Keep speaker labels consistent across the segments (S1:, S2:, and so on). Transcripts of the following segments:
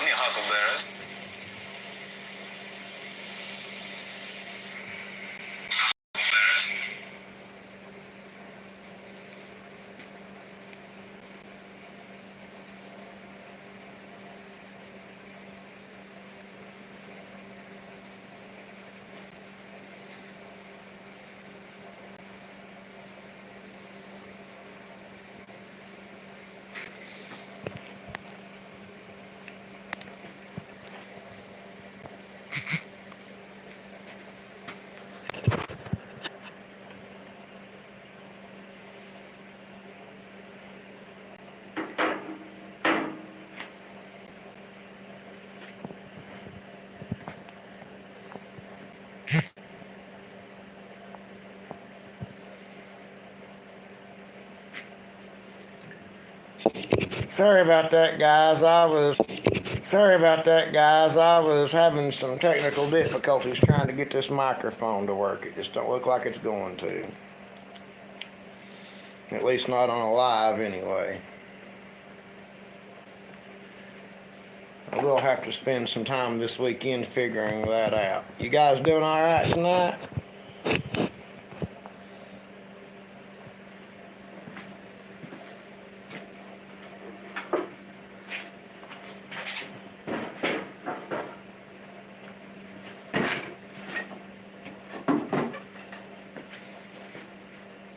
S1: Honey Huckleberry.
S2: Sorry about that, guys. I was having some technical difficulties trying to get this microphone to work. It just don't look like it's going to. At least not on a live anyway. I will have to spend some time this weekend figuring that out. You guys doing all right tonight?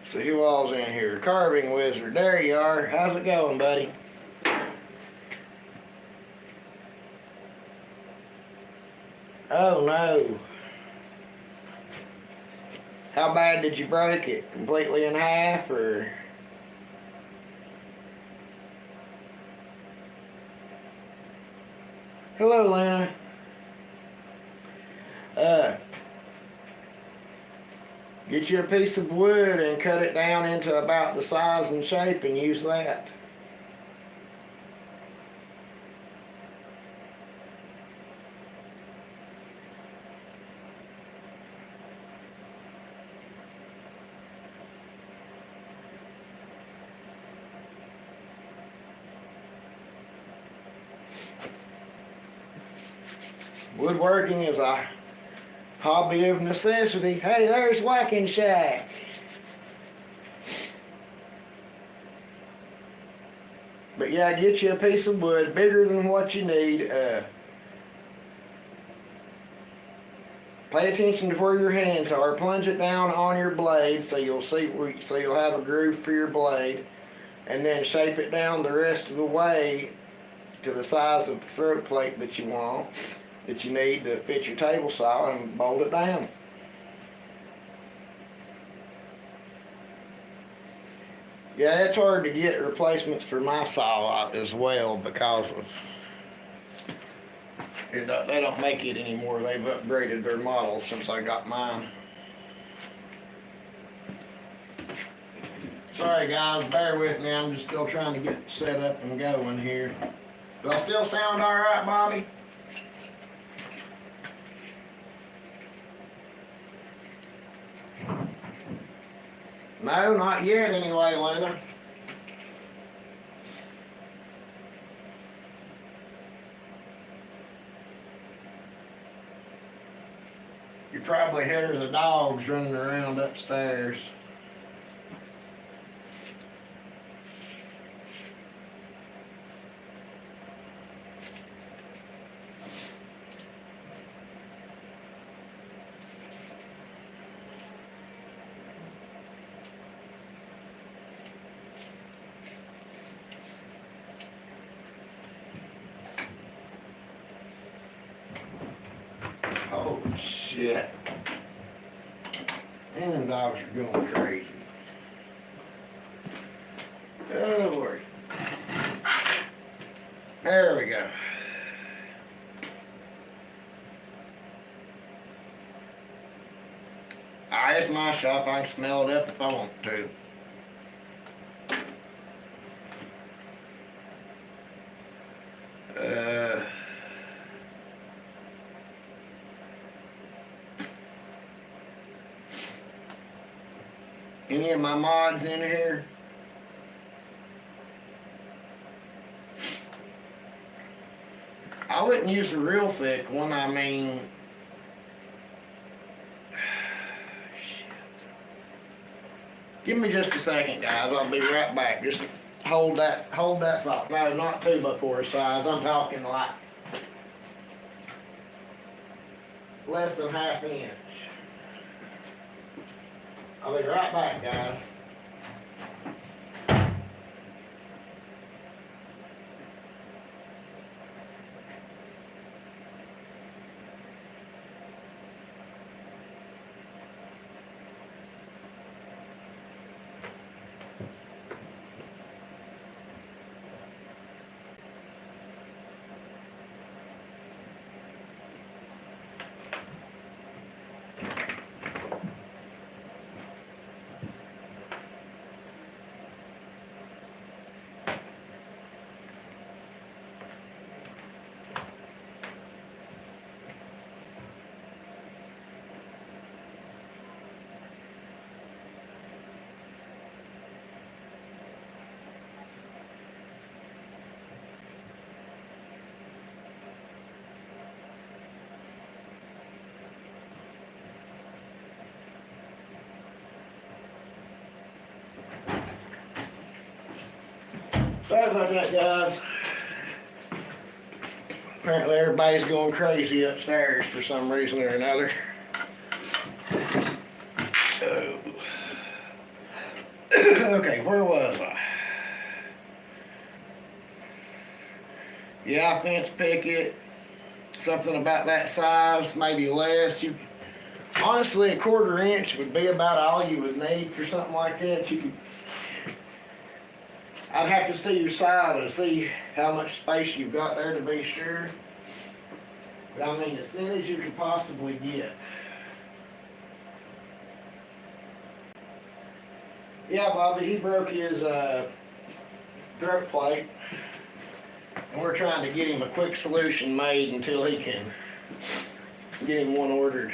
S2: So who all's in here? Carving Wizard. There you are. How's it going, buddy? Oh no. How bad did you break it? Completely in half or? Hello, Lena. Get you a piece of wood and cut it down into about the size and shape and use that. Woodworking is a hobby of necessity. Hey, there's Whacking Shack. But yeah, get you a piece of wood bigger than what you need. Pay attention to where your hands are. Plunge it down on your blade so you'll have a groove for your blade, and then shape it down the rest of the way to the size of the throat plate that you want, that you need to fit your table saw, and bolt it down. Yeah, it's hard to get replacements for my saw as well because of they don't make it anymore. They've upgraded their models since I got mine. Sorry guys, bear with me. I'm just still trying to get set up and going here. Do I still sound all right, Bobby? No, not yet anyway, Lena. You probably hear the dogs running around upstairs. Oh shit. And them dogs are going crazy. Oh Lord. There we go. It's my shop. I can smell it up if I want to. Any of my mods in here? I wouldn't use a real thick one. I mean, give me just a second, guys. I'll be right back. Just hold that thought. No, not 2x4 size. I'm talking like less than ½ inch. I'll be right back, guys. Sorry about that, guys. Apparently everybody's going crazy upstairs for some reason or another. So, okay, where was I? Yeah, fence picket, something about that size, maybe less. Honestly, a 1/4 inch would be about all you would need for something like that. I'd have to see your side to see how much space you've got there to be sure. But I mean, as thin as you could possibly get. Yeah, Bobby, he broke his throat plate. And we're trying to get him a quick solution made until he can get him one ordered.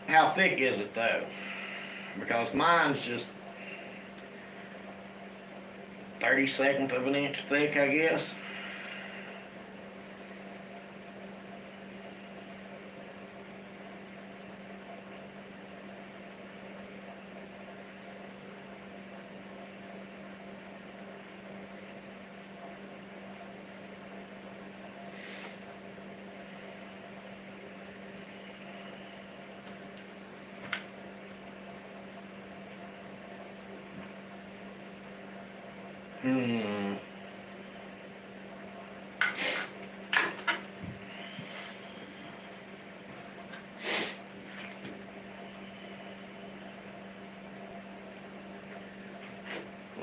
S2: How thick is it though? Because mine's just 1/32 of an inch thick, I guess.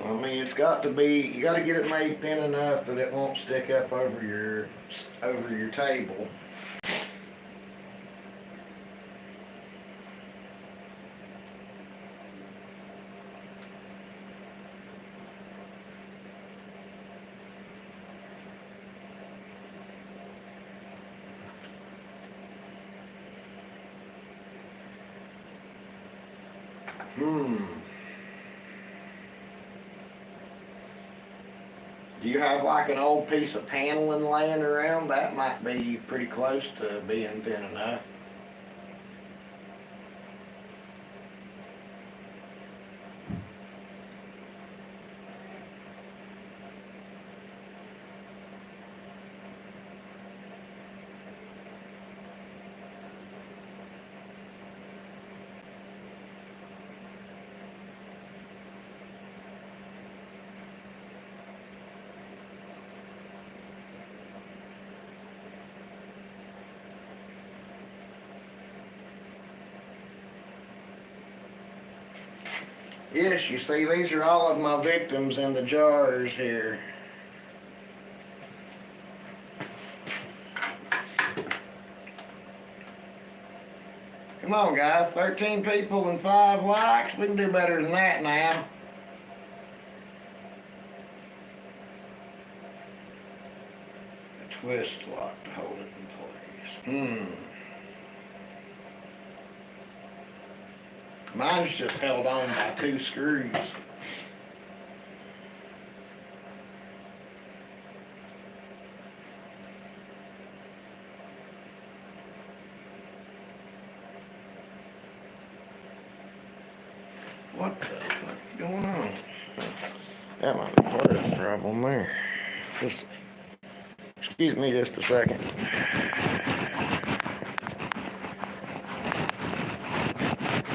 S2: I mean, it's got to be, you got to get it made thin enough that it won't stick up over your table. Do you have like an old piece of paneling laying around? That might be pretty close to being thin enough. Yes, you see, these are all of my victims in the jars here. Come on, guys, 13 people and 5 likes. We can do better than that now. A twist lock to hold it in place. Mine's just held on by 2 screws. What the fuck is going on? That might be part of the problem there. Just, excuse me just a second.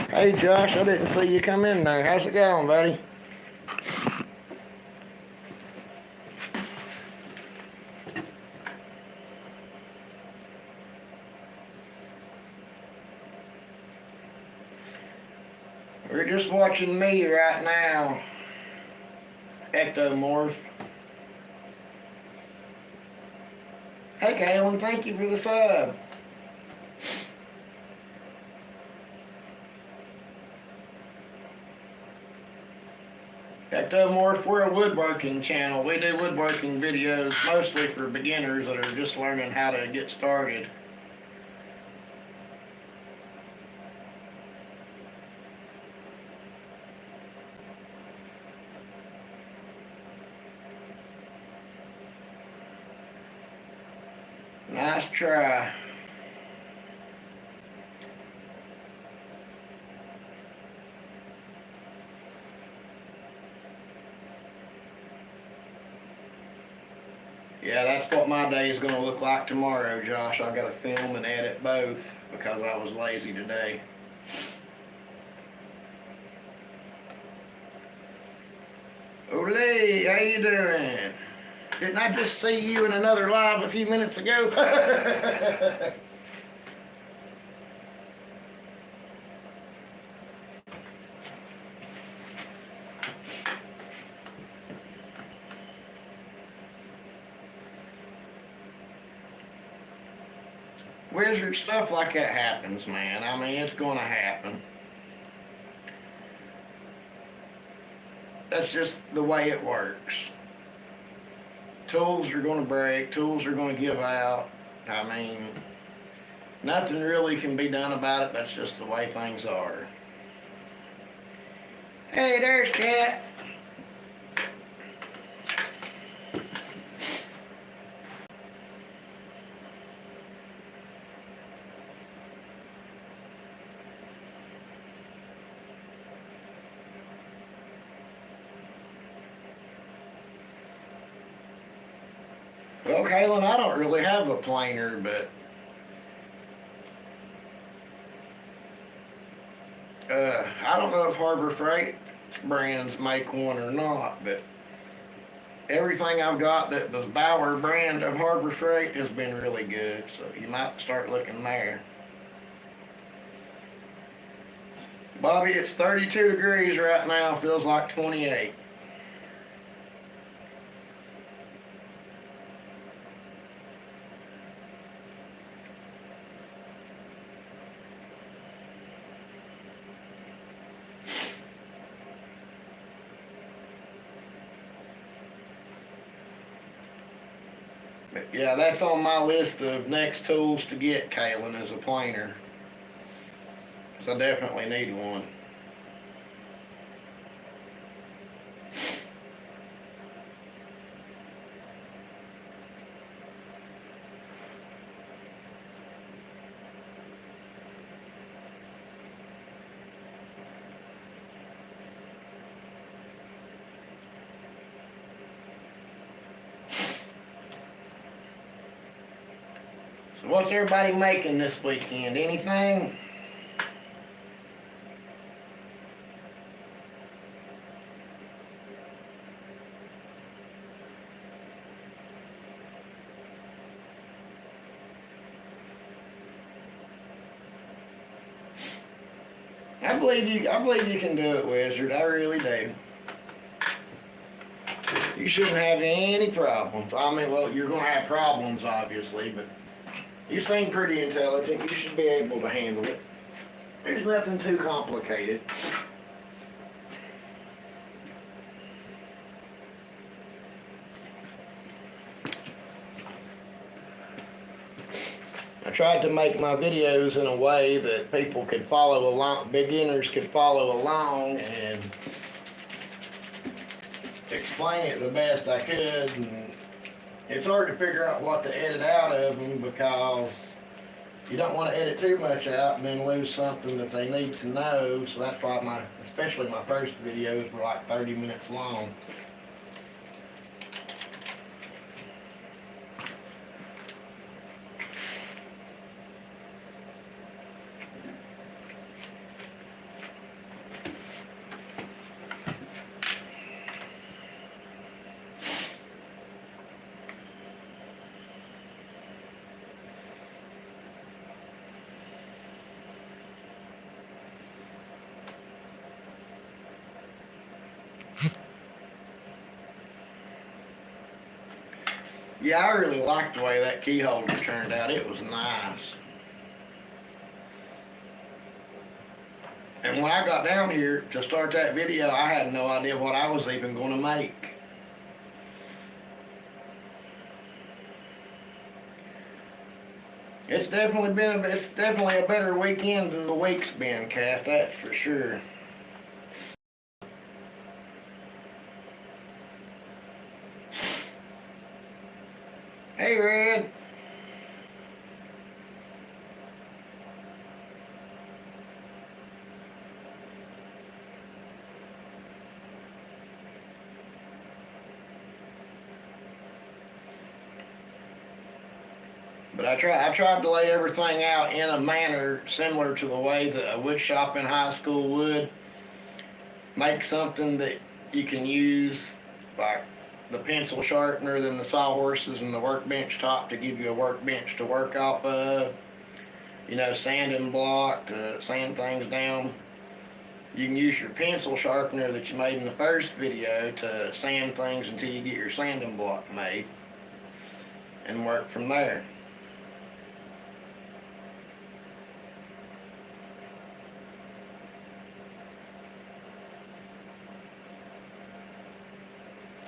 S2: Hey Josh, I didn't see you come in there. How's it going, buddy? We're just watching me right now. Ectomorph. Hey Kaylin, thank you for the sub. Ectomorph, we're a woodworking channel. We do woodworking videos mostly for beginners that are just learning how to get started. Nice try. Yeah, that's what my day is going to look like tomorrow, Josh. I got to film and edit both because I was lazy today. Ole, how you doing? Didn't I just see you in another live a few minutes ago? Wizard, stuff like that happens, man. I mean, it's gonna happen. That's just the way it works. Tools are gonna break, tools are gonna give out. I mean, nothing really can be done about it. That's just the way things are. Hey, there's Cat. Well, Kaylin, I don't really have a planer, but I don't know if Harbor Freight brands make one or not, but everything I've got that was Bauer brand of Harbor Freight has been really good, so you might start looking there. Bobby, it's 32 degrees right now, feels like 28. Yeah, that's on my list of next tools to get, Kaylin, is a planer. So I definitely need one. So what's everybody making this weekend? Anything? I believe you can do it, Wizard. I really do. You shouldn't have any problems. I mean, well, you're gonna have problems, obviously, but you seem pretty intelligent. You should be able to handle it. There's nothing too complicated. tried to make my videos in a way that people could follow along, beginners could follow along, and explain it the best I could. And it's hard to figure out what to edit out of them because you don't want to edit too much out and then lose something that they need to know. So that's why especially my first videos were like 30 minutes long. Yeah, I really liked the way that key holder turned out. It was nice. And when I got down here to start that video, I had no idea what I was even going to make. It's definitely a better weekend than the week's been, Kat, that's for sure. Hey, Red. But I tried to lay everything out in a manner similar to the way that a wood shop in high school would. Make something that you can use, like the pencil sharpener, then the sawhorses and the workbench top to give you a workbench to work off of. You know, sanding block to sand things down. You can use your pencil sharpener that you made in the first video to sand things until you get your sanding block made and work from there.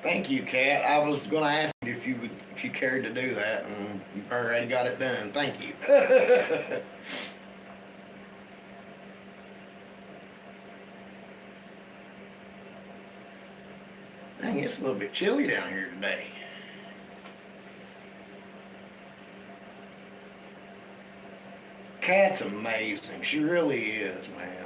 S2: Thank you, Kat. I was going to ask you if you cared to do that, and you've already got it done. Thank you. Dang, it's a little bit chilly down here today. Kat's amazing. She really is, man.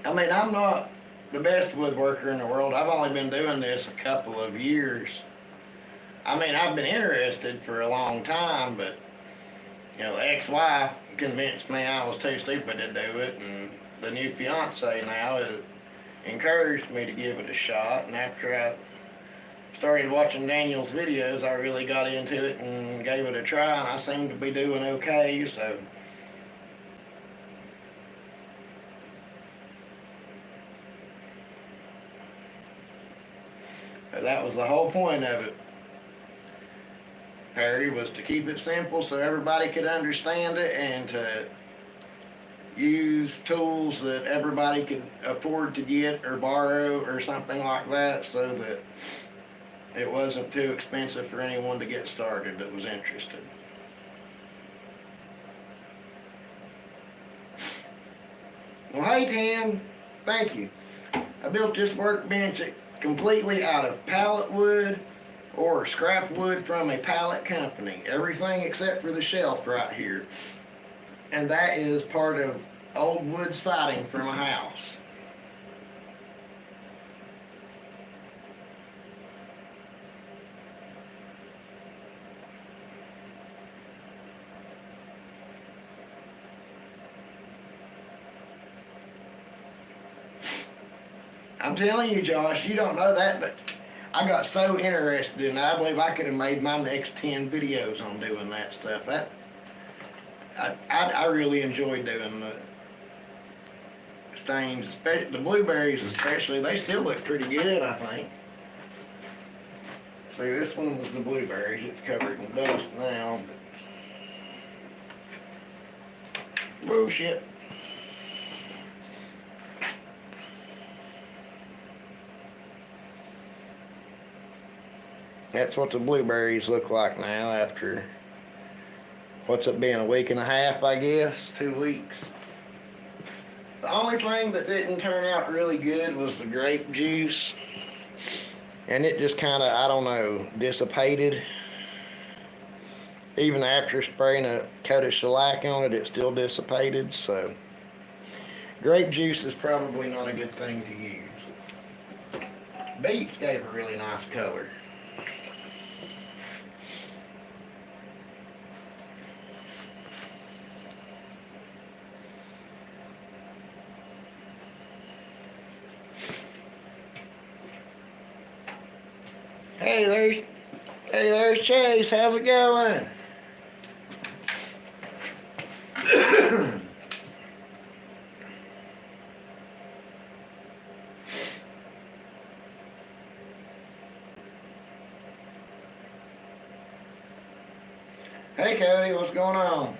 S2: I mean, I'm not the best woodworker in the world. I've only been doing this a couple of years. I mean, I've been interested for a long time, but, you know, the ex-wife convinced me I was too stupid to do it, and the new fiance now has encouraged me to give it a shot, and after I started watching Daniel's videos, I really got into it and gave it a try, and I seem to be doing okay, so... That was the whole point of it, Harry, was to keep it simple so everybody could understand it and to use tools that everybody could afford to get or borrow or something like that, so that it wasn't too expensive for anyone to get started that was interested. Well, hey Tim, thank you. I built this workbench completely out of pallet wood or scrap wood from a pallet company. Everything except for the shelf right here. And that is part of old wood siding from a house. I'm telling you, Josh, you don't know that, but I got so interested in it, I believe I could have made my next 10 videos on doing that stuff. I really enjoyed doing the stains, especially the blueberries especially. They still look pretty good, I think. See, this one was the blueberries. It's covered in dust now. Bullshit. That's what the blueberries look like now after, what's it been, a week and a half, I guess? 2 weeks. The only thing that didn't turn out really good was the grape juice. And it just kind of, I don't know, dissipated. Even after spraying a coat of shellac on it, it still dissipated. So grape juice is probably not a good thing to use. Beets gave a really nice color. Hey, there's Chase. How's it going? Hey, Cody, what's going on?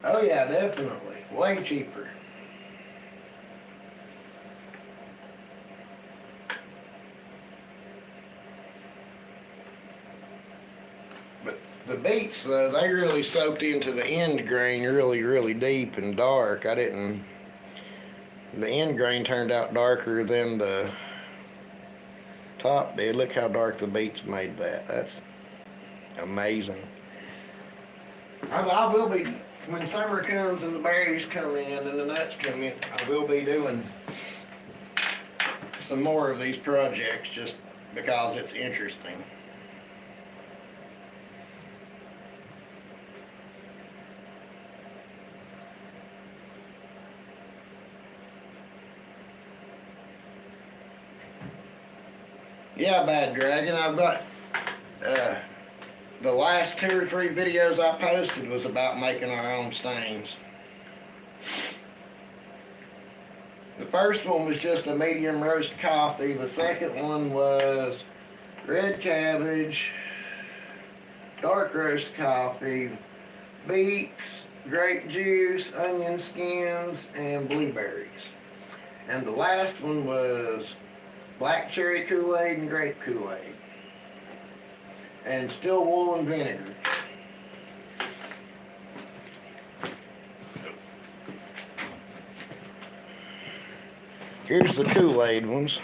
S2: Oh yeah, definitely. Way cheaper. But the beets though, they really soaked into the end grain really, really deep and dark. The end grain turned out darker than the top did. Look how dark the beets made that. That's amazing. I will be, when summer comes and the berries come in and the nuts come in, I will be doing some more of these projects just because it's interesting. Yeah, Bad Dragon, I've got the last 2 or 3 videos I posted was about making our own stains. The first one was just a medium roast coffee. The second one was red cabbage, dark roast coffee, beets, grape juice, onion skins, and blueberries. And the last one was black cherry Kool-Aid and grape Kool-Aid. And still wool and vinegar. Here's the Kool-Aid ones.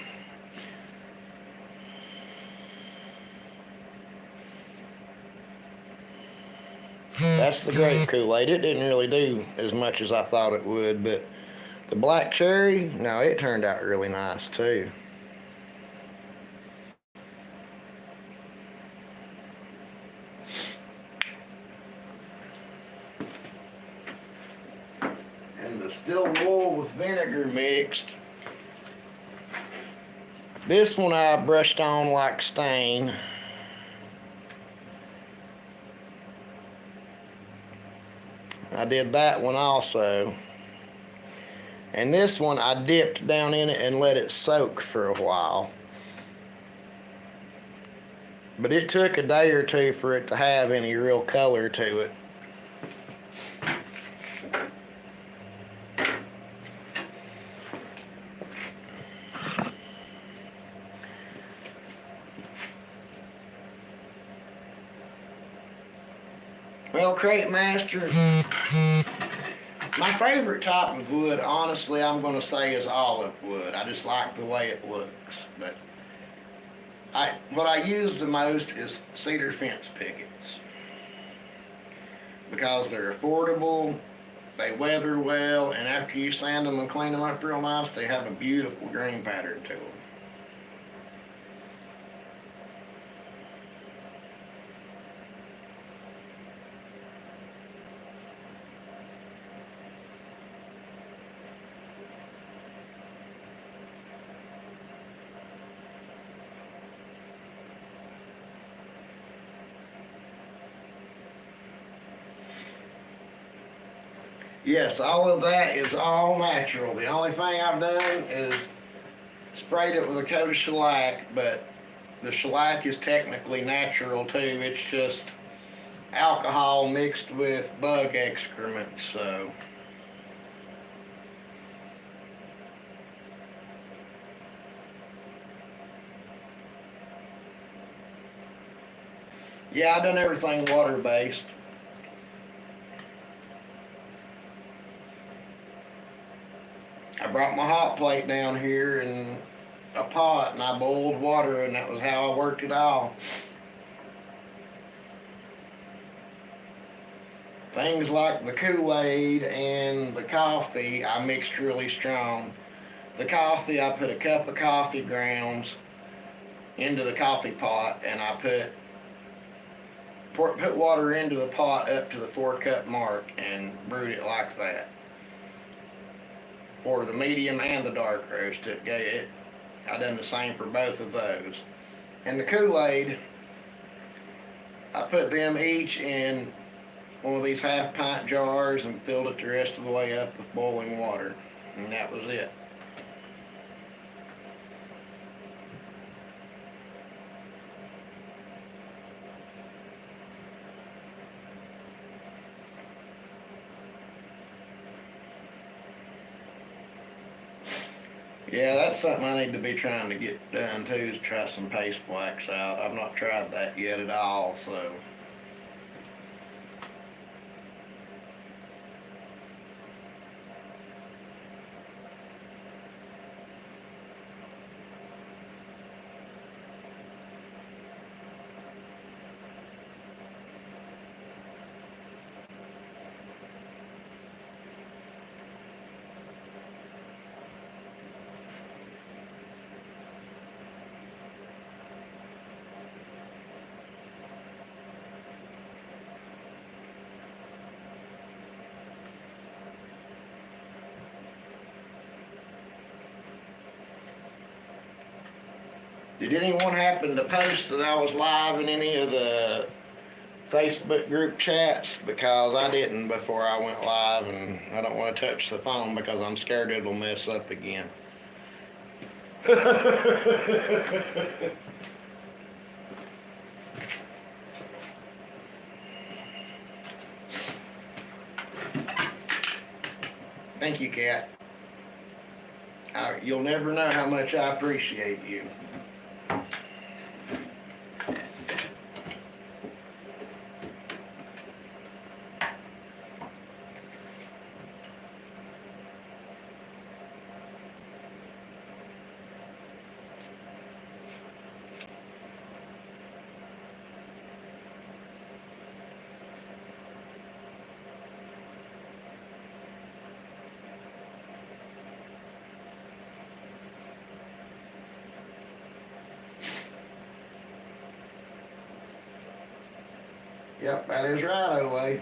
S2: That's the grape Kool-Aid. It didn't really do as much as I thought it would, but the black cherry, no, it turned out really nice too. And the still wool with vinegar mixed. This one I brushed on like stain. I did that one also. And this one I dipped down in it and let it soak for a while. But it took a day or 2 for it to have any real color to it. Well, Crate Master, my favorite type of wood, honestly, I'm going to say is olive wood. I just like the way it looks. But what I use the most is cedar fence pickets because they're affordable, they weather well, and after you sand them and clean them up real nice, they have a beautiful green pattern to them. Yes, all of that is all natural. The only thing I've done is sprayed it with a coat of shellac, but the shellac is technically natural too. It's just alcohol mixed with bug excrement, so. Yeah, I done everything water based. I brought my hot plate down here and a pot and I boiled water and that was how I worked it all. Things like the Kool-Aid and the coffee I mixed really strong. The coffee, I put a cup of coffee grounds into the coffee pot and I put water into the pot up to the 4 cup mark and brewed it like that. For the medium and the dark roast, I done the same for both of those. And the Kool-Aid, I put them each in one of these half-pint jars and filled it the rest of the way up with boiling water. And that was it. Yeah, that's something I need to be trying to get done too, is try some paste wax out. I've not tried that yet at all, so. Did anyone happen to post that I was live in any of the Facebook group chats? Because I didn't before I went live, and I don't want to touch the phone because I'm scared it'll mess up again. Thank you, Kat. You'll never know how much I appreciate you. Yep, that is right, Ole.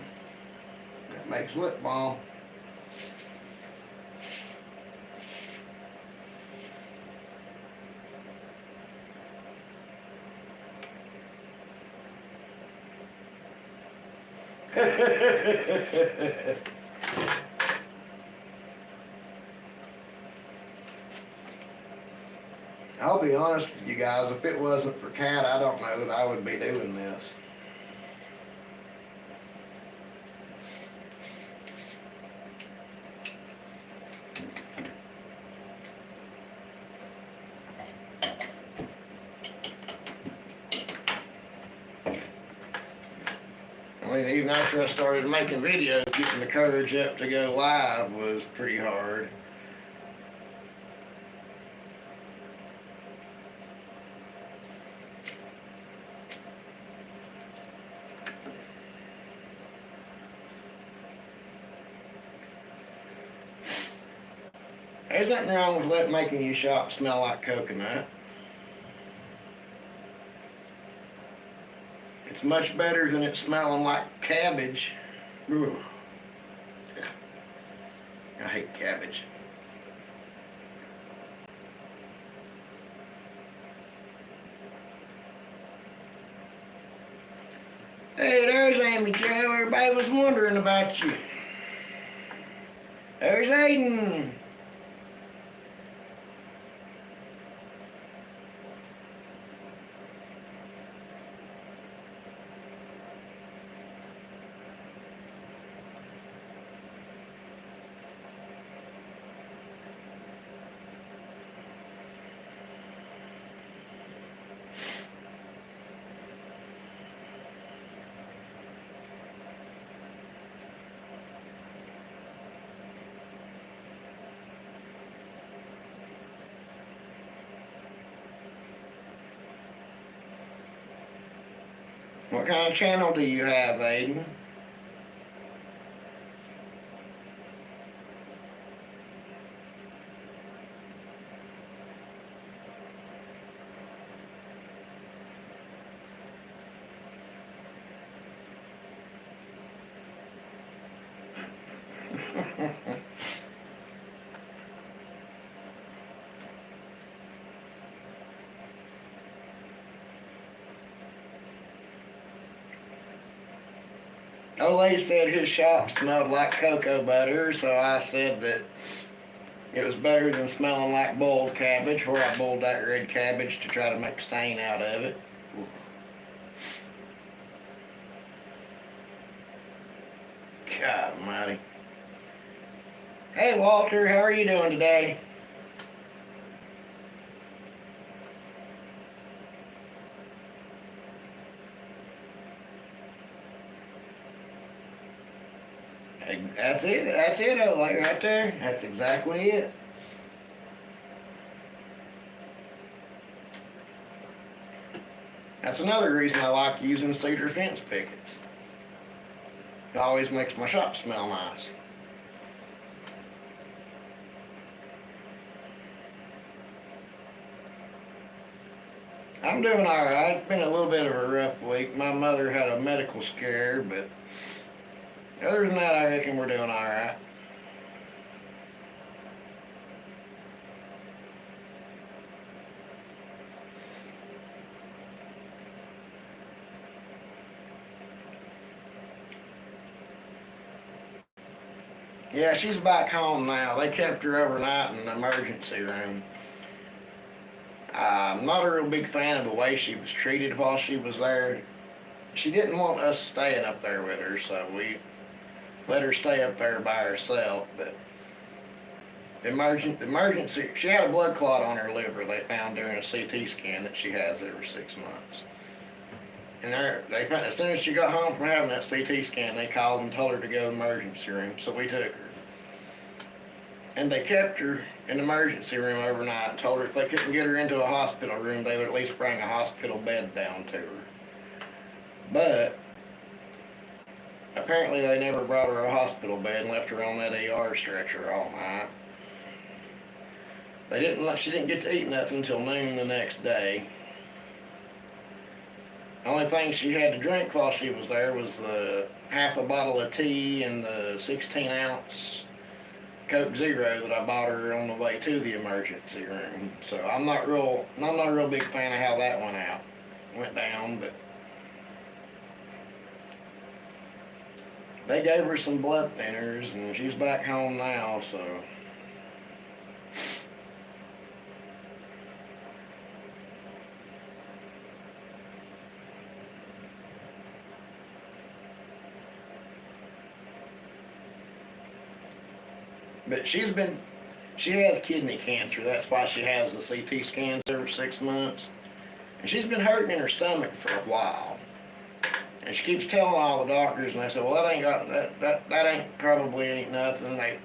S2: That makes lip balm. I'll be honest with you guys, if it wasn't for Kat, I don't know that I would be doing this. I mean, even after I started making videos, getting the courage up to go live was pretty hard. There's nothing wrong with making your shop smell like coconut. It's much better than it smelling like cabbage. Ooh. I hate cabbage. Hey, there's Amy Jo. Everybody was wondering about you. There's Aiden. What kind of channel do you have, Aiden? Ole said his shop smelled like cocoa butter, so I said that it was better than smelling like boiled cabbage, where I boiled that red cabbage to try to make stain out of it. God almighty. Hey Walter, how are you doing today? That's it, Ole, right there. That's exactly it. That's another reason I like using cedar fence pickets. It always makes my shop smell nice. I'm doing alright. It's been a little bit of a rough week. My mother had a medical scare, but other than that, I reckon we're doing alright. Yeah, she's back home now. They kept her overnight in the emergency room. I'm not a real big fan of the way she was treated while she was there. She didn't want us staying up there with her, so we let her stay up there by herself. But emergency, she had a blood clot on her liver. They found during a CT scan that she has every 6 months. And they found, as soon as she got home from having that CT scan, they called and told her to go to the emergency room. So we took her. And they kept her in the emergency room overnight and told her if they couldn't get her into a hospital room, they would at least bring a hospital bed down to her. But apparently they never brought her a hospital bed and left her on that ER stretcher all night. She didn't get to eat nothing until noon the next day. The only thing she had to drink while she was there was the half a bottle of tea and the 16-ounce Coke Zero that I bought her on the way to the emergency room. So I'm not a real big fan of how that went down, but they gave her some blood thinners and she's back home now, so. But she has kidney cancer. That's why she has the CT scans every 6 months. And she's been hurting in her stomach for a while. And she keeps telling all the doctors, and they say, well, that probably ain't nothing. I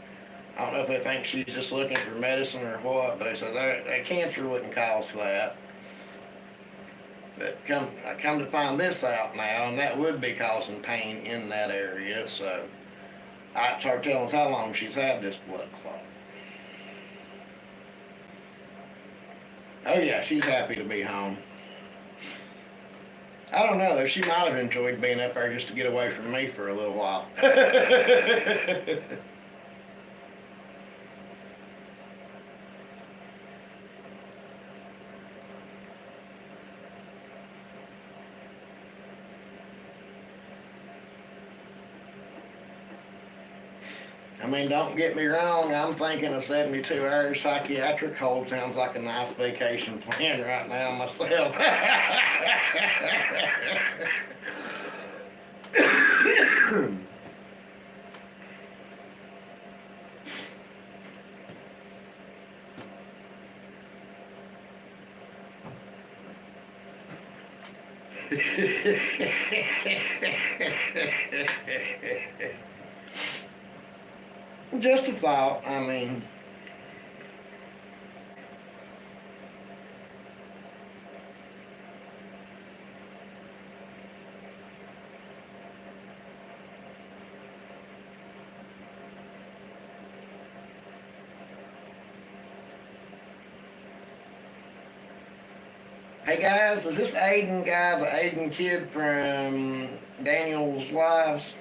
S2: don't know if they think she's just looking for medicine or what, but they said that cancer wouldn't cause that. But I come to find this out now, and that would be causing pain in that area, so I started telling us how long she's had this blood clot. Oh yeah, she's happy to be home. I don't know though, she might have enjoyed being up there just to get away from me for a little while. I mean, don't get me wrong, I'm thinking a 72-hour psychiatric hold sounds like a nice vacation plan right now myself. Just a thought, I mean. Hey guys, is this Aiden guy, the Aiden kid from Daniel's Lives?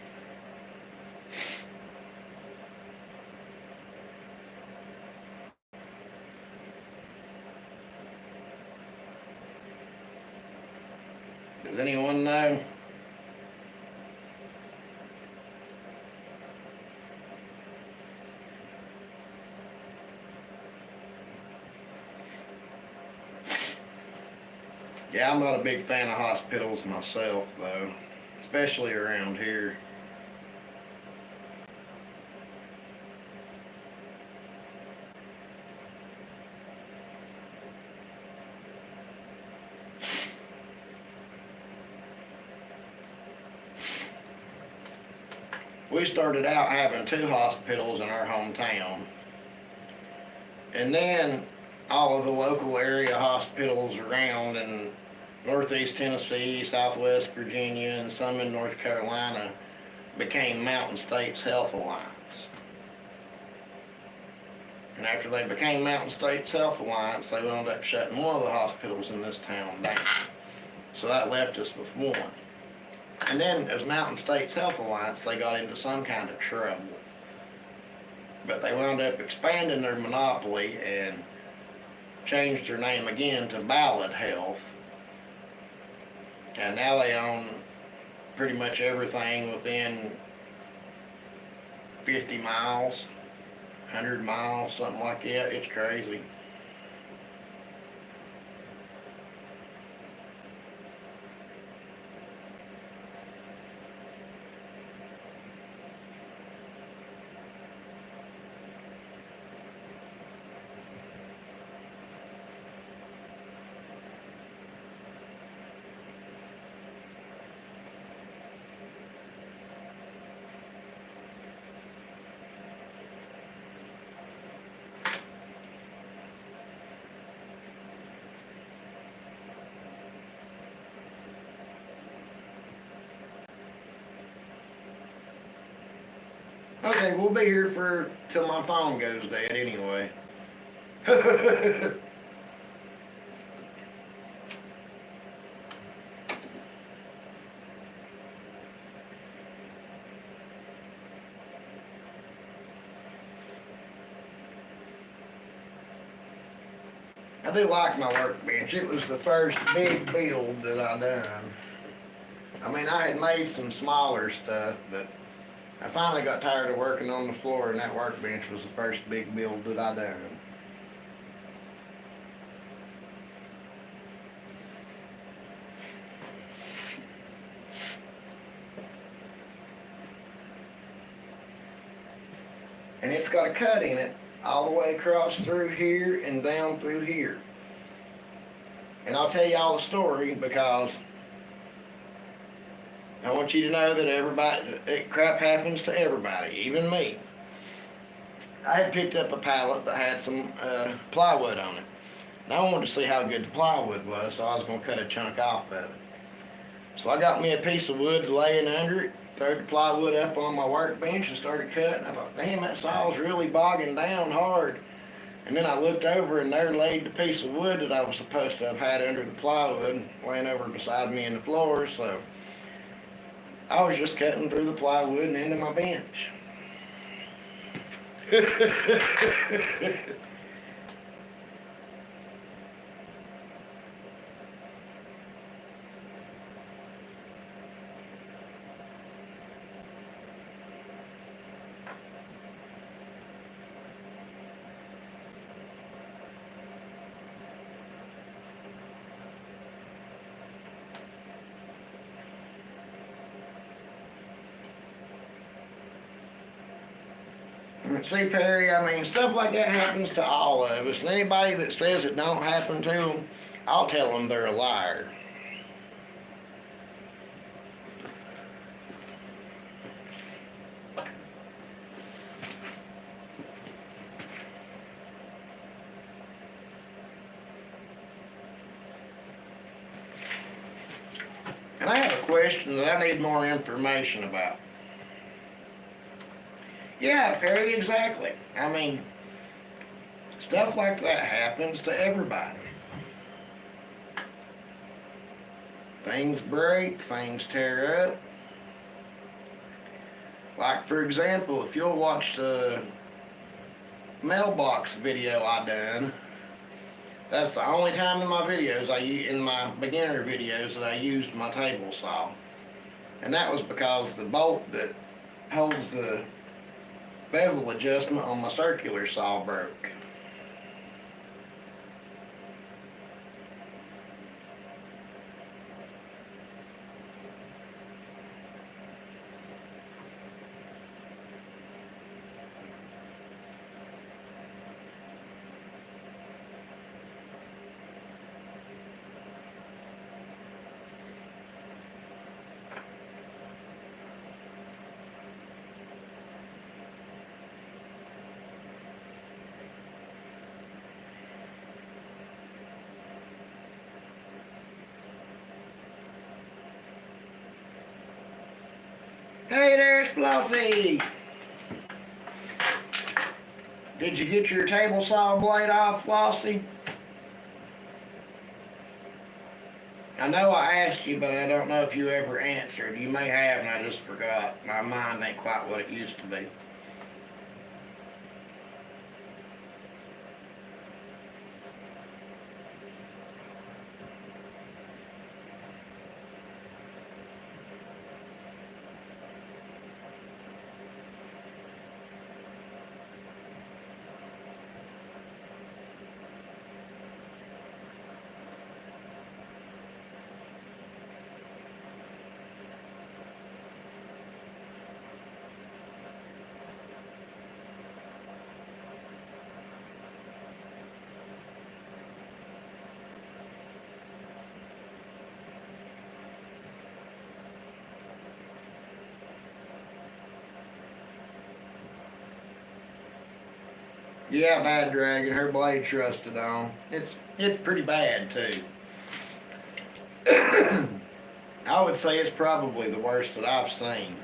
S2: Does anyone know? Yeah, I'm not a big fan of hospitals myself, though, especially around here. We started out having 2 hospitals in our hometown, and then all of the local area hospitals around in Northeast Tennessee, Southwest Virginia, and some in North Carolina became Mountain States Health Alliance. And after they became Mountain States Health Alliance, they wound up shutting one of the hospitals in this town down. So that left us with one. And then as Mountain States Health Alliance, they got into some kind of trouble. But they wound up expanding their monopoly and changed their name again to Ballad Health. And now they own pretty much everything within 50 miles, 100 miles, something like that. It's crazy. Okay, we'll be here for till my phone goes dead anyway. I do like my workbench. It was the first big build that I done. I mean, I had made some smaller stuff, but I finally got tired of working on the floor, and that workbench was the first big build that I done. And it's got a cut in it all the way across through here and down through here. And I'll tell y'all the story because I want you to know that crap happens to everybody, even me. I had picked up a pallet that had some plywood on it. And I wanted to see how good the plywood was, so I was going to cut a chunk off of it. So I got me a piece of wood laying under it, threw the plywood up on my workbench and started cutting. I thought, damn, that saw's really bogging down hard. And then I looked over and there laid the piece of wood that I was supposed to have had under the plywood laying over beside me in the floor. So I was just cutting through the plywood and into my bench. See, Perry, I mean, stuff like that happens to all of us. And anybody that says it don't happen to them, I'll tell them they're a liar. And I have a question that I need more information about. Yeah, Perry, exactly. I mean, stuff like that happens to everybody. Things break, things tear up. Like, for example, if you'll watch the mailbox video I done, that's the only time in my videos, in my beginner videos, that I used my table saw. And that was because the bolt that holds the bevel adjustment on my circular saw broke. Hey, there's Flossie! Did you get your table saw blade off, Flossie? I know I asked you, but I don't know if you ever answered. You may have, and I just forgot. My mind ain't quite what it used to be. Yeah, Bad Dragon, her blade's rusted on. It's pretty bad too. I would say it's probably the worst that I've seen.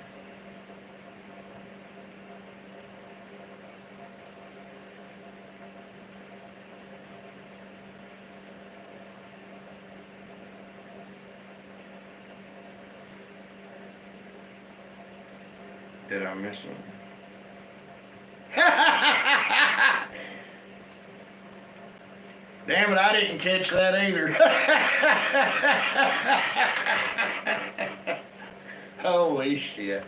S2: Did I miss one? Damn it, I didn't catch that either. Holy shit.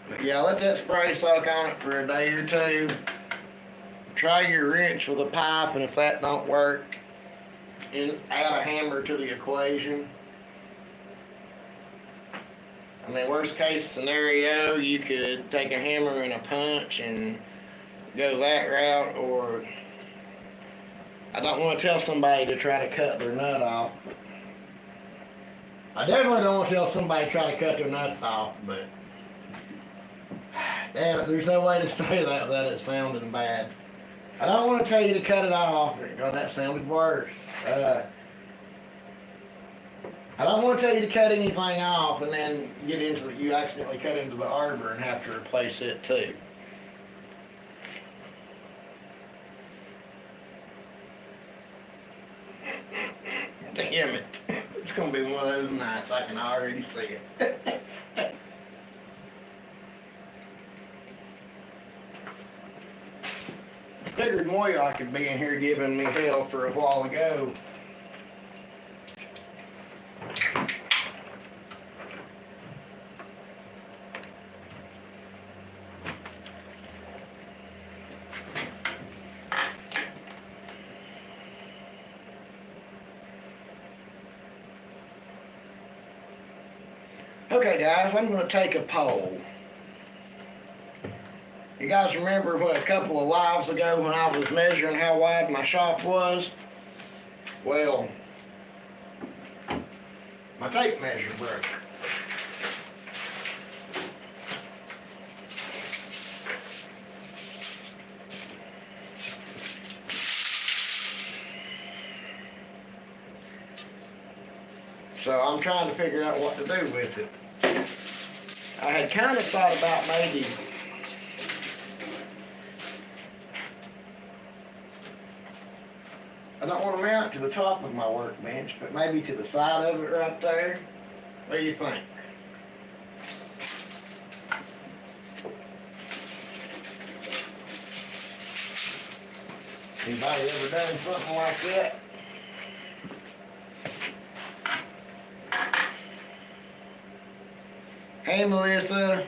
S2: But yeah, let that spray soak on it for a day or two. Try your wrench with a pipe, and if that don't work, add a hammer to the equation. I mean, worst case scenario, you could take a hammer and a punch and go that route, or I don't want to tell somebody to try to cut their nut off. I definitely don't want to tell somebody to try to cut their nuts off, but damn it, there's no way to say that without it sounding bad. I don't want to tell you to cut it off, because that sounded worse. I don't want to tell you to cut anything off and then you accidentally cut into the arbor and have to replace it too. Damn it. It's going to be one of those nights. I can already see it. Figured Moya could be in here giving me hell for a while ago. Okay guys, I'm going to take a poll. You guys remember what a couple of lives ago when I was measuring how wide my shop was? Well, my tape measure broke. So I'm trying to figure out what to do with it. I had kind of thought about maybe I don't want to mount it to the top of my workbench, but maybe to the side of it right there. What do you think? Anybody ever done something like that? Hey, Melissa.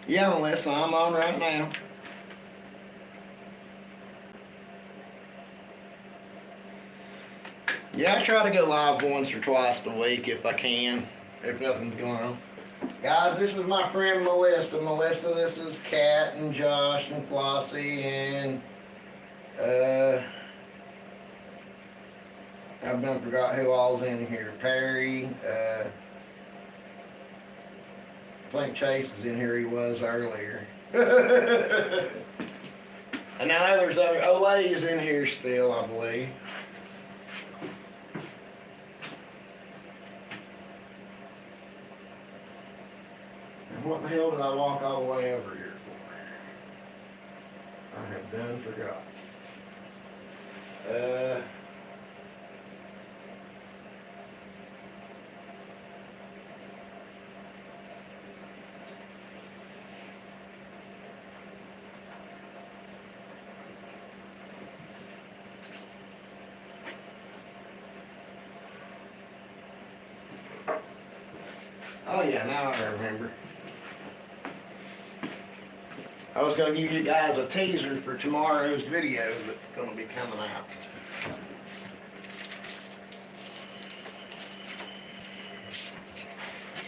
S2: Yeah, Melissa, I'm on right now. Yeah, I try to go live once or twice a week if I can, if nothing's going on. Guys, this is my friend Melissa. Melissa, this is Kat and Josh and Flossie and I've done forgot who all's in here. Perry, I think Chase is in here, he was earlier. And I know there's other, Olay's in here still, I believe. And what the hell did I walk all the way over here for? I have done forgot. Oh yeah, now I remember. I was going to give you guys a teaser for tomorrow's video that's going to be coming out.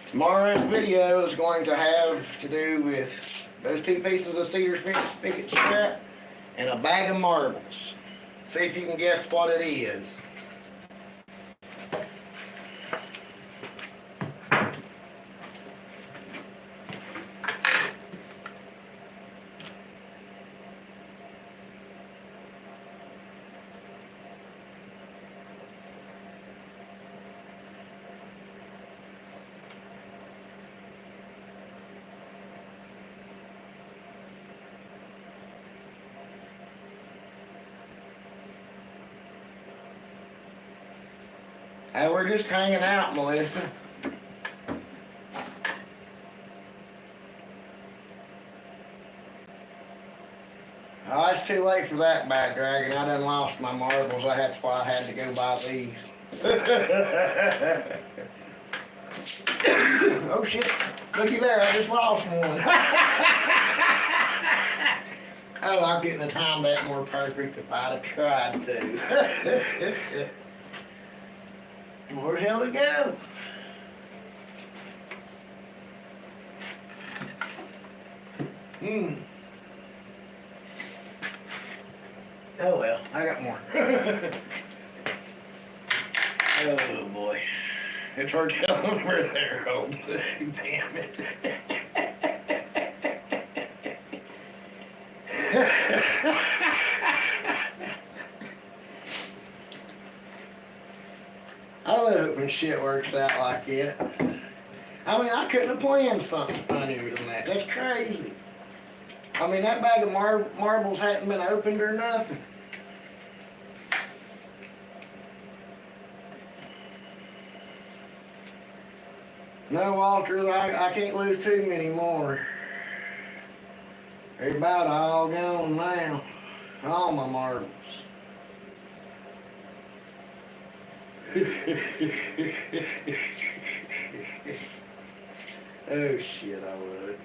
S2: Tomorrow's video is going to have to do with those 2 pieces of cedar spigot strap and a bag of marbles. See if you can guess what it is. Hey, we're just hanging out, Melissa. Oh, it's too late for that, Bad Dragon. I done lost my marbles. That's why I had to go buy these. Oh shit, looky there, I just lost one. Oh, I couldn't have timed that more perfect if I'd have tried to. Where the hell to go? Oh well, I got more. Oh boy. It's hard telling where they're holding. Damn it. I love it when shit works out like that. I mean, I couldn't have planned something funnier than that. That's crazy. I mean, that bag of marbles hadn't been opened or nothing. No, Walter, I can't lose too many more. They're about all gone now. All my marbles. Oh shit, I love it.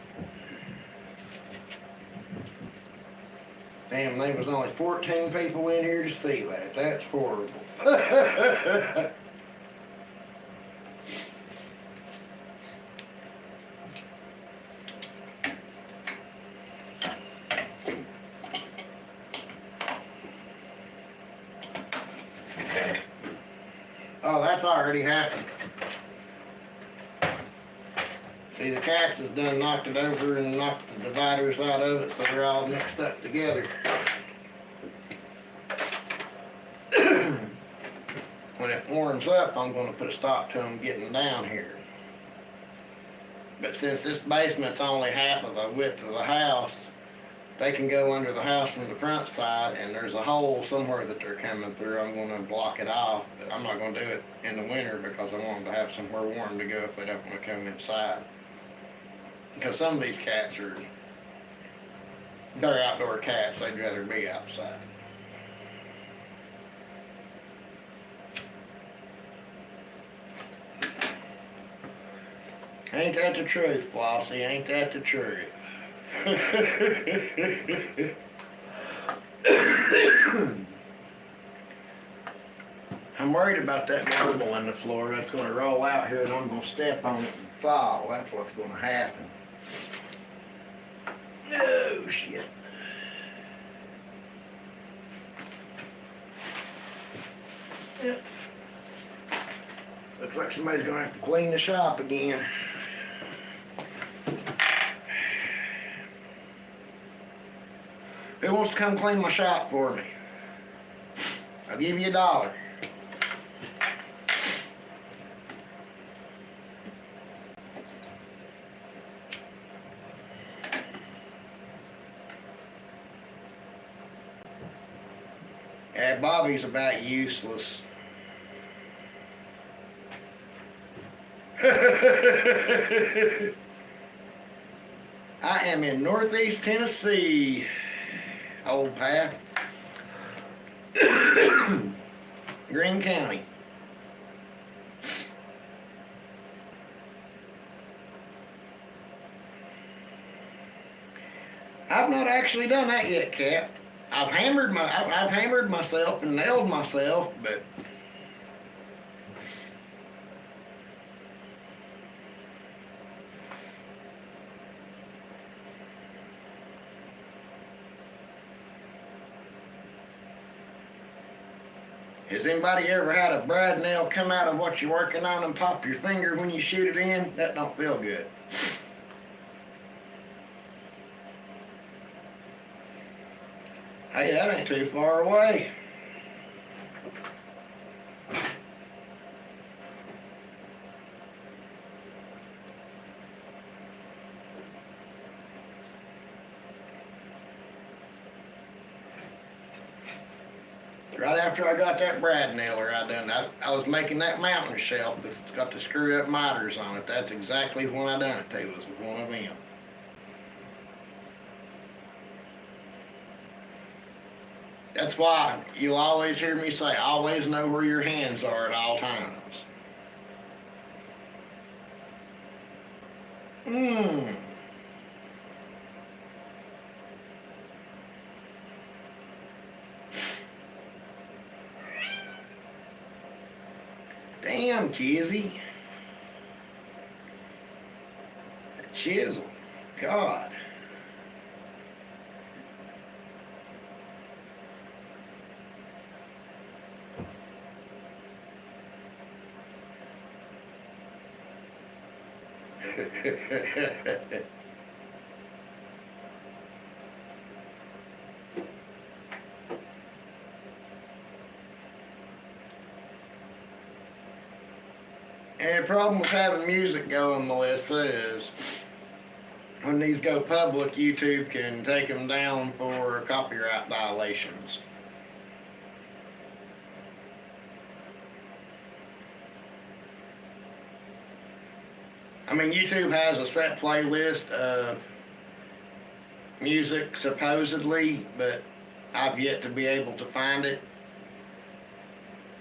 S2: Damn, there was only 14 people in here to see that. That's horrible. Oh, that's already happened. See, the cats has done knocked it over and knocked the dividers out of it, so they're all mixed up together. When it warms up, I'm going to put a stop to them getting down here. But since this basement's only half of the width of the house, they can go under the house from the front side, and there's a hole somewhere that they're coming through. I'm going to block it off, but I'm not going to do it in the winter because I want them to have somewhere warm to go if they don't want to come inside. Because some of these cats they're outdoor cats. They'd rather be outside. Ain't that the truth, Flossie? Ain't that the truth? I'm worried about that marble in the floor that's going to roll out here and I'm going to step on it and fall. That's what's going to happen. Oh, shit. Yep. Looks like somebody's going to have to clean the shop again. Who wants to come clean my shop for me? I'll give you $1. Yeah, Bobby's about useless. I am in Northeast Tennessee, old path. Greene County. I've not actually done that yet, Cap. I've hammered myself and nailed myself, but has anybody ever had a brad nail come out of what you're working on and pop your finger when you shoot it in? That don't feel good. Hey, that ain't too far away. Right after I got that brad nailer I was making that mountain shelf that's got the screwed up miters on it. That's exactly when I done it too, was with one of them. That's why you'll always hear me say, always know where your hands are at all times. Damn, Kizzy. That chisel. God. And the problem with having music going, Melissa, is when these go public, YouTube can take them down for copyright violations. I mean, YouTube has a set playlist of music supposedly, but I've yet to be able to find it.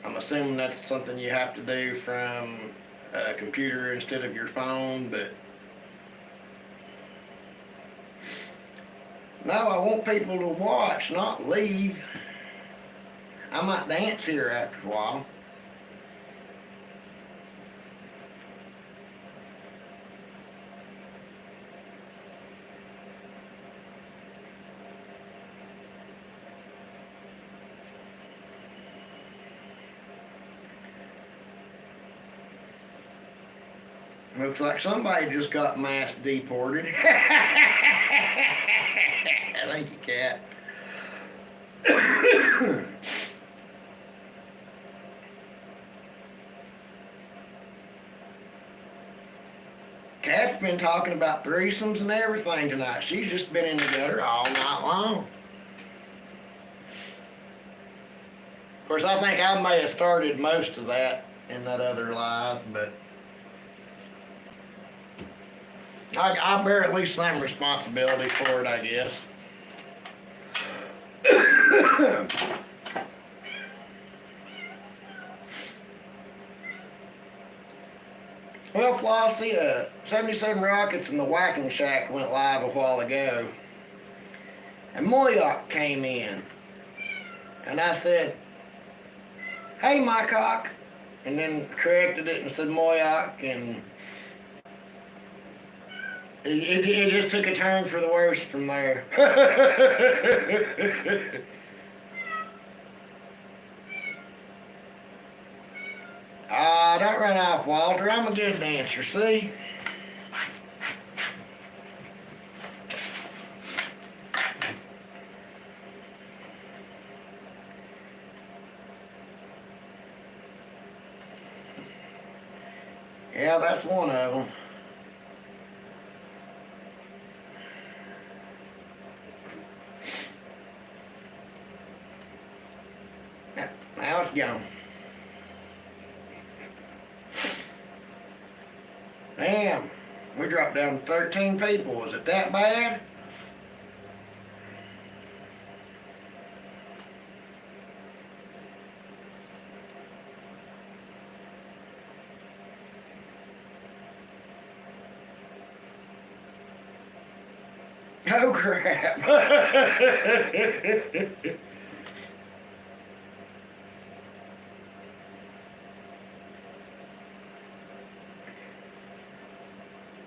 S2: I'm assuming that's something you have to do from a computer instead of your phone, but no, I want people to watch, not leave. I might dance here after a while. Looks like somebody just got mass deported. Thank you, Cat. Cat's been talking about threesomes and everything tonight. She's just been in the gutter all night long. Of course, I think I may have started most of that in that other live, but I bear at least some responsibility for it, I guess. Well, Flossie, 77 Rockets and the Whacking Shack went live a while ago. And Moyoc came in. And I said, "Hey, my cock." And then corrected it and said Moyoc, and it just took a turn for the worse from there. Don't run off, Walter. I'm a good dancer, see? Yeah, that's one of them. Now it's gone. Damn, we dropped down to 13 people. Was it that bad? Oh crap.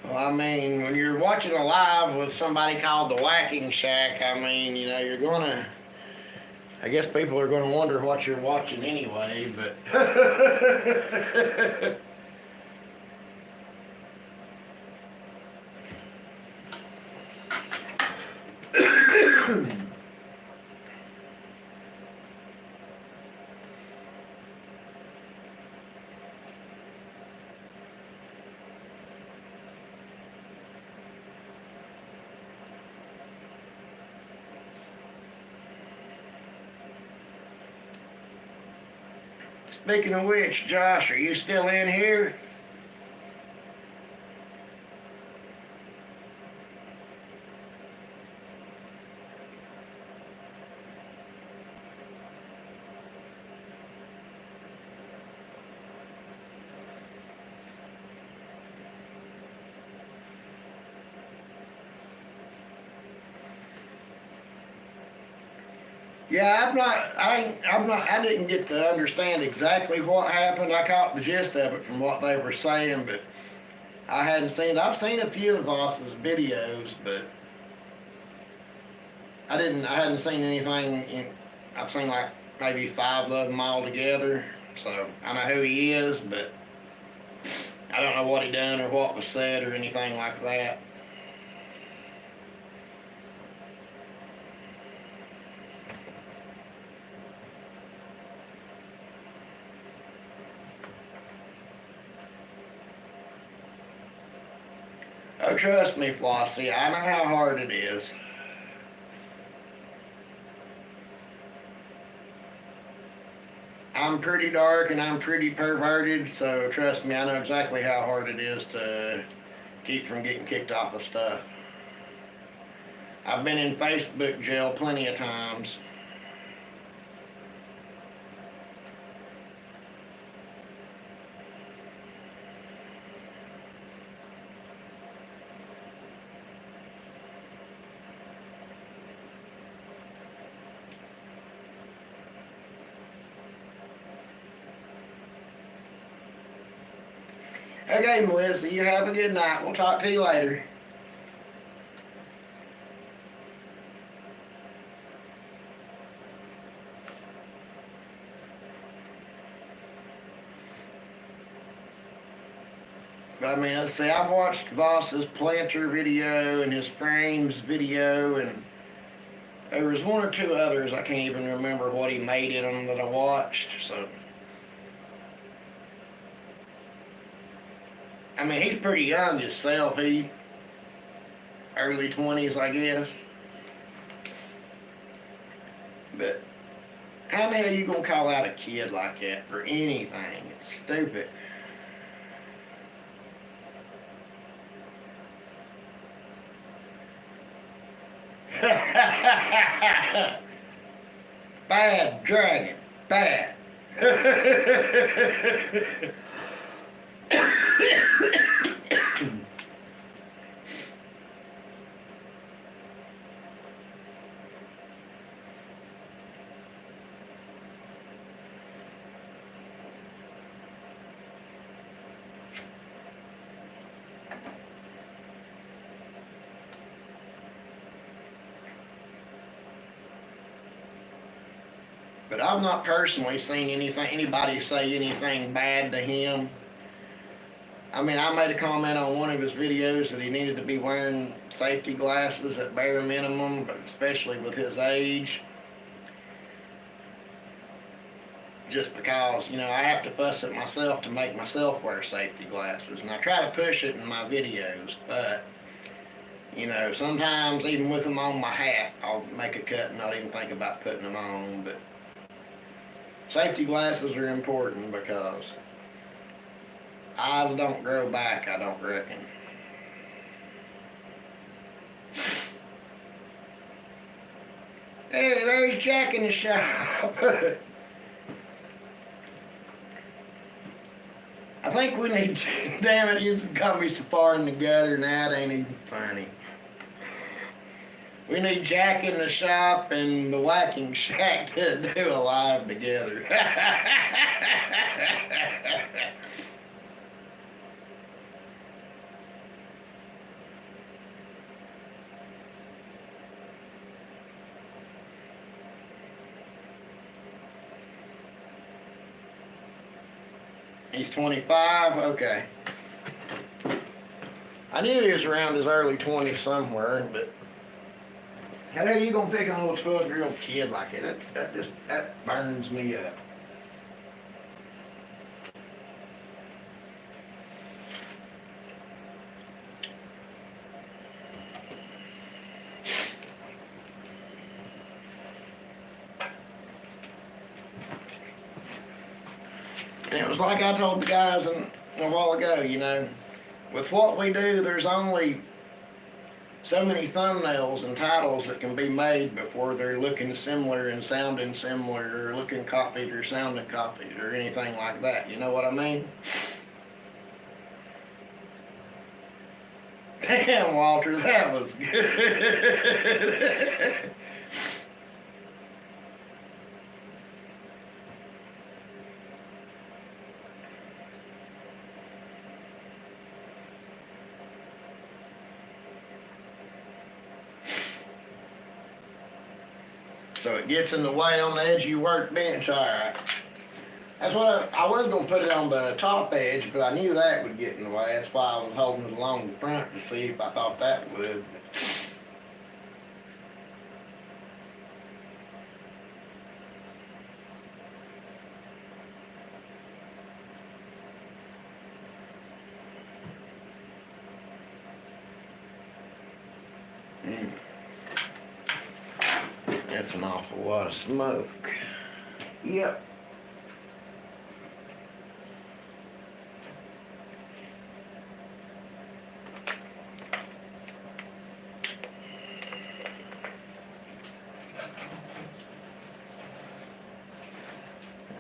S2: Well, I mean, when you're watching a live with somebody called the Whacking Shack, I mean, you know, you're gonna, I guess people are gonna wonder what you're watching anyway, but. Speaking of which, Josh, are you still in here? Yeah, I didn't get to understand exactly what happened. I caught the gist of it from what they were saying, but I've seen a few of Voss's videos, but I hadn't seen anything I've seen like maybe 5 of them all together. So I know who he is, but I don't know what he done or what was said or anything like that. Oh, trust me, Flossie, I know how hard it is. I'm pretty dark and I'm pretty perverted, so trust me, I know exactly how hard it is to keep from getting kicked off of stuff. I've been in Facebook jail plenty of times. Okay, Melissa, you have a good night. We'll talk to you later. But I mean, let's see, I've watched Voss's planter video and his frames video, and there was one or two others. I can't even remember what he made in them that I watched, so. I mean, he's pretty young himself. He early 20s, I guess. But how the hell you gonna call out a kid like that for anything? It's stupid. Bad dragon, bad. But I've not personally seen anybody say anything bad to him. I mean, I made a comment on one of his videos that he needed to be wearing safety glasses at bare minimum, but especially with his age. Just because, I have to fuss at myself to make myself wear safety glasses. And I try to push it in my videos, but, sometimes even with them on my hat, I'll make a cut and not even think about putting them on. But safety glasses are important because eyes don't grow back, I don't reckon. Hey, there's Jack in the shop. I think we need to, damn it, you got me so far in the gutter now, it ain't even funny. We need Jack in the shop and the Whacking Shack to do a live together. He's 25? Okay. I knew he was around his early 20s somewhere, but how the hell you gonna pick on a little 12-year-old kid like it? That burns me up. And it was like I told the guys a while ago, with what we do, there's only so many thumbnails and titles that can be made before they're looking similar and sounding similar or looking copied or sounding copied or anything like that. You know what I mean? Damn, Walter, that was good. So it gets in the way on the edge of your workbench, alright. That's what I was going to put it on the top edge, but I knew that would get in the way. That's why I was holding it along the front to see if I thought that would. That's an awful lot of smoke. Yep.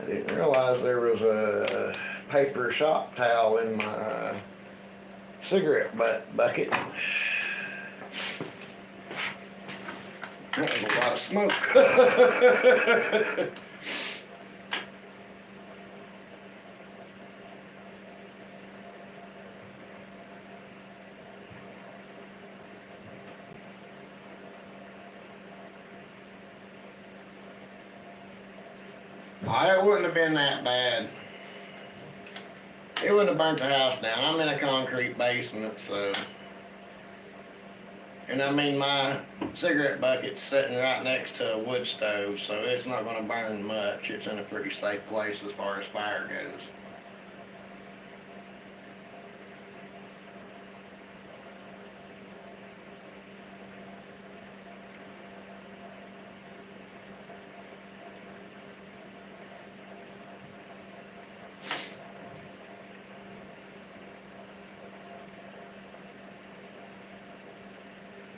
S2: Didn't realize there was a paper shop towel in my cigarette bucket. That was a lot of smoke. Oh, it wouldn't have been that bad. It wouldn't have burnt the house down. I'm in a concrete basement, so. And I mean, my cigarette bucket's sitting right next to a wood stove, so it's not going to burn much. It's in a pretty safe place as far as fire goes.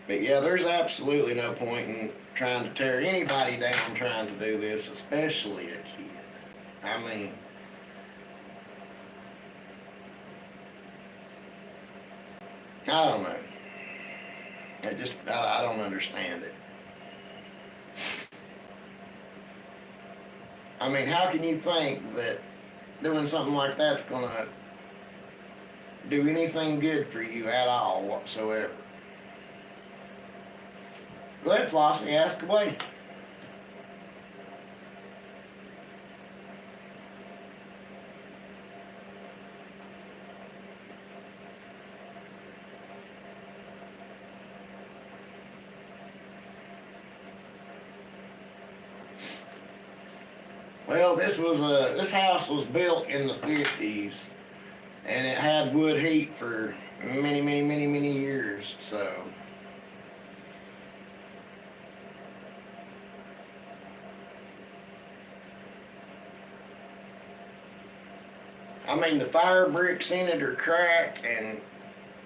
S2: But yeah, there's absolutely no point in trying to tear anybody down trying to do this, especially a kid. I mean, I don't know. I don't understand it. I mean, how can you think that doing something like that's gonna do anything good for you at all whatsoever? Go ahead, Flossie, ask away. Well, this house was built in the 50s, and it had wood heat for many years, so. I mean, the fire bricks in it are cracked, and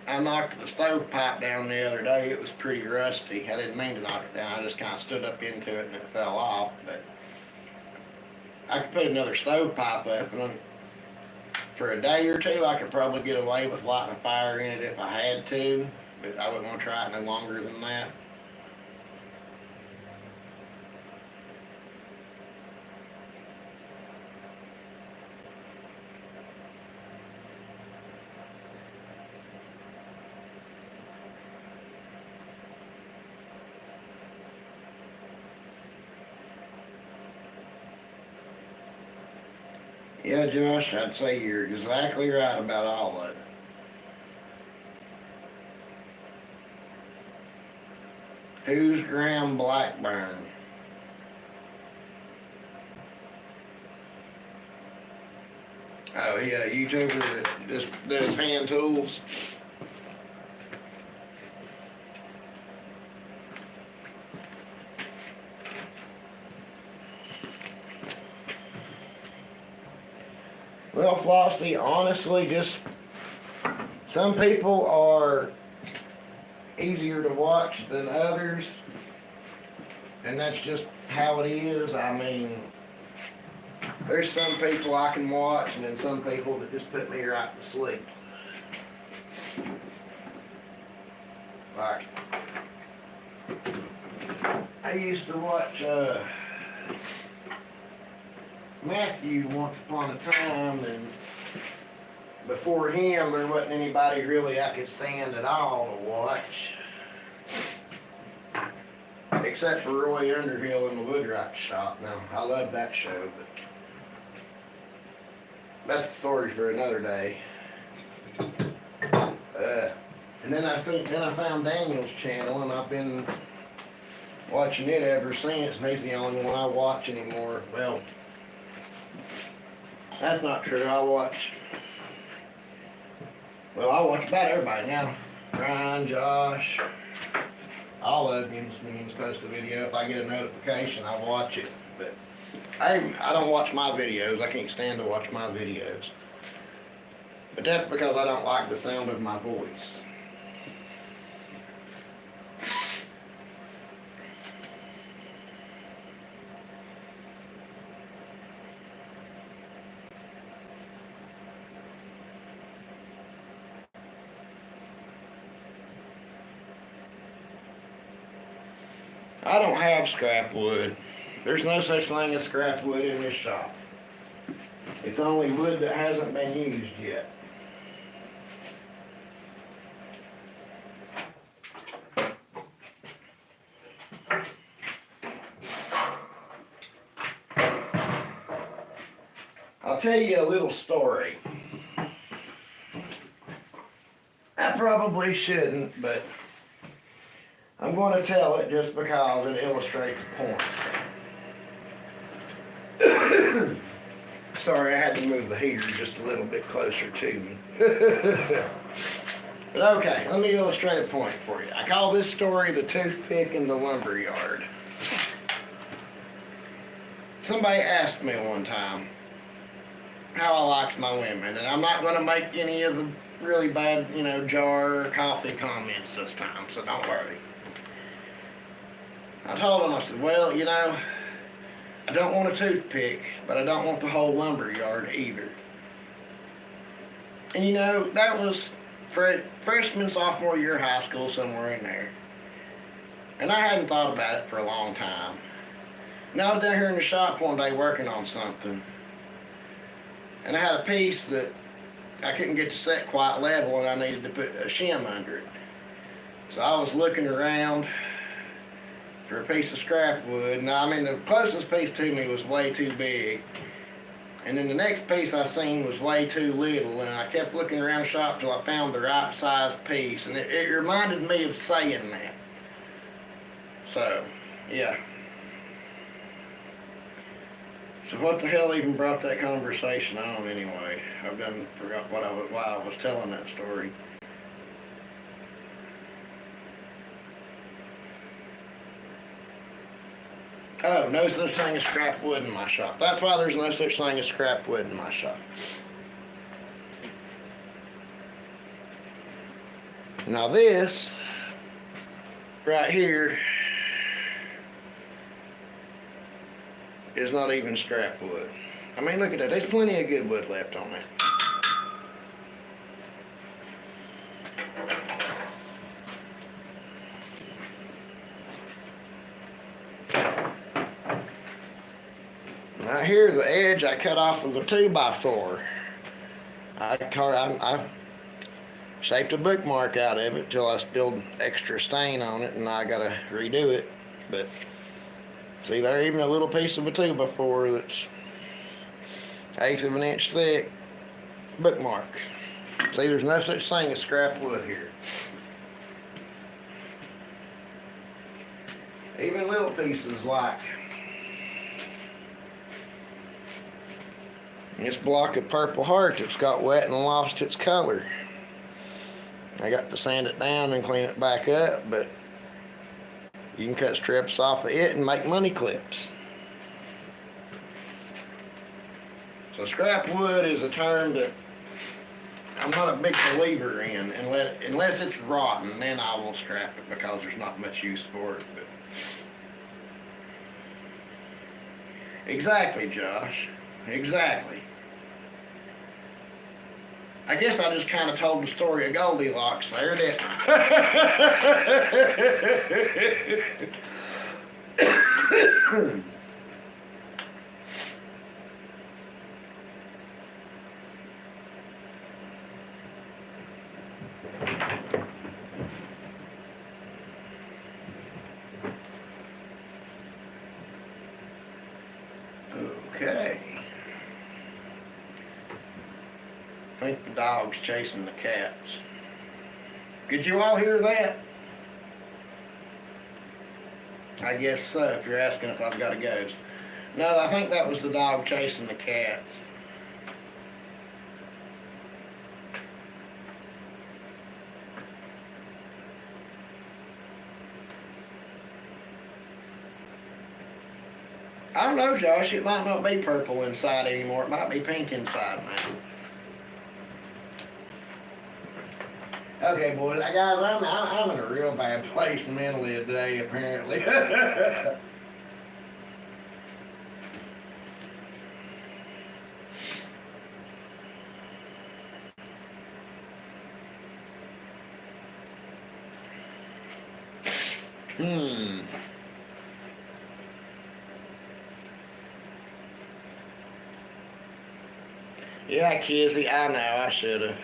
S2: I knocked the stovepipe down the other day. It was pretty rusty. I didn't mean to knock it down. I just kind of stood up into it and it fell off. But I could put another stovepipe up, and for a day or two, I could probably get away with lighting a fire in it if I had to. But I wouldn't want to try it no longer than that. Yeah, Josh, I'd say you're exactly right about all of it. Who's Graham Blackburn? Oh, yeah, YouTuber that just does hand tools. Well, Flossie, honestly, just some people are easier to watch than others, and that's just how it is. I mean, there's some people I can watch, and then some people that just put me right to sleep. Like, I used to watch Matthew once upon a time, and before him there wasn't anybody really I could stand at all to watch, except for Roy Underhill in the Woodwright Shop. Now, I love that show, but that's a story for another day. And then I found Daniel's channel, and I've been watching it ever since, and he's the only one I watch anymore. Well, that's not true. I watch about everybody now. Ryan, Josh, all of them. When you post a video, if I get a notification, I watch it. But I don't watch my videos. I can't stand to watch my videos. But that's because I don't like the sound of my voice. I don't have scrap wood. There's no such thing as scrap wood in this shop. It's only wood that hasn't been used yet. I'll tell you a little story. I probably shouldn't, but I'm going to tell it just because it illustrates a point. Sorry, I had to move the heater just a little bit closer to me. But okay, let me illustrate a point for you. I call this story The Toothpick in the Lumber Yard. Somebody asked me one time how I liked my women, and I'm not going to make any of the really bad, jar or coffee comments this time, so don't worry. I told him, I said, well, I don't want a toothpick, but I don't want the whole lumber yard either. And that was freshman, sophomore year of high school, somewhere in there. And I hadn't thought about it for a long time. And I was down here in the shop one day working on something. And I had a piece that I couldn't get to set quite level, and I needed to put a shim under it. So I was looking around for a piece of scrap wood. Now, the closest piece to me was way too big. And then the next piece I seen was way too little, and I kept looking around the shop till I found the right sized piece. And it reminded me of saying that. So, yeah. So what the hell even brought that conversation on anyway? I've forgot why I was telling that story. Oh, no such thing as scrap wood in my shop. That's why there's no such thing as scrap wood in my shop. Now this, right here, is not even scrap wood. Look at that. There's plenty of good wood left on that. Right here, the edge I cut off of a 2x4. I shaped a bookmark out of it till I spilled extra stain on it, and I gotta redo it. But see there, even a little piece of a 2x4 that's 1/8 of an inch thick, bookmark. See, there's no such thing as scrap wood here. Even little pieces like this block of Purple Heart that's got wet and lost its color. I got to sand it down and clean it back up, but you can cut strips off of it and make money clips. So scrap wood is a term that I'm not a big believer in, unless it's rotten, then I will scrap it because there's not much use for it. But exactly, Josh. Exactly. I guess I just kind of told the story of Goldilocks there, didn't I? Okay. I think the dog's chasing the cats. Could you all hear that? I guess so, if you're asking if I've got a ghost. No, I think that was the dog chasing the cats. I don't know, Josh. It might not be purple inside anymore. It might be pink inside now. Okay, boys. Guys, I'm in a real bad place mentally today, apparently. Yeah, Kizzy, I know, I should have.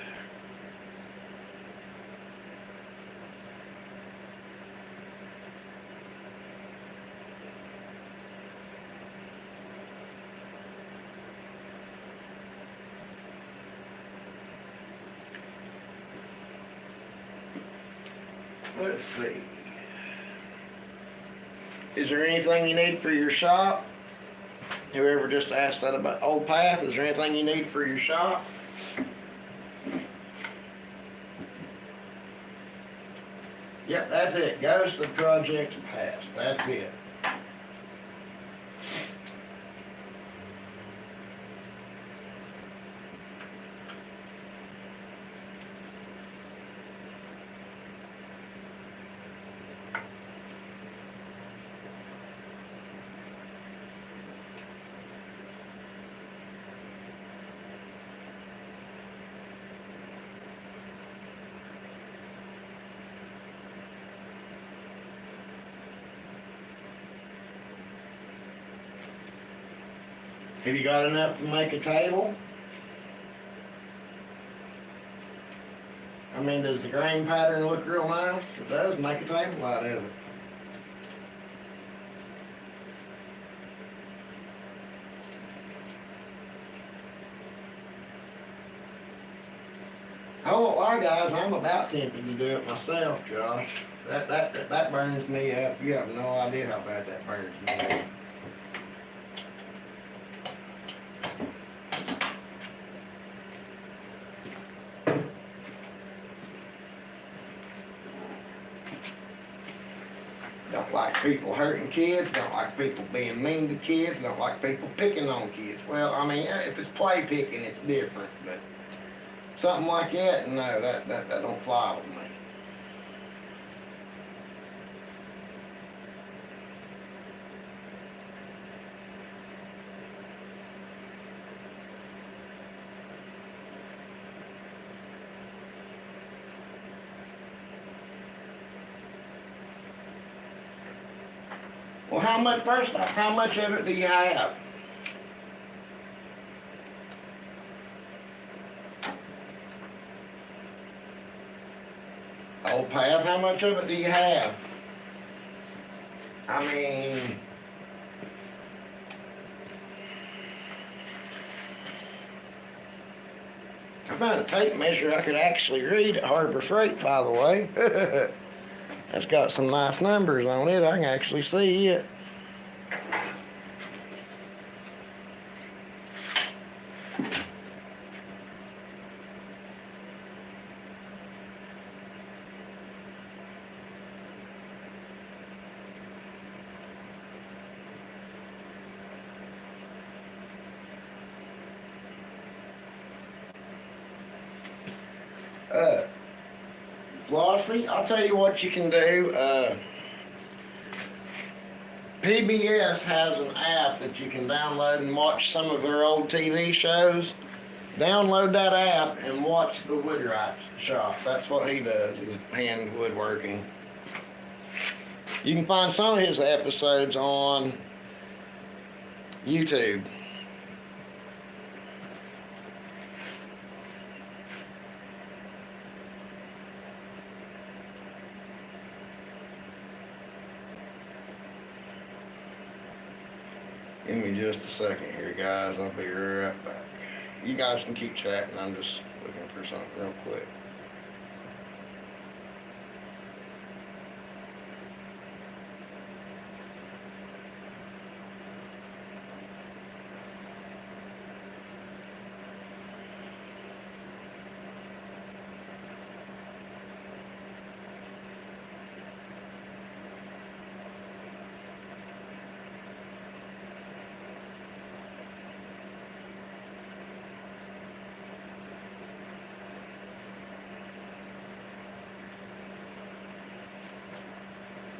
S2: Let's see. Is there anything you need for your shop? Whoever just asked that about Old Path, is there anything you need for your shop? Yep, that's it. Goes to the project pass. That's it. Have you got enough to make a table? I mean, does the grain pattern look real nice? It does. Make a table out of it. I won't lie, guys, I'm about tempted to do it myself, Josh. That burns me up. You have no idea how bad that burns me up. Don't like people hurting kids, don't like people being mean to kids, don't like people picking on kids. Well, I mean, if it's play picking, it's different, but something like that, no, that don't fly with me. Well, first off, how much of it do you have? Old Path, how much of it do you have? I mean, I found a tape measure I could actually read at Harbor Freight, by the way. That's got some nice numbers on it. I can actually see it. Flossie, I'll tell you what you can do. PBS has an app that you can download and watch some of their old TV shows. Download that app and watch the Woodwright shop. That's what he does, is hand woodworking. You can find some of his episodes on YouTube. Give me just a second here, guys. I'll be right back. You guys can keep chatting. I'm just looking for something real quick.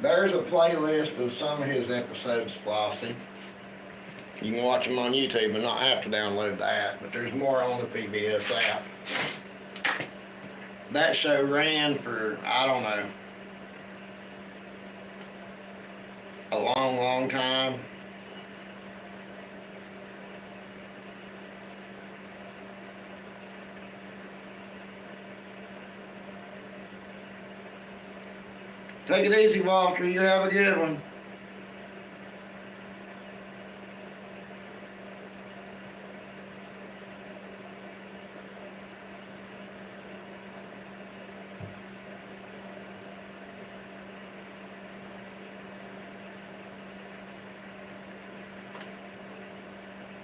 S2: There's a playlist of some of his episodes, Flossie. You can watch them on YouTube and not have to download the app, but there's more on the PBS app. That show ran for, I don't know, a long, long time. Take it easy, Walter. You have a good one.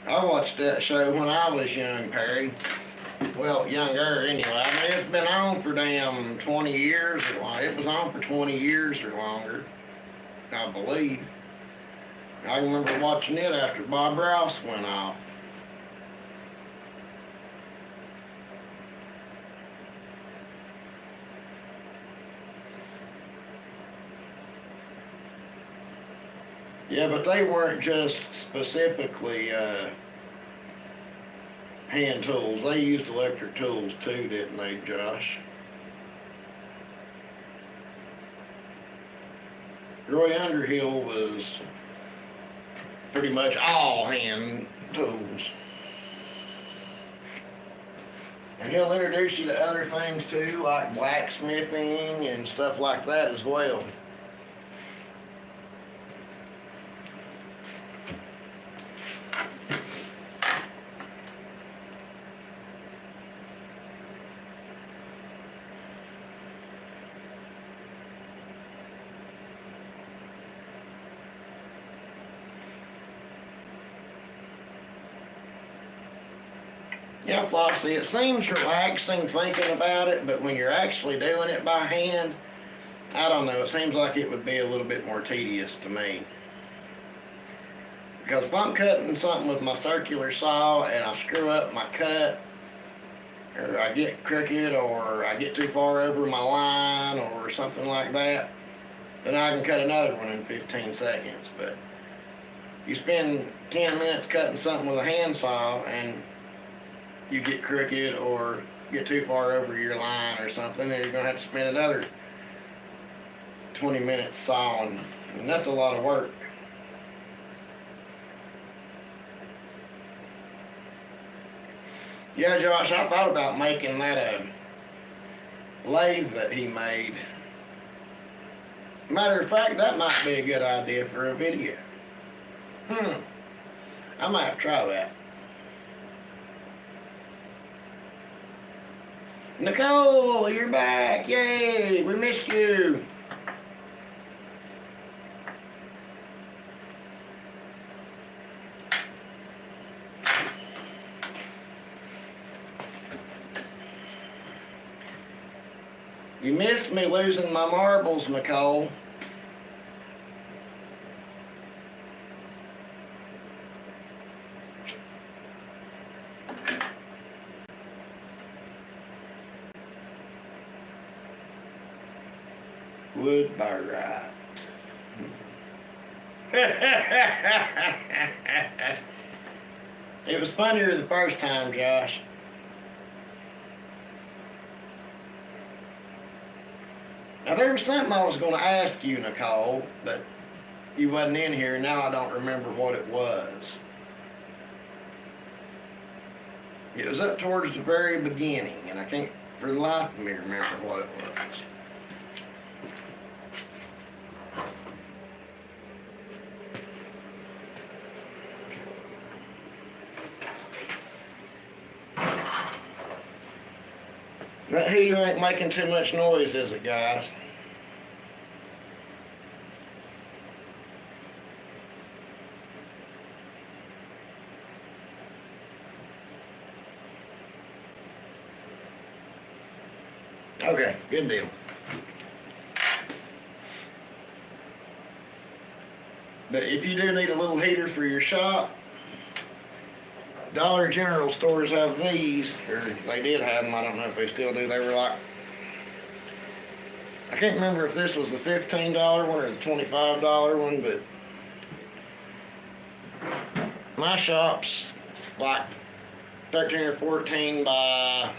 S2: I watched that show when I was young, Perry. Well, younger anyway. I mean, it's been on for damn 20 years or longer. It was on for 20 years or longer, I believe. I remember watching it after Bob Ross went off. Yeah, but they weren't just specifically hand tools. They used electric tools too, didn't they, Josh? Roy Underhill was pretty much all hand tools. And he'll introduce you to other things too, like blacksmithing and stuff like that as well. Yeah, Flossie, it seems relaxing thinking about it, but when you're actually doing it by hand, I don't know, it seems like it would be a little bit more tedious to me. Because if I'm cutting something with my circular saw and I screw up my cut, or I get crooked, or I get too far over my line, or something like that, then I can cut another one in 15 seconds. But you spend 10 minutes cutting something with a handsaw and you get crooked or get too far over your line or something, then you're going to have to spend another 20 minutes sawing, and that's a lot of work. Yeah, Josh, I thought about making that a lathe that he made. Matter of fact, that might be a good idea for a video. I might have to try that. Nicole, you're back. Yay, we missed you. You missed me losing my marbles, Nicole. Wood by right. It was funnier the first time, Josh. Now there was something I was going to ask you, Nicole, but you wasn't in here, and now I don't remember what it was. It was up towards the very beginning, and I can't for the life of me remember what it was. That heater ain't making too much noise, is it, guys? Okay, good deal. But if you do need a little heater for your shop, Dollar General stores have these, or they did have them, I don't know if they still do. They were like, I can't remember if this was the $15 one or the $25 one, but my shop's like 13 or 14 by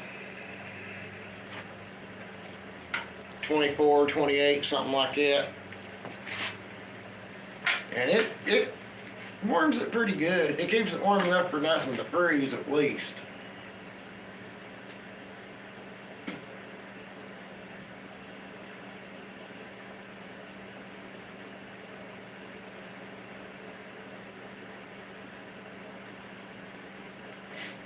S2: 24, 28, something like that. And it warms it pretty good. It keeps it warm enough for nothing to freeze at least.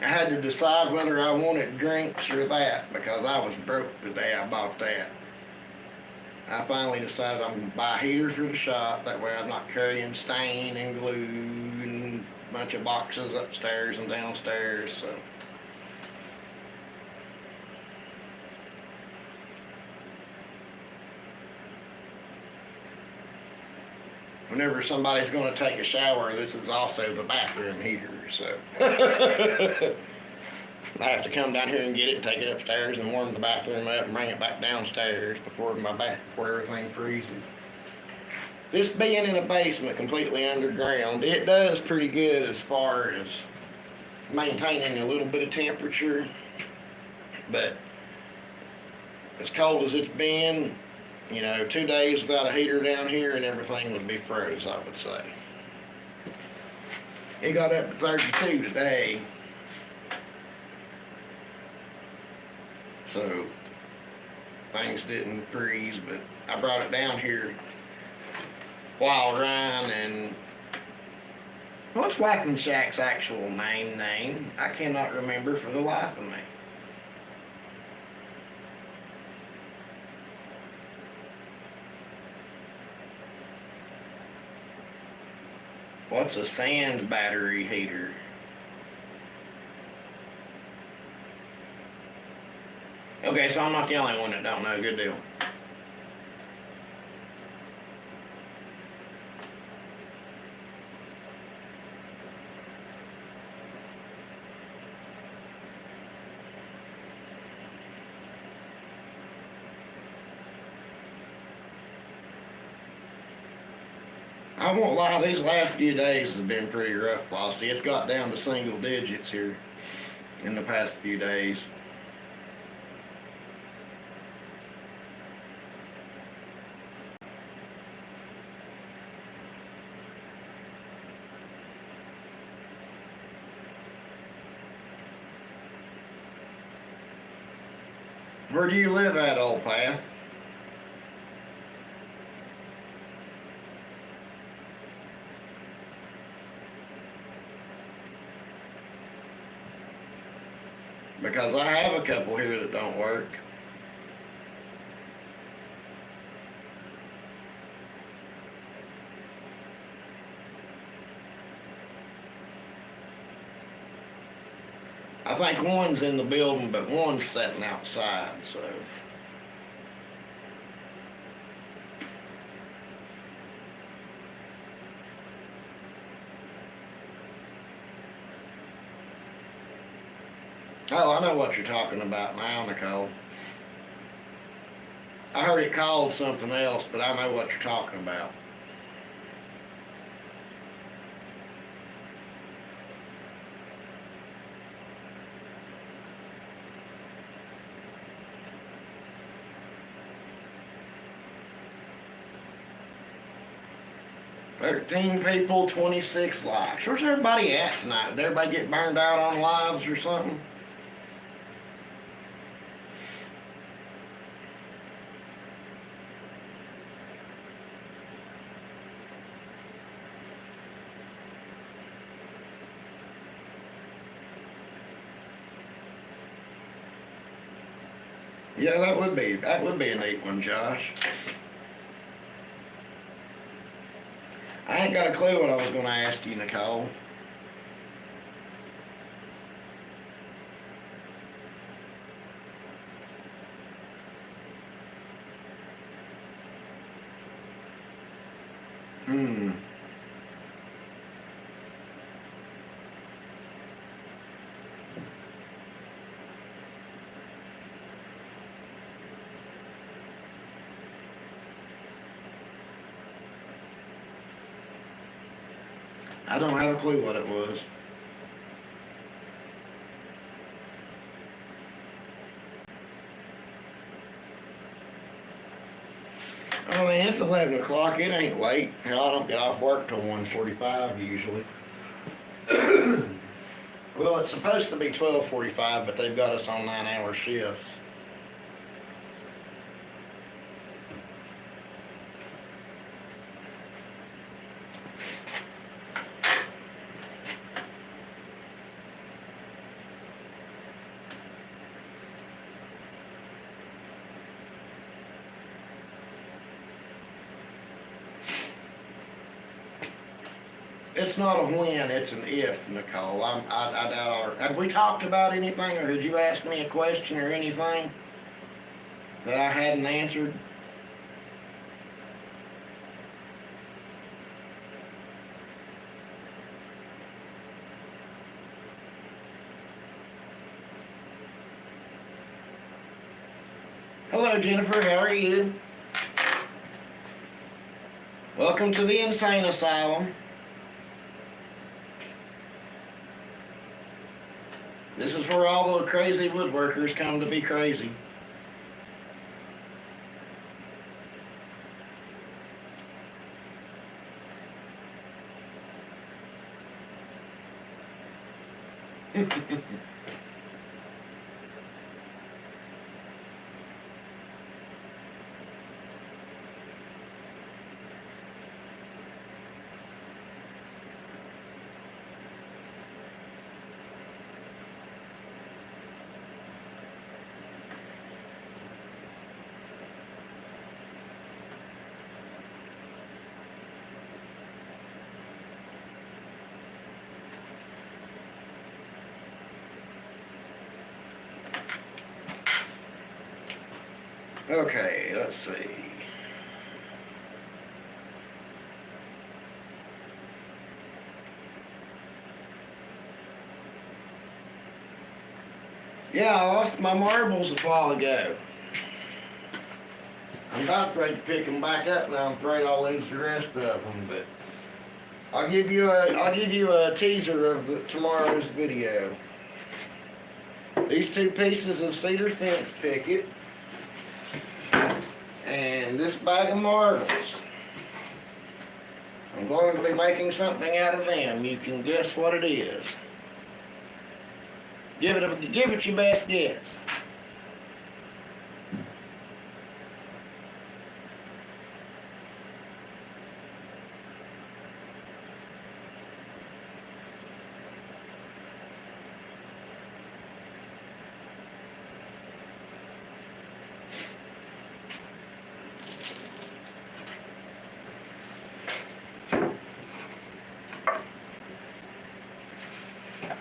S2: I had to decide whether I wanted drinks or that because I was broke the day I bought that. I finally decided I'm gonna buy heaters for the shop. That way I'm not carrying stain and glue and a bunch of boxes upstairs and downstairs. So. Whenever somebody's going to take a shower, this is also the bathroom heater, so. I have to come down here and get it, take it upstairs and warm the bathroom up and bring it back downstairs before everything freezes. This being in a basement completely underground, it does pretty good as far as maintaining a little bit of temperature, but as cold as it's been, 2 days without a heater down here and everything would be froze, I would say. It got up to 32 today. So, things didn't freeze, but I brought it down here while Ryan and... What's Whacking Shack's actual name? I cannot remember for the life of me. What's a sand battery heater? Okay, so I'm not the only one that don't know. Good deal. I won't lie, these last few days have been pretty rough, Flossie. It's got down to single digits here in the past few days. Where do you live at, Old Path? Because I have a couple here that don't work. I think one's in the building, but one's sitting outside, so. Oh, I know what you're talking about now, Nicole. I heard it called something else, but I know what you're talking about. "13 people, 26 likes. Where's everybody at tonight? Did everybody get burned out on lives or something? Yeah, that would be a neat one, Josh. I ain't got a clue what I was going to ask you, Nicole. I don't have a clue what it was. I mean, it's 11 o'clock. It ain't late. Hell, I don't get off work till 1:45 usually. Well, it's supposed to be 12:45, but they've got us on 9-hour shifts. It's not a when, it's an if, Nicole. I doubt. Have we talked about anything, or did you ask me a question or anything that I hadn't answered? Hello, Jennifer. How are you? Welcome to the insane asylum. This is where all the crazy woodworkers come to be crazy. Okay, let's see. Yeah, I lost my marbles a while ago. I'm about ready to pick them back up now. I'm afraid I'll lose the rest of them, but I'll give you a teaser of tomorrow's video. These two pieces of cedar fence picket and this bag of marbles. I'm going to be making something out of them. You can guess what it is. Give it your best guess.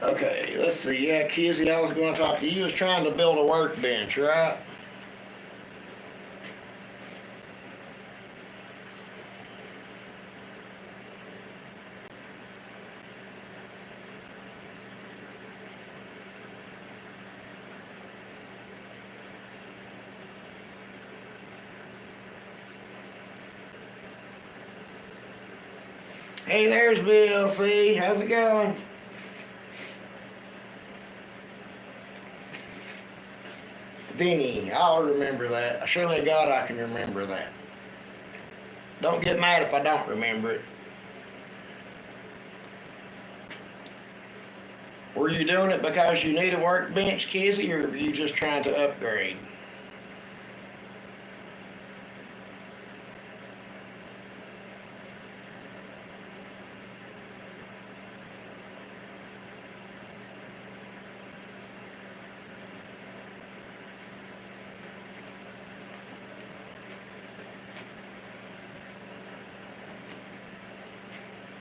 S2: Okay, let's see. Yeah, Kizzy, I was going to talk to you. You was trying to build a workbench, right? Hey, there's Bill. See, how's it going? Vinny, I'll remember that. Surely God, I can remember that. Don't get mad if I don't remember it. Were you doing it because you need a workbench, Kizzy, or were you just trying to upgrade?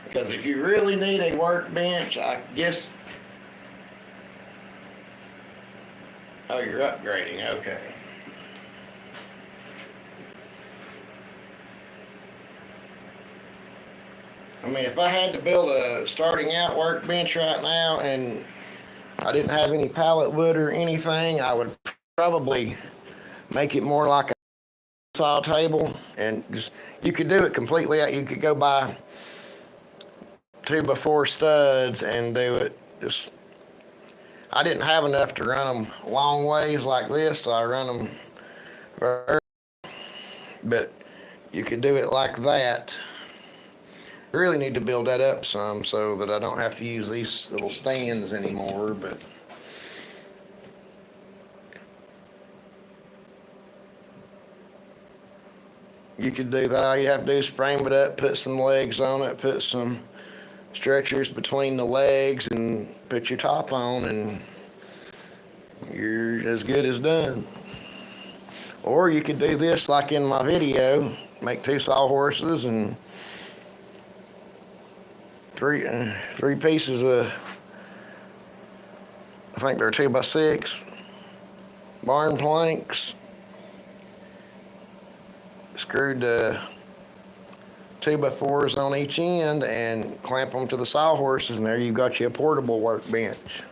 S2: Because if you really need a workbench, I guess. Oh, you're upgrading, okay. I mean, if I had to build a starting out workbench right now and I didn't have any pallet wood or anything, I would probably make it more like a saw table, and just, you could do it completely out. You could go buy 2x4 studs and do it. Just, I didn't have enough to run them long ways like this, so I run them but you could do it like that. I really need to build that up some so that I don't have to use these little stands anymore, but you could do that. All you have to do is frame it up, put some legs on it, put some stretchers between the legs, and put your top on, and you're as good as done. Or you could do this like in my video, make 2 sawhorses and three pieces of, I think they're 2x6 barn planks. Screwed the 2x4s on each end and clamp them to the sawhorses, and there you've got you a portable workbench.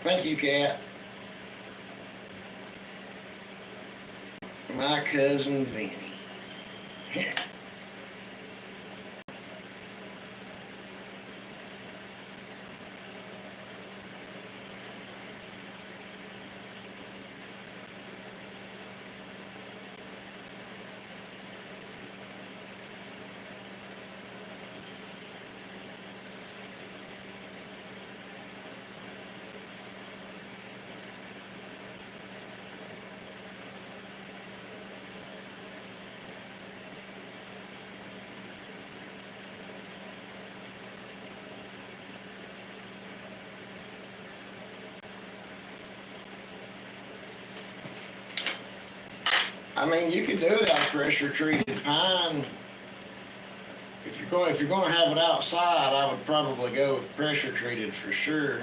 S2: Thank you, Cat. My cousin Vinny. I mean, you could do it out of pressure treated pine. If you're going to have it outside, I would probably go with pressure treated for sure.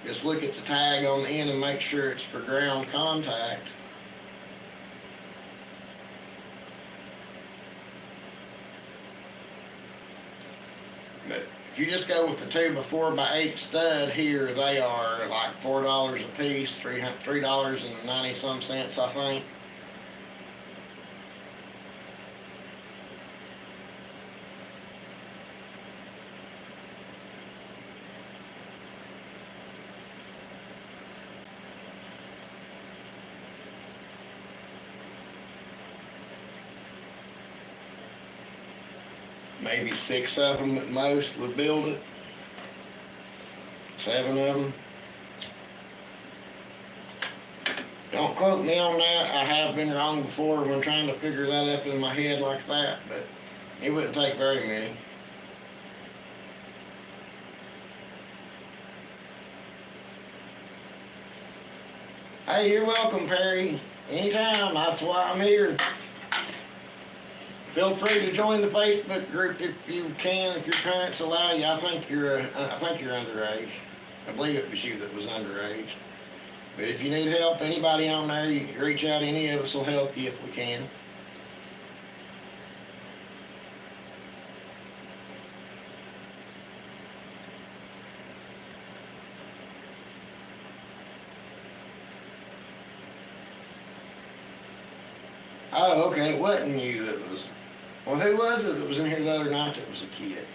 S2: Just look at the tag on the end and make sure it's for ground contact. But if you just go with the 2x4x8 stud here, they are like $4 a piece, $3.90 some cents, I think. Maybe 6 of them at most would build it. 7 of them. Don't quote me on that. I have been wrong before when trying to figure that up in my head like that, but it wouldn't take very many. Hey, you're welcome, Perry. Anytime. That's why I'm here. Feel free to join the Facebook group if you can, if your parents allow you. I think you're underage. I believe it was you that was underage. But if you need help, anybody on there, you can reach out. Any of us will help you if we can. Oh, okay. It wasn't you that was. Well, who was it that was in here the other night that was a kid?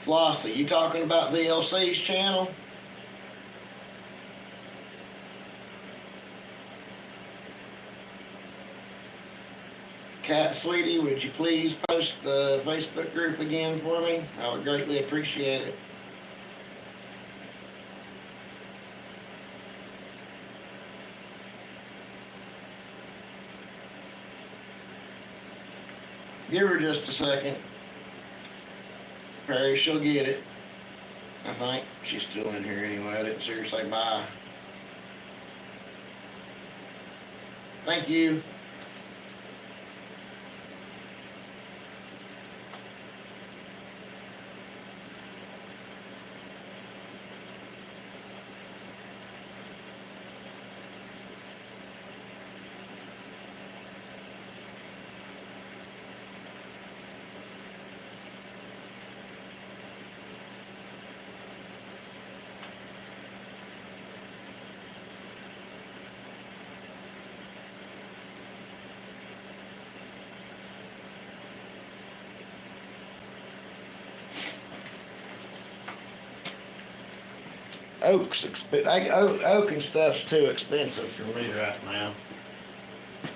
S2: Flossie, you talking about VLC's channel? Cat Sweetie, would you please post the Facebook group again for me? I would greatly appreciate it. Give her just a second. Perry, she'll get it. I think she's still in here anyway. I didn't see her say bye. Thank you. Oak and stuff's too expensive for me right now. If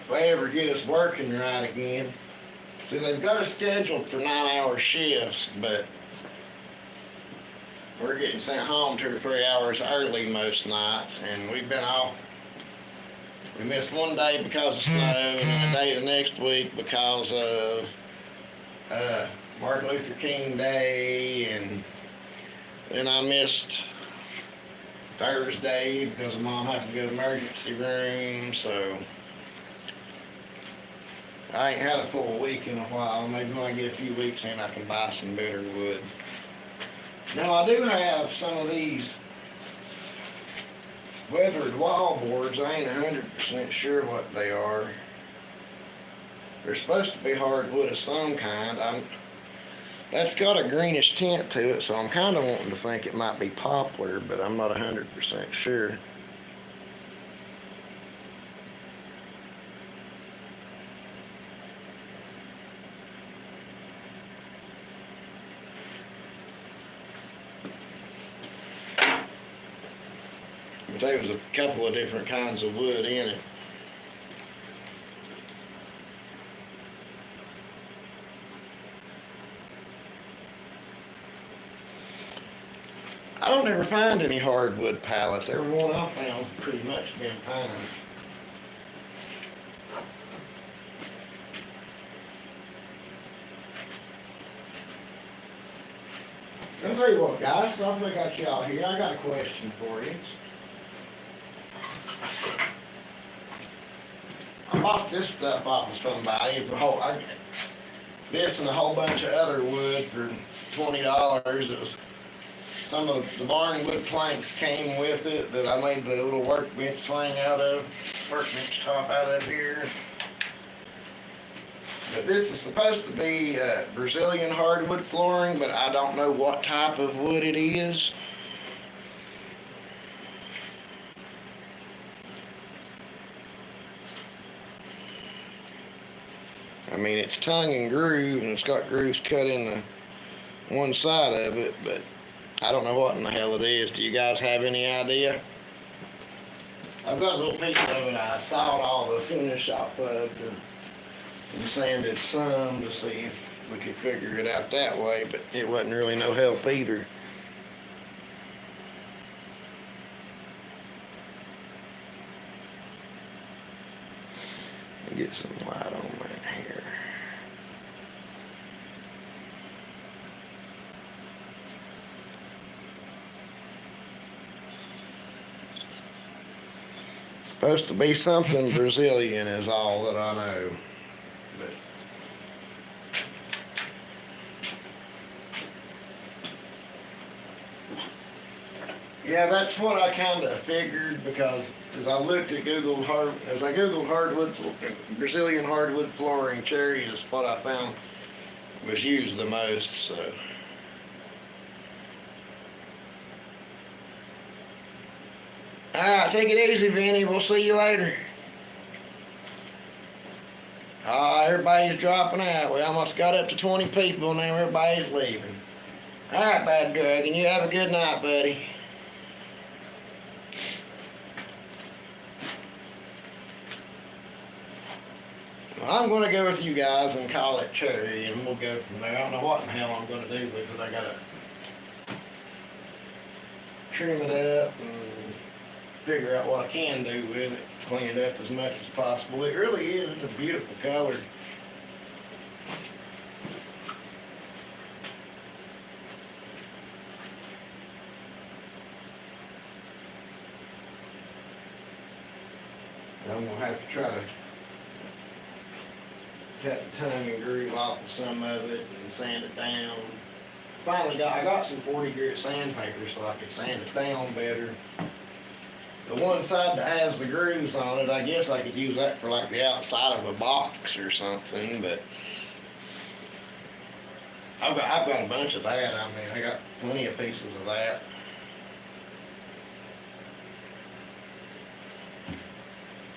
S2: they ever get us working right again. See, they've got us scheduled for 9-hour shifts, but we're getting sent home 2 or 3 hours early most nights, and we've been off. We missed one day because of snow, and a day the next week because of Martin Luther King Day, and then I missed Thursday because Mom had to go to the emergency room, so I ain't had a full week in a while. Maybe when I get a few weeks in, I can buy some better wood. Now, I do have some of these weathered wall boards. I ain't 100% sure what they are. They're supposed to be hardwood of some kind. That's got a greenish tint to it, so I'm kind of wanting to think it might be poplar, but I'm not 100% sure. There was a couple of different kinds of wood in it. I don't ever find any hardwood pallets. Every one I found's pretty much been pine. I'll tell you what, guys, since I got y'all here, I got a question for you. I bought this stuff off of somebody. This and a whole bunch of other wood for $20. It was some of the barn wood planks came with it that I made the little workbench thing out of, workbench top out of here. But this is supposed to be Brazilian hardwood flooring, but I don't know what type of wood it is. I mean, it's tongue and groove, and it's got grooves cut in the one side of it, but I don't know what in the hell it is. Do you guys have any idea? I've got a little piece of it I sawed all the finish off of and sanded some to see if we could figure it out that way, but it wasn't really no help either. Get some light on that here. Supposed to be something Brazilian is all that I know. But yeah, that's what I kind of figured, because as I looked at Googled hardwood, Brazilian hardwood flooring, cherries is what I found was used the most. So, all right, take it easy, Vinny. We'll see you later. Everybody's dropping out. We almost got up to 20 people, and now everybody's leaving. All right, Bad Greg, and you have a good night, buddy. I'm going to go with you guys and call it cherry, and we'll go from there. I don't know what in the hell I'm going to do with it. I got to trim it up and figure out what I can do with it, clean it up as much as possible. It really is. It's a beautiful color. I'm going to have to try to cut the tongue and groove off of some of it and sand it down. I got some 40 grit sandpaper so I could sand it down better. The one side that has the grooves on it, I guess I could use that for like the outside of a box or something, but I've got a bunch of that. I mean, I got plenty of pieces of that.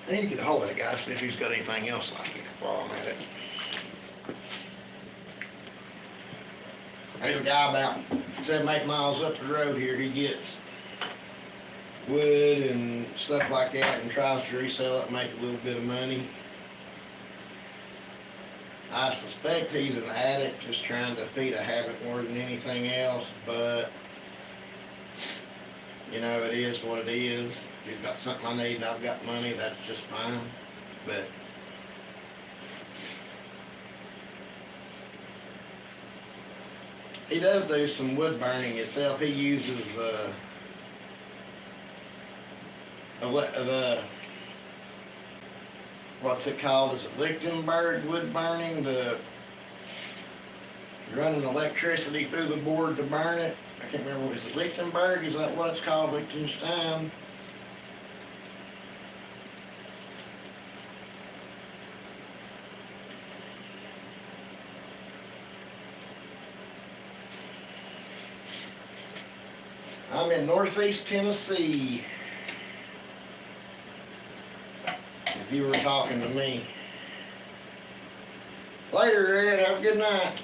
S2: I need to get a hold of that guy, see if he's got anything else like it while I'm at it. There's a guy about 7, 8 miles up the road here. He gets wood and stuff like that and tries to resell it and make a little bit of money. I suspect he's an addict just trying to feed a habit more than anything else, but you know, it is what it is. If he's got something I need and I've got money, that's just fine. But he does do some wood burning himself. He uses the what's it called? Is it Lichtenberg wood burning? The running electricity through the board to burn it. I can't remember. Is it Lichtenberg? Is that what it's called? Liechtenstein? I'm in Northeast Tennessee. If you were talking to me. Later, Ed. Have a good night.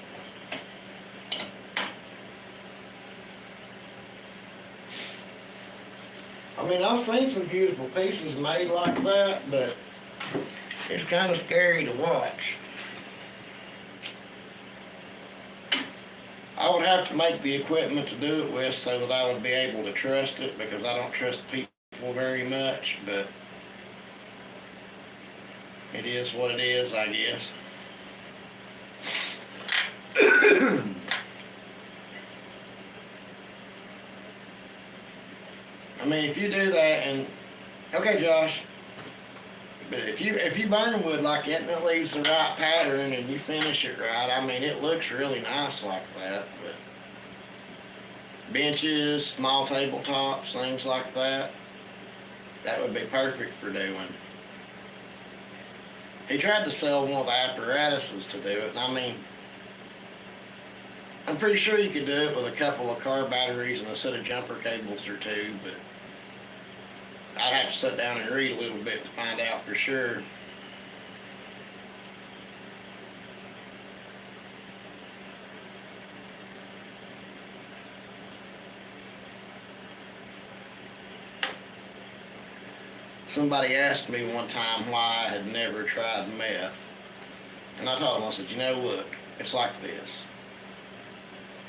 S2: I mean, I've seen some beautiful pieces made like that, but it's kind of scary to watch. I would have to make the equipment to do it with so that I would be able to trust it, because I don't trust people very much, but it is what it is, I guess. I mean, if you do that and, okay, Josh, but if you burn wood like that and it leaves the right pattern and you finish it right, I mean, it looks really nice like that. But benches, small tabletops, things like that, that would be perfect for doing. He tried to sell one of the apparatuses to do it, and I mean, I'm pretty sure you could do it with a couple of car batteries and a set of jumper cables or two, but I'd have to sit down and read a little bit to find out for sure. Somebody asked me one time why I had never tried meth. And I told them, I said, you know, look, it's like this.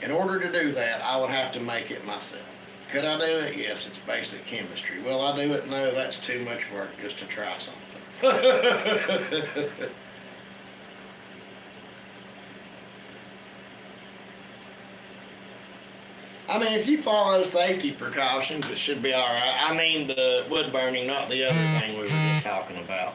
S2: In order to do that, I would have to make it myself. Could I do it? Yes, it's basic chemistry. Will I do it? No, that's too much work just to try something. I mean, if you follow safety precautions, it should be all right. I mean, the wood burning, not the other thing we were just talking about.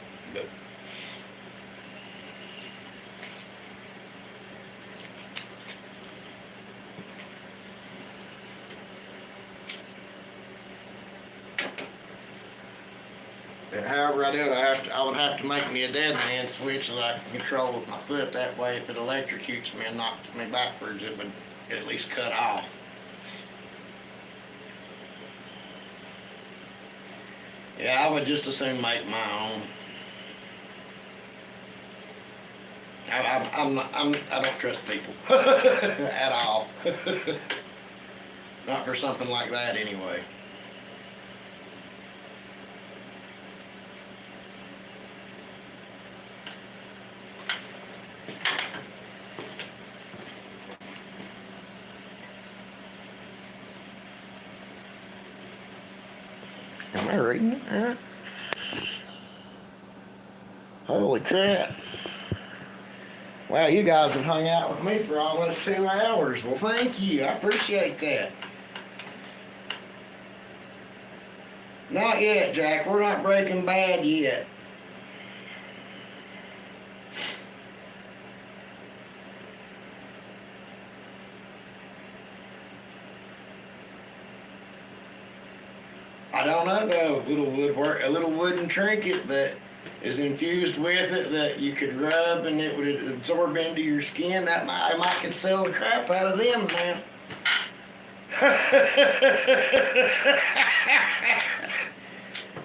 S2: But however I do it, I would have to make me a dead man switch that I can control with my foot. That way, if it electrocutes me and knocks me backwards, it would at least cut off. Yeah, I would just as soon make my own. I don't trust people at all. Not for something like that, anyway. Am I reading it? Huh? Holy crap. Wow, you guys have hung out with me for almost 2 hours. Well, thank you. I appreciate that. Not yet, Jack. We're not Breaking Bad yet. I don't know though. A little wooden trinket that is infused with it that you could rub and it would absorb into your skin. I might could sell the crap out of them now.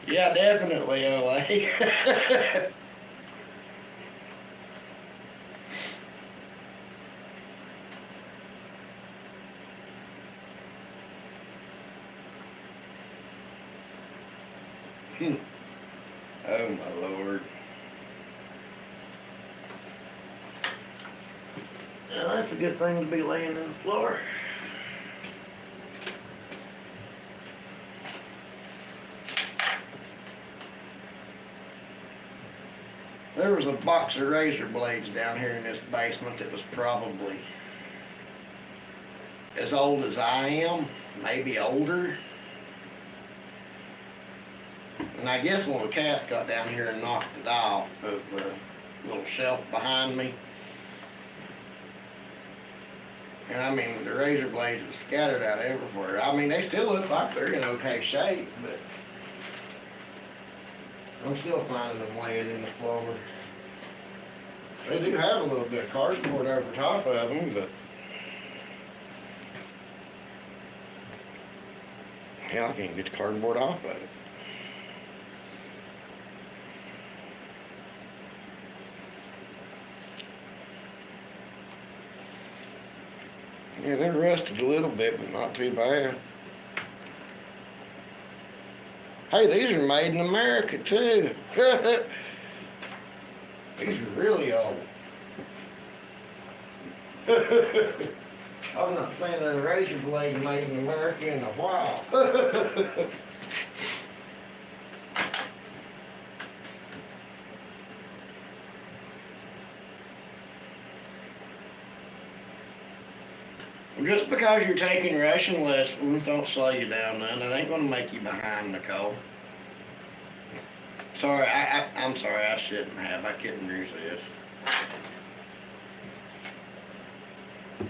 S2: Yeah, definitely, OA. Oh my Lord. Well, that's a good thing to be laying on the floor. There was a box of razor blades down here in this basement that was probably as old as I am, maybe older. And I guess one of the cats got down here and knocked it off of the little shelf behind me. And I mean, the razor blades were scattered out everywhere. I mean, they still look like they're in okay shape, but I'm still finding them laying in the floor. They do have a little bit of cardboard over top of them, but hell, I can't get the cardboard off of it. Yeah, they're rusted a little bit, but not too bad. Hey, these are made in America too. These are really old. I've not seen a razor blade made in America in a while. Just because you're taking Russian lessons, don't slow you down none. It ain't gonna make you behind, Nicole. Sorry, I'm sorry, I shouldn't have. I couldn't resist.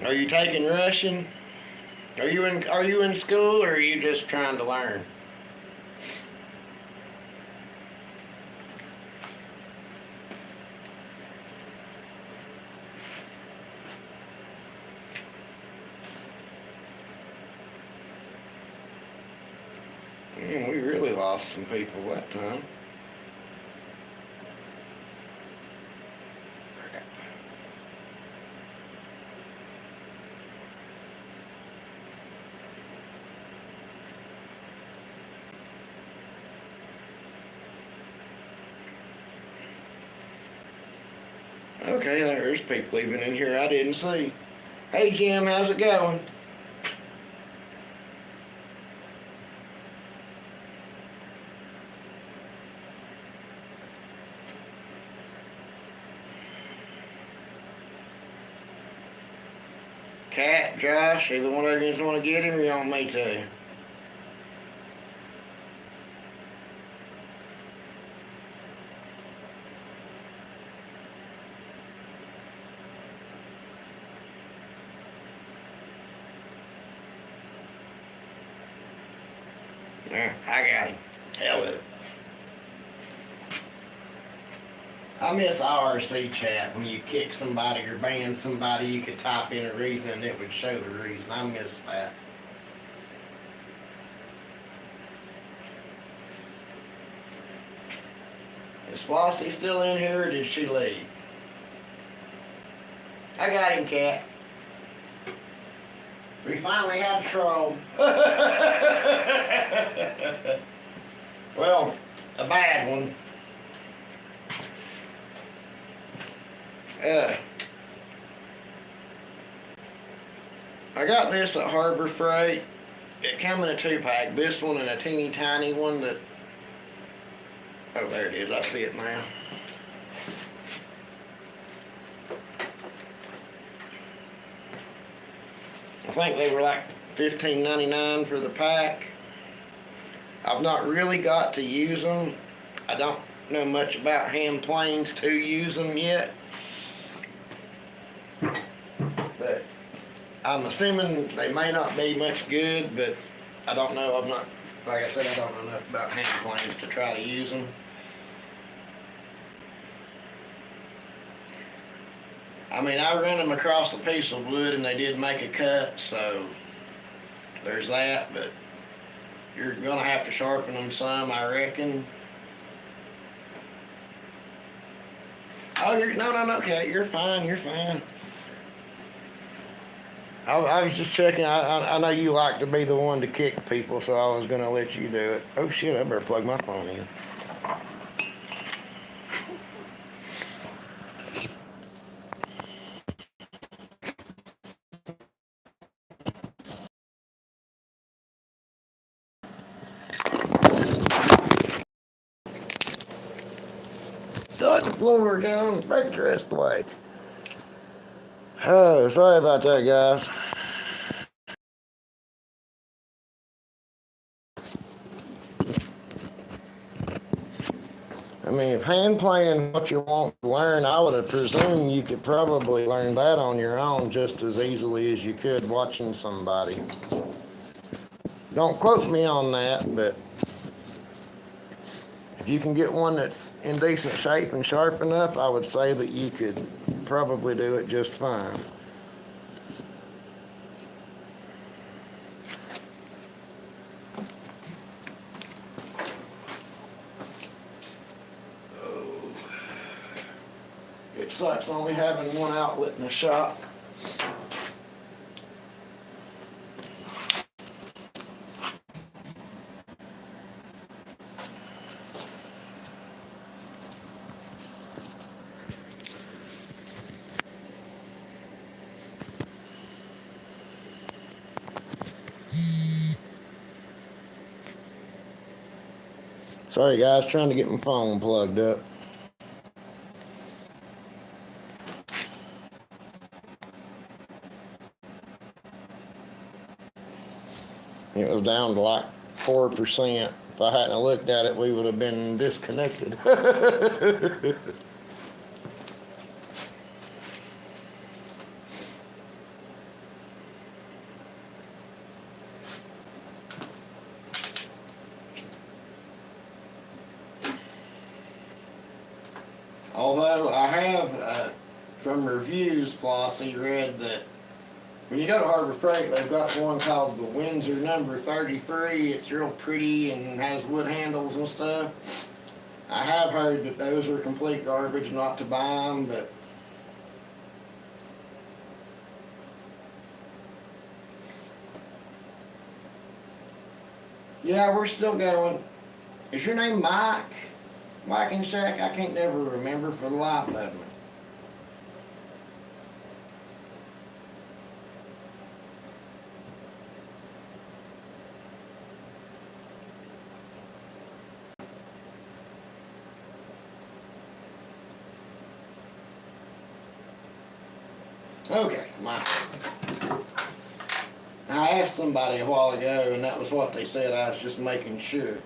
S2: Are you taking Russian? Are you in school, or are you just trying to learn? Man, we really lost some people that time. Okay, there's people even in here I didn't see. Hey Jim, how's it going? Cat, Josh, either one of you just want to get him, or you want me to? There, I got him. Hell with it. I miss IRC chat. When you kick somebody or ban somebody, you could type in a reason and it would show the reason. I miss that. Is Flossie still in here, or did she leave? I got him, Cat. We finally had a troll. Well, a bad one. I got this at Harbor Freight. It came in a 2-pack. This one and a teeny tiny one that... Oh, there it is. I see it now. I think they were like $15.99 for the pack. I've not really got to use them. I don't know much about hand planes to use them yet. But I'm assuming they may not be much good, but I don't know. I'm not, like I said, I don't know enough about hand planes to try to use them. I mean, I ran them across a piece of wood and they did make a cut, so there's that, but you're gonna have to sharpen them some, I reckon. Oh, no, okay, you're fine, you're fine. I was just checking. I know you like to be the one to kick people, so I was gonna let you do it. Oh shit, I better plug my phone in. floor again. Break the rest away. Oh, sorry about that, guys. I mean, if hand playing what you want to learn, I would have presumed you could probably learn that on your own just as easily as you could watching somebody. Don't quote me on that, but if you can get one that's in decent shape and sharp enough, I would say that you could probably do it just fine. It sucks only having one outlet in the shop. Sorry guys, trying to get my phone plugged up. It was down to like 4%. If I hadn't looked at it, we would have been disconnected. Although I have, from reviews, Flossie, read that when you go to Harbor Freight, they've got one called the Windsor number 33. It's real pretty and has wood handles and stuff. I have heard that those are complete garbage, not to buy them, but yeah, we're still going. Is your name Mike? Mike and Shaq? I can't never remember for the life of me. Okay, Mike. I asked somebody a while ago, and that was what they said. I was just making sure.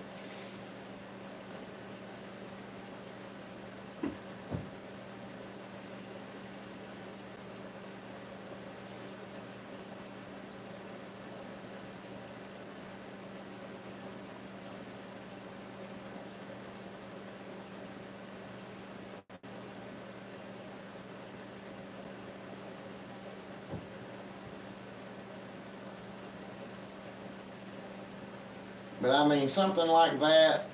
S2: But I mean, something like that,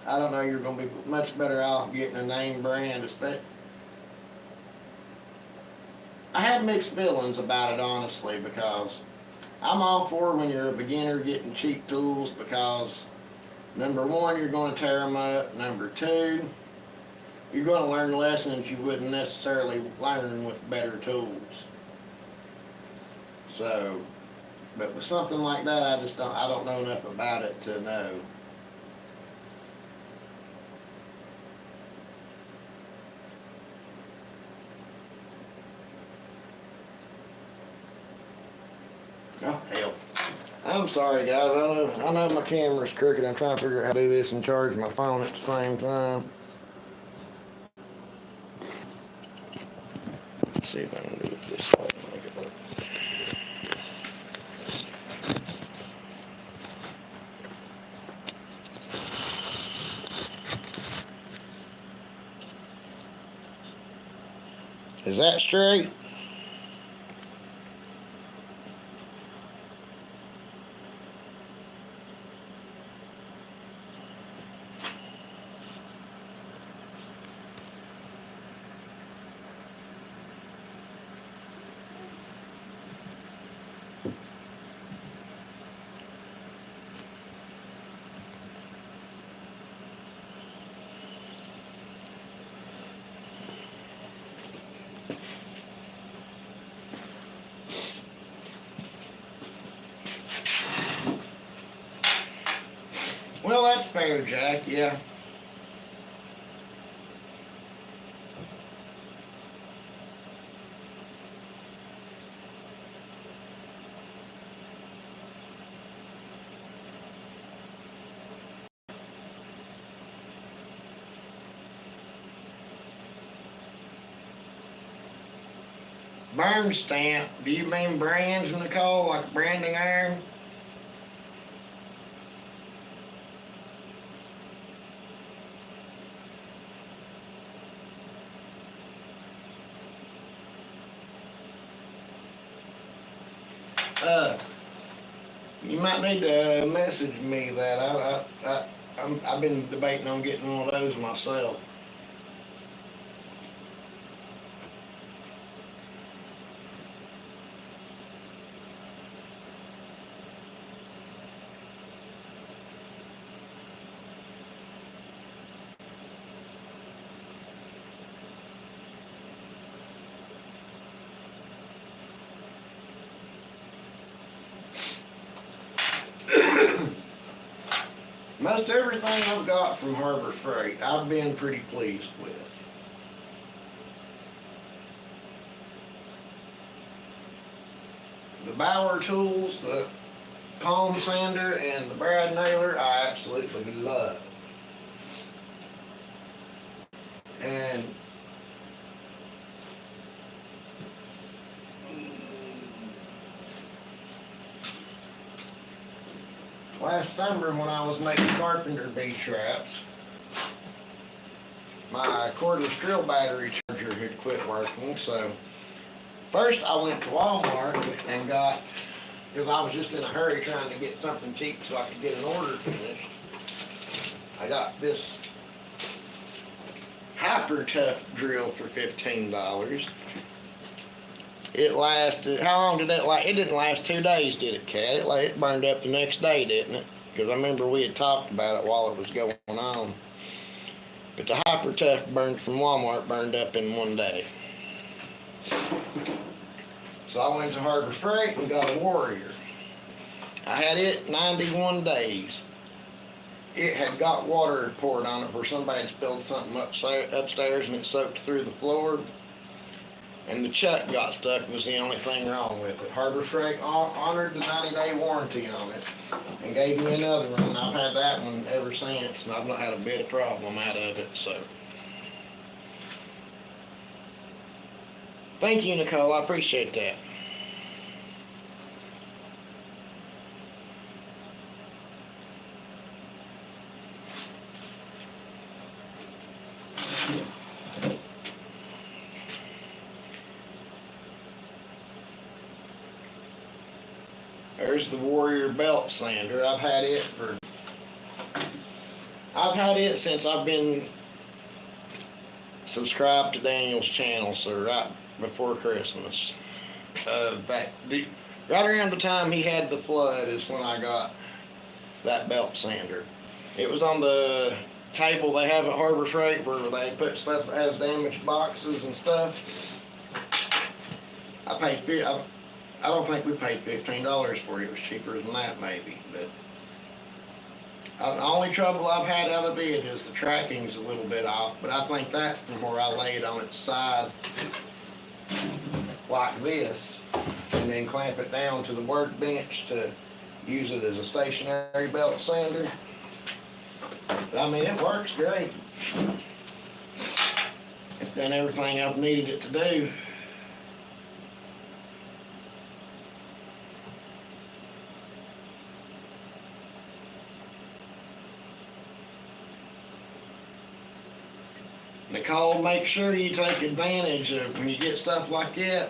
S2: I don't know, you're going to be much better off getting a name brand. I have mixed feelings about it, honestly, because I'm all for when you're a beginner getting cheap tools because, number one, you're going to tear them up. Number two, you're going to learn lessons you wouldn't necessarily learn with better tools. So, but with something like that, I don't know enough about it to know. Oh, hell. I'm sorry, guys. I know my camera's crooked. I'm trying to figure out how to do this and charge my phone at the same time. Let's see if I can do it this way. Make it work. Is that straight? Well, that's fair, Jack, yeah. Burn stamp, do you mean brands, Nicole, like branding iron? Uh, you might need to message me that. I've been debating on getting one of those myself. Most everything I've got from Harbor Freight, I've been pretty pleased with. The Bauer tools, the palm sander, and the Brad nailer, I absolutely love. And last summer when I was making carpenter bee traps, my cordless drill battery charger had quit working, so first I went to Walmart and got, because I was just in a hurry trying to get something cheap so I could get an order finished, I got this Hyper Tough drill for $15. It lasted, how long did it last? It didn't last 2 days, did it, Cat? It burned up the next day, didn't it? Because I remember we had talked about it while it was going on. But the Hyper Tough burned from Walmart burned up in 1 day. So I went to Harbor Freight and got a Warrior. I had it 91 days. It had got water poured on it where somebody had spilled something upstairs and it soaked through the floor. And the chuck got stuck was the only thing wrong with it. Harbor Freight honored the 90-day warranty on it and gave me another one. And I've had that one ever since, and I've not had a bit of problem out of it. So, thank you, Nicole. I appreciate that. There's the Warrior belt sander. I've had it since I've been subscribed to Daniel's channel, so right before Christmas. Right around the time he had the flood is when I got that belt sander. It was on the table they have at Harbor Freight where they put stuff that has damaged boxes and stuff. I don't think we paid $15 for it. It was cheaper than that, maybe. But the only trouble I've had out of it is the tracking's a little bit off. But I think that's from where I lay it on its side like this, and then clamp it down to the workbench to use it as a stationary belt sander. But I mean, it works great. It's done everything I've needed it to do. Nicole, make sure you take advantage of when you get stuff like that.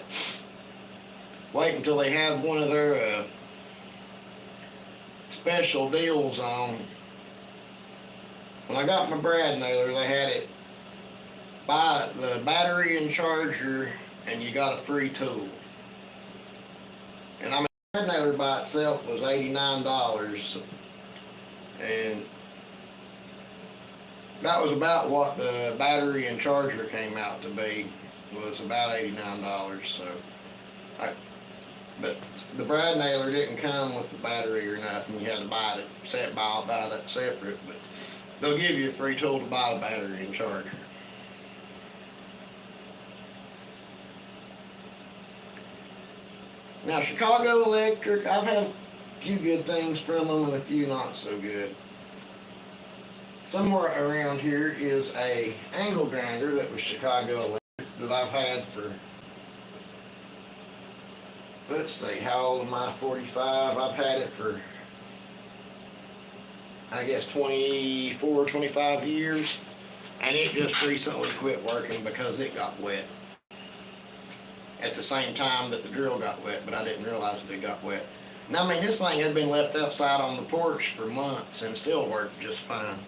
S2: Wait until they have one of their special deals on. When I got my Brad nailer, they had it buy the battery and charger, and you got a free tool. And I mean, the Brad nailer by itself was $89, and that was about what the battery and charger came out to be, was about $89. So, but the Brad nailer didn't come with the battery or nothing. You had to buy that separate. But they'll give you a free tool to buy the battery and charger. Now, Chicago Electric, I've had a few good things from them and a few not so good. Somewhere around here is a angle grinder that was Chicago Electric that I've had for let's see, how old am I? 45. I've had it for, I guess, 24, 25 years. And it just recently quit working because it got wet. At the same time that the drill got wet, but I didn't realize that it got wet. And I mean, this thing had been left outside on the porch for months and still worked just fine.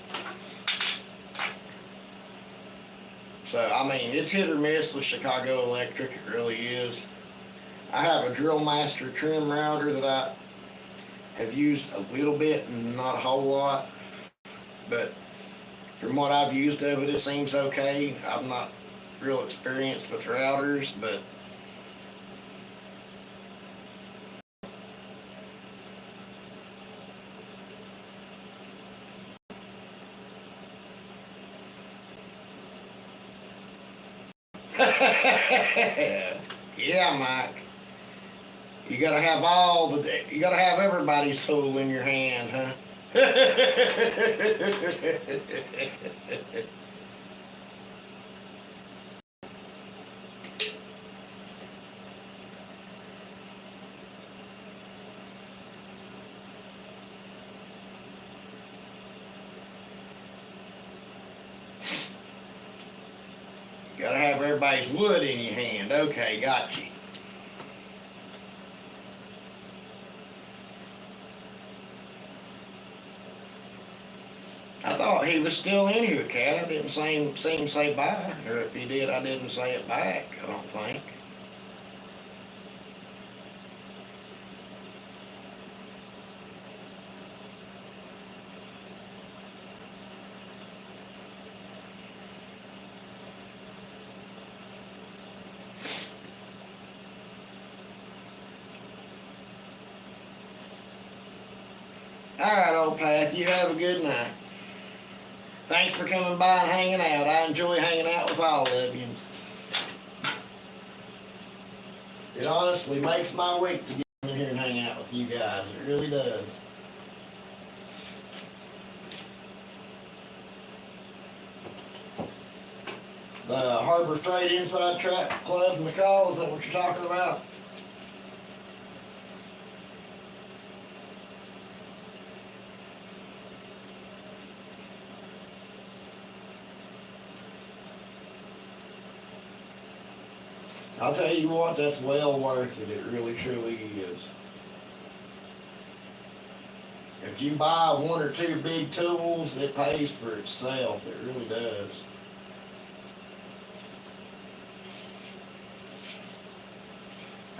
S2: So, I mean, it's hit or miss with Chicago Electric, it really is. I have a Drill Master trim router that I have used a little bit and not a whole lot. But from what I've used of it, it seems okay. I'm not real experienced with routers, but yeah, Mike. You gotta have you gotta have everybody's tool in your hand, huh? Gotta have everybody's wood in your hand. Okay, got you. I thought he was still in here, Cat. I didn't see him say bye. Or if he did, I didn't say it back, I don't think. Alright, old Path, you have a good night. Thanks for coming by and hanging out. I enjoy hanging out with all of you. It honestly makes my week to get in here and hang out with you guys. It really does. The Harbor Freight Inside Track Club McCall, is that what you're talking about? I'll tell you what, that's well worth it. It really, truly is. If you buy one or two big tools, it pays for itself. It really does.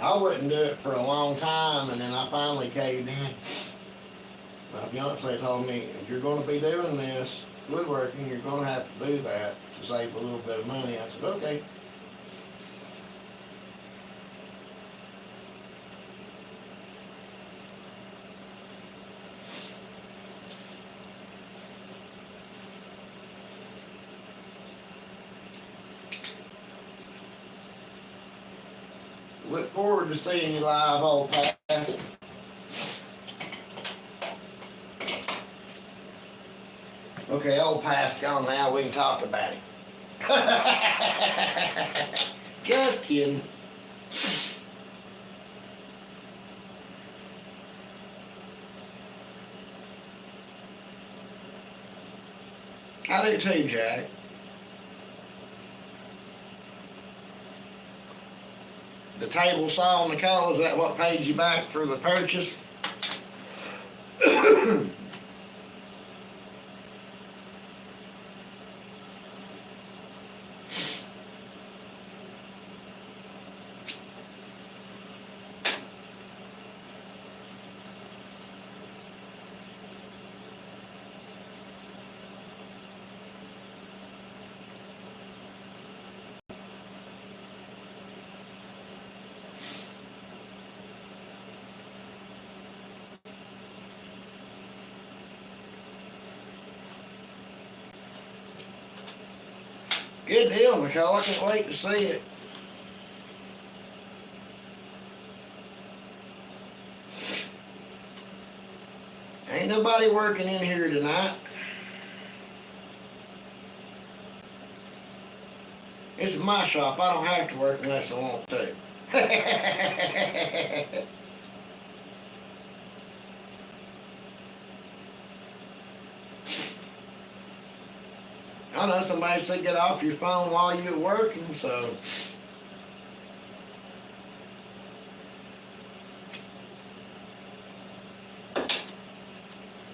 S2: I wouldn't do it for a long time, and then I finally caved in. My fiance told me, if you're going to be doing this, woodworking, you're going to have to do that to save a little bit of money. I said, okay. Look forward to seeing you live, old Pat. Okay, old Pat's gone now. We can talk about him. Just kidding. I do too, Jack. The table saw, Nicole, is that what paid you back for the purchase? Good deal, Nicole. I can't wait to see it. Ain't nobody working in here tonight. It's my shop. I don't have to work unless I want to. I know somebody said get off your phone while you're working, so.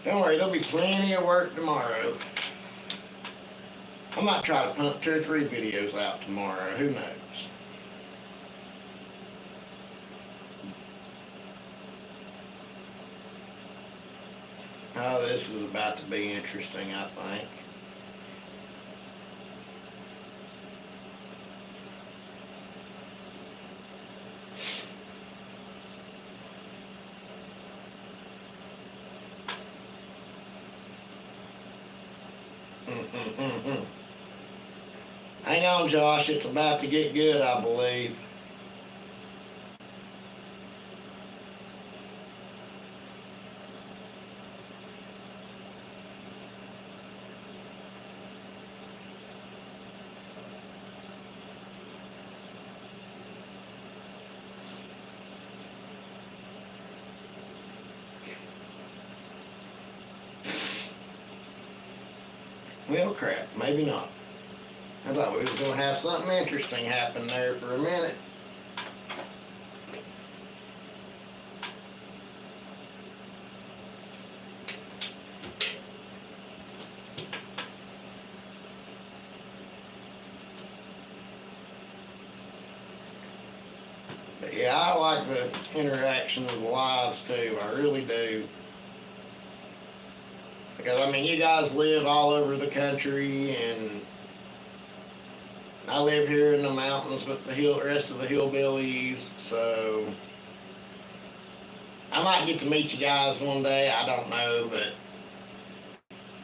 S2: Don't worry, there'll be plenty of work tomorrow. I might try to pump 2 or 3 videos out tomorrow, who knows? Oh, this is about to be interesting, I think. Hang on, Josh, it's about to get good, I believe. Well, crap, maybe not. I thought we was going to have something interesting happen there for a minute. But yeah, I like the interaction with the lives too. I really do. Because, I mean, you guys live all over the country, and I live here in the mountains with the rest of the hillbillies, so I might get to meet you guys one day, I don't know, but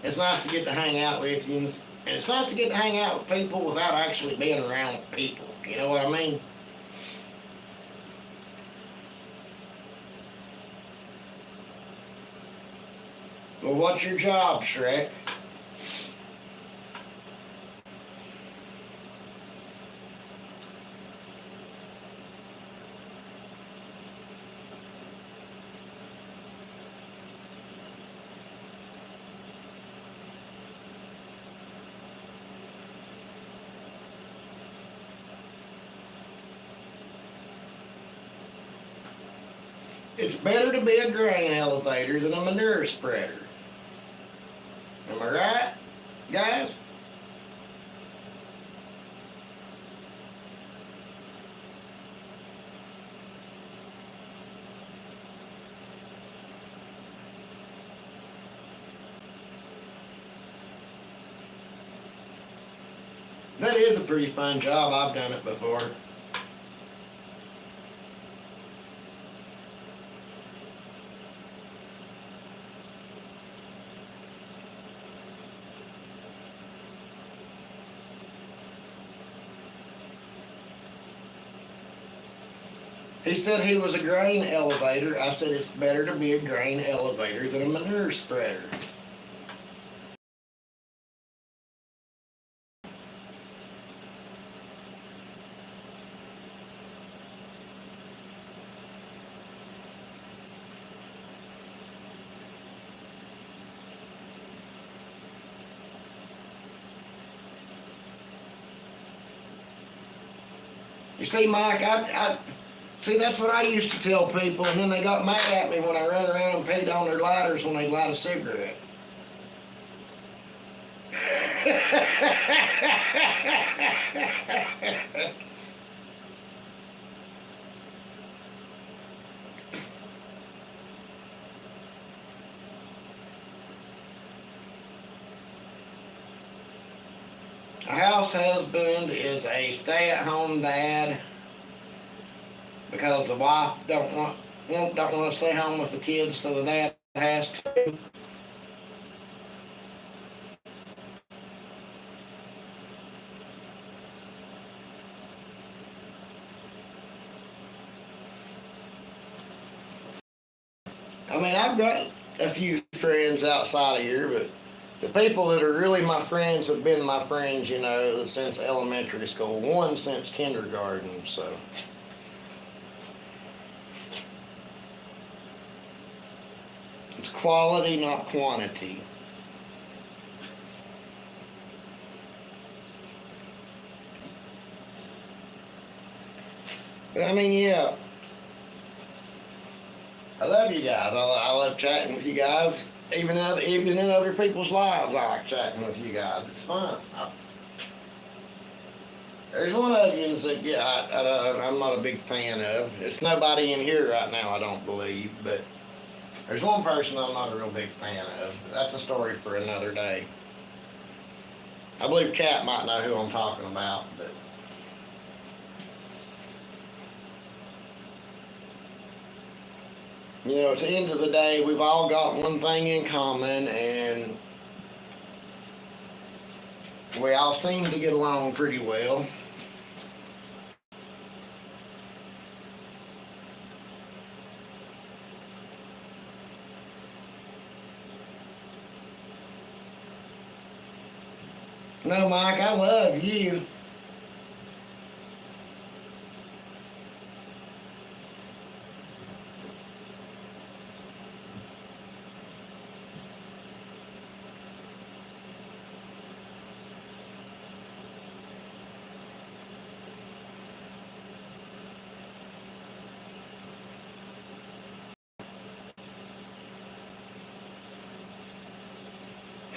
S2: it's nice to get to hang out with you, and it's nice to get to hang out with people without actually being around people, you know what I mean? Well, what's your job, Shrek? It's better to be a grain elevator than a manure spreader. Am I right, guys? That is a pretty fun job. I've done it before. He said he was a grain elevator. I said it's better to be a grain elevator than a manure spreader. You see, Mike, I see, that's what I used to tell people, and then they got mad at me when I ran around and paid on their lighters when they light a cigarette. A house husband is a stay-at-home dad because the wife don't want to stay home with the kids, so the dad has to. I mean, I've got a few friends outside of here, but the people that are really my friends have been my friends, you know, since elementary school. One since kindergarten, so. It's quality, not quantity. But I mean, yeah, I love you guys. I love chatting with you guys. Even in other people's lives, I like chatting with you guys. It's fun. There's one audience that I'm not a big fan of. It's nobody in here right now, I don't believe. But there's one person I'm not a real big fan of. That's a story for another day. I believe Kat might know who I'm talking about, but. You know, at the end of the day, we've all got one thing in common, and we all seem to get along pretty well. No, Mike, I love you.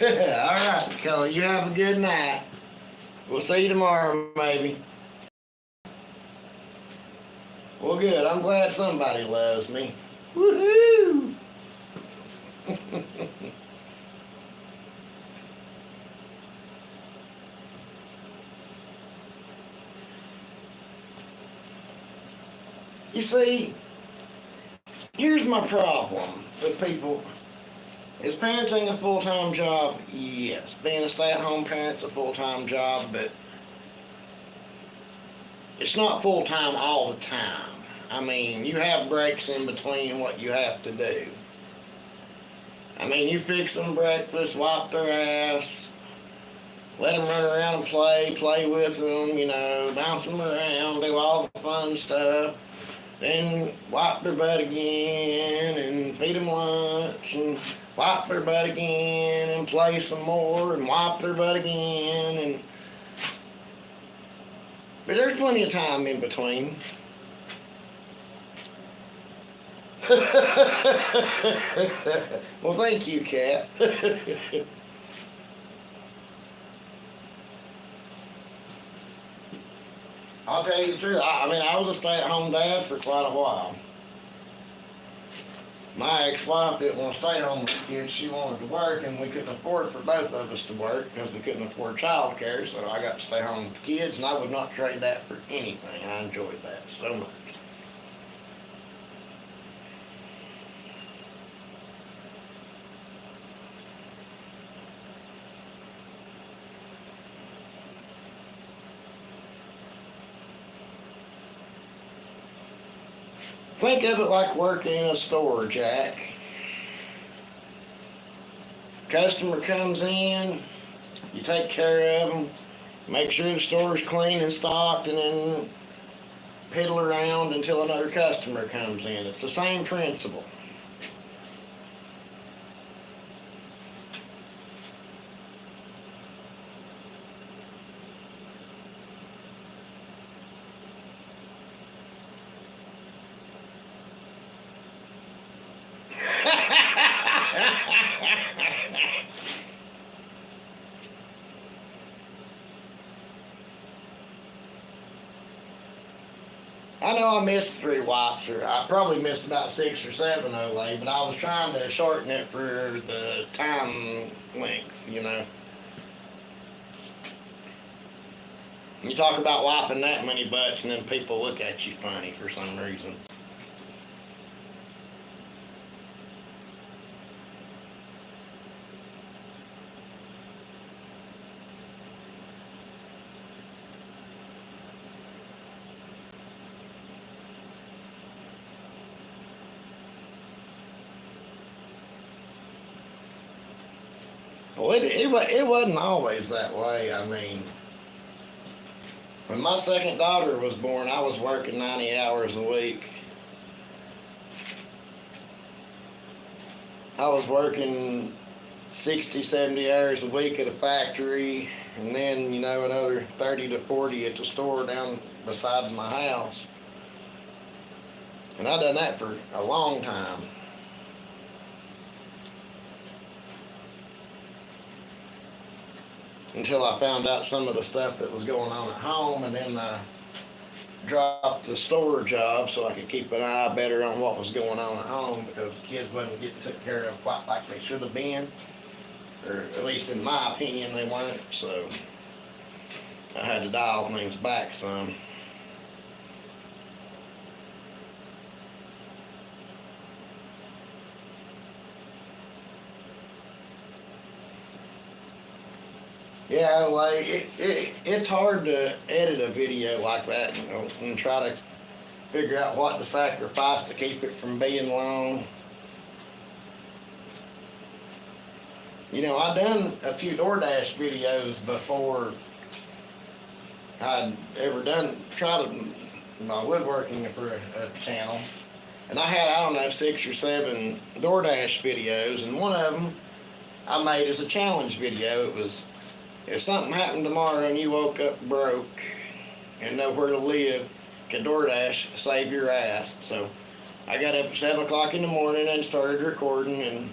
S2: All right, Nicole, you have a good night. We'll see you tomorrow, maybe. Well, good. I'm glad somebody loves me. Woohoo! You see, here's my problem with people. Is parenting a full-time job? Yes. Being a stay-at-home parent's a full-time job, but it's not full-time all the time. I mean, you have breaks in between what you have to do. I mean, you fix them breakfast, wipe their ass, let them run around and play with them, you know, bounce them around, do all the fun stuff. Then wipe their butt again and feed them lunch and wipe their butt again and play some more and wipe their butt again. And but there's plenty of time in between. Well, thank you, Kat. I'll tell you the truth. I mean, I was a stay-at-home dad for quite a while. My ex-wife didn't want to stay home with the kids. She wanted to work, and we couldn't afford for both of us to work because we couldn't afford child care, so I got to stay home with the kids, and I would not trade that for anything. I enjoyed that so much. Think of it like working in a store, Jack. Customer comes in, you take care of them, make sure the store's clean and stocked, and then piddle around until another customer comes in. It's the same principle. I know I missed 3 wipes, or I probably missed about 6 or 7, Olay, but I was trying to shorten it for the time length, you know. You talk about wiping that many butts and then people look at you funny for some reason. Well, it wasn't always that way. I mean, when my second daughter was born, I was working 90 hours a week. I was working 60, 70 hours a week at a factory, and then, another 30 to 40 at the store down beside my house. And I done that for a long time. Until I found out some of the stuff that was going on at home, and then I dropped the store job so I could keep an eye better on what was going on at home, because the kids wasn't getting took care of quite like they should have been, or at least in my opinion they weren't. So I had to dial things back some. Yeah, like it's hard to edit a video like that, and try to figure out what to sacrifice to keep it from being long. I done a few DoorDash videos before I'd ever tried my woodworking for a channel. And I had, I don't know, 6 or 7 DoorDash videos, and one of them I made as a challenge video. It was, if something happened tomorrow and you woke up broke and nowhere to live, can DoorDash save your ass? So I got up at 7 o'clock in the morning and started recording, and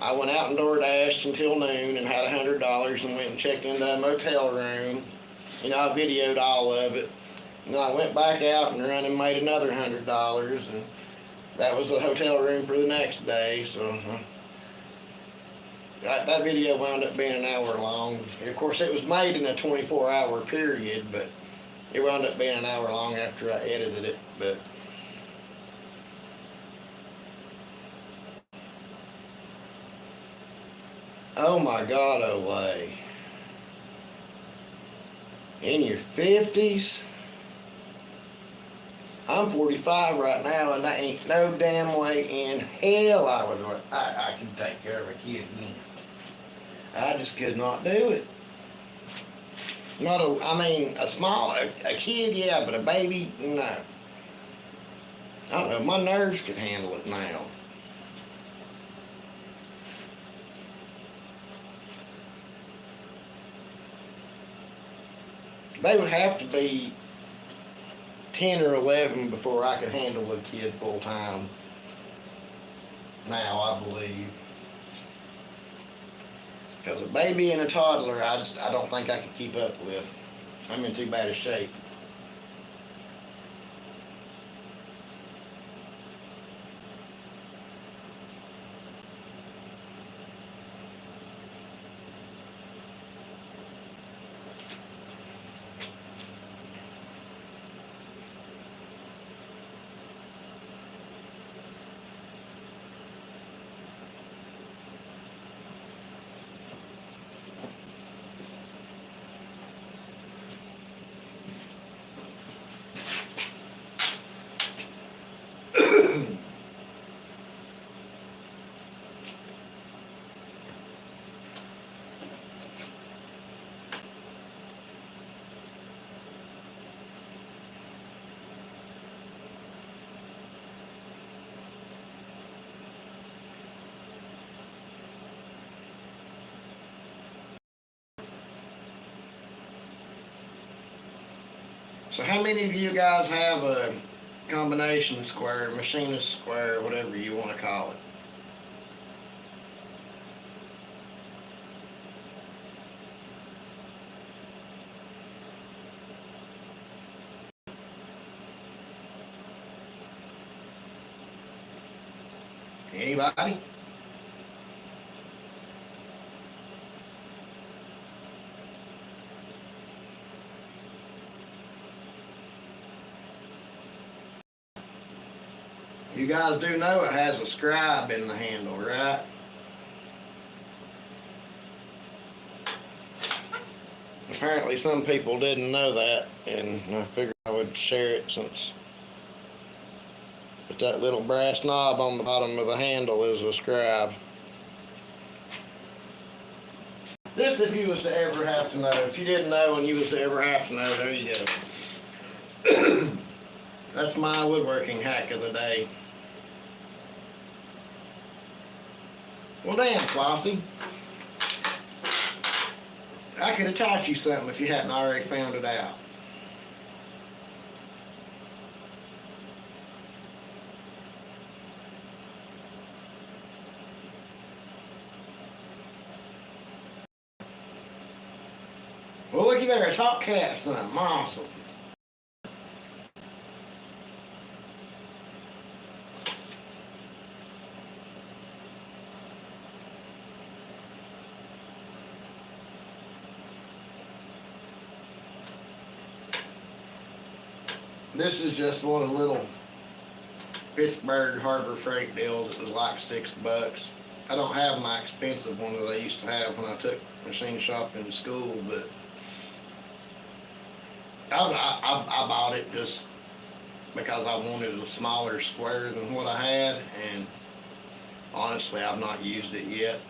S2: I went out and DoorDashed until noon and had $100 and went and checked into a motel room. I videoed all of it. And then I went back out and run and made another $100, and that was the hotel room for the next day. So that video wound up being an hour long. Of course, it was made in a 24-hour period, but it wound up being an hour long after I edited it. But oh my God, Olay. In your 50s? I'm 45 right now, and there ain't no damn way in hell I could take care of a kid again. I just could not do it. A kid, yeah, but a baby, no. I don't know, my nerves could handle it now. They would have to be 10 or 11 before I could handle a kid full time. Now, I believe. Because a baby and a toddler, I don't think I could keep up with. I'm in too bad a shape. So how many of you guys have a combination square, machinist square, whatever you want to call it? Anybody? You guys do know it has a scribe in the handle, right? Apparently some people didn't know that, and I figured I would share it since that little brass knob on the bottom of the handle is a scribe. Just if you was to ever have to know. If you didn't know and you was to ever have to know, there you go. That's my woodworking hack of the day. Well, damn, Flossie. I could have taught you something if you hadn't already found it out. Well, looky there, a top cat something. Awesome. This is just one of the little Pittsburgh Harbor Freight deals. It was like $6. I don't have my expensive one that I used to have when I took machine shopping in school, but I bought it just because I wanted a smaller square than what I had, and honestly, I've not used it yet.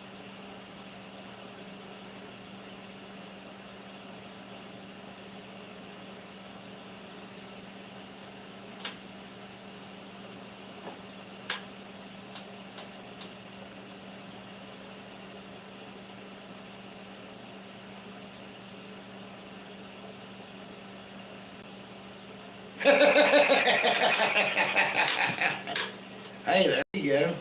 S2: Hey, there you go.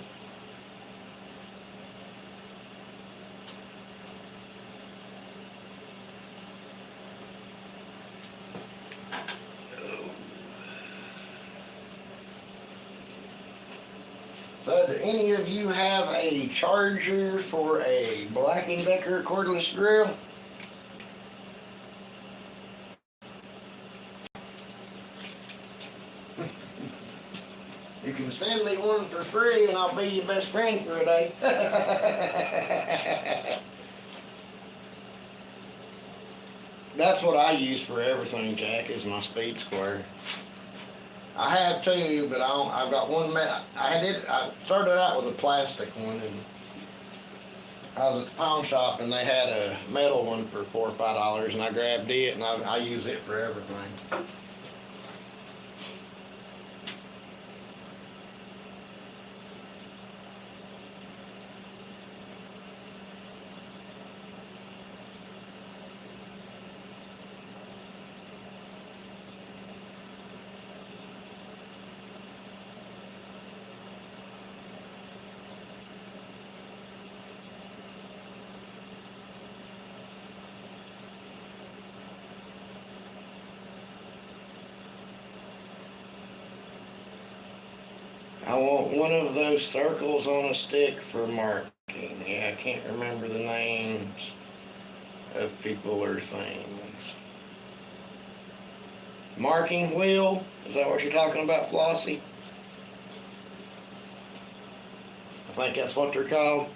S2: So, do any of you have a charger for a Black & Decker cordless grill? You can send me one for free and I'll be your best friend for a day. That's what I use for everything, Jack, is my speed square. I have two, but I've got one. I started out with a plastic one, and I was at the pawn shop, and they had a metal one for $4 or $5, and I grabbed it, and I use it for everything. I want one of those circles on a stick for marking. Yeah, I can't remember the names of people or things. Marking wheel? Is that what you're talking about, Flossie? I think that's what they're called.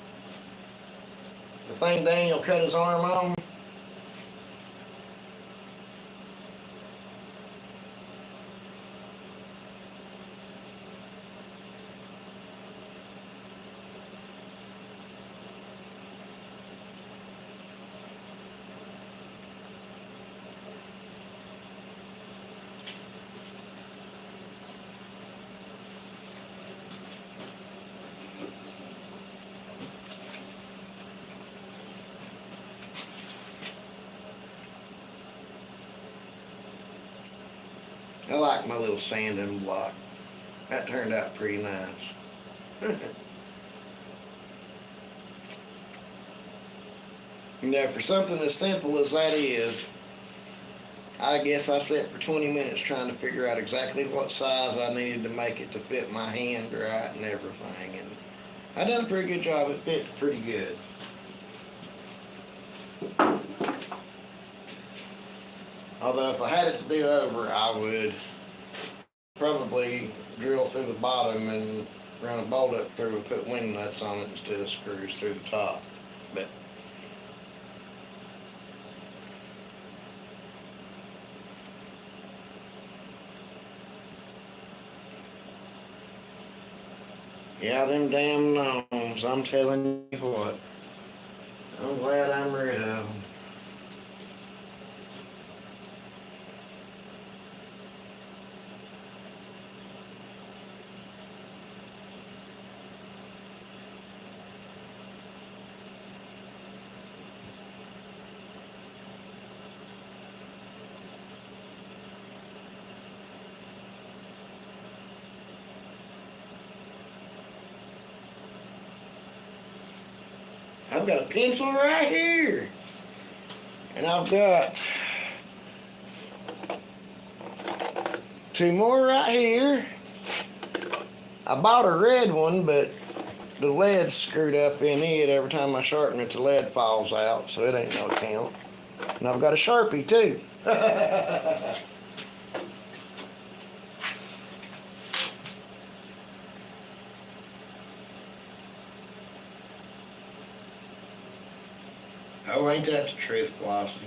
S2: The thing Daniel cut his arm on? I like my little sanding block. That turned out pretty nice. You know, for something as simple as that is, I guess I sat for 20 minutes trying to figure out exactly what size I needed to make it to fit my hand right and everything. And I done a pretty good job. It fits pretty good. Although if I had it to do over, I would probably drill through the bottom and run a bolt up through and put wing nuts on it instead of screws through the top. But yeah, them damn gnomes, I'm telling you what. I'm glad I'm rid of them. I've got a pencil right here. And I've got 2 more right here. I bought a red one, but the lead's screwed up in it. Every time I sharpen it, the lead falls out, so it ain't no count. And I've got a Sharpie too. Oh, ain't that the truth, Flossie?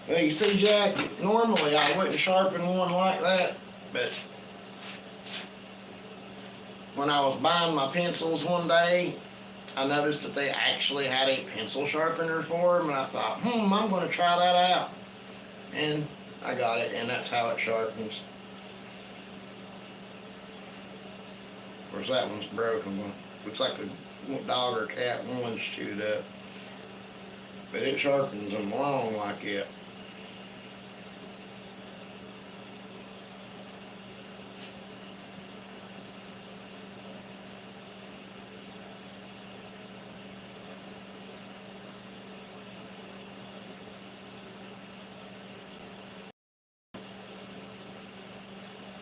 S2: Well, you see, Jack, normally I wouldn't sharpen one like that, but when I was buying my pencils one day, I noticed that they actually had a pencil sharpener for them, and I thought, I'm going to try that out. And I got it, and that's how it sharpens. Of course, that one's broken. Looks like a dog or cat one's chewed up. But it sharpens them long like it.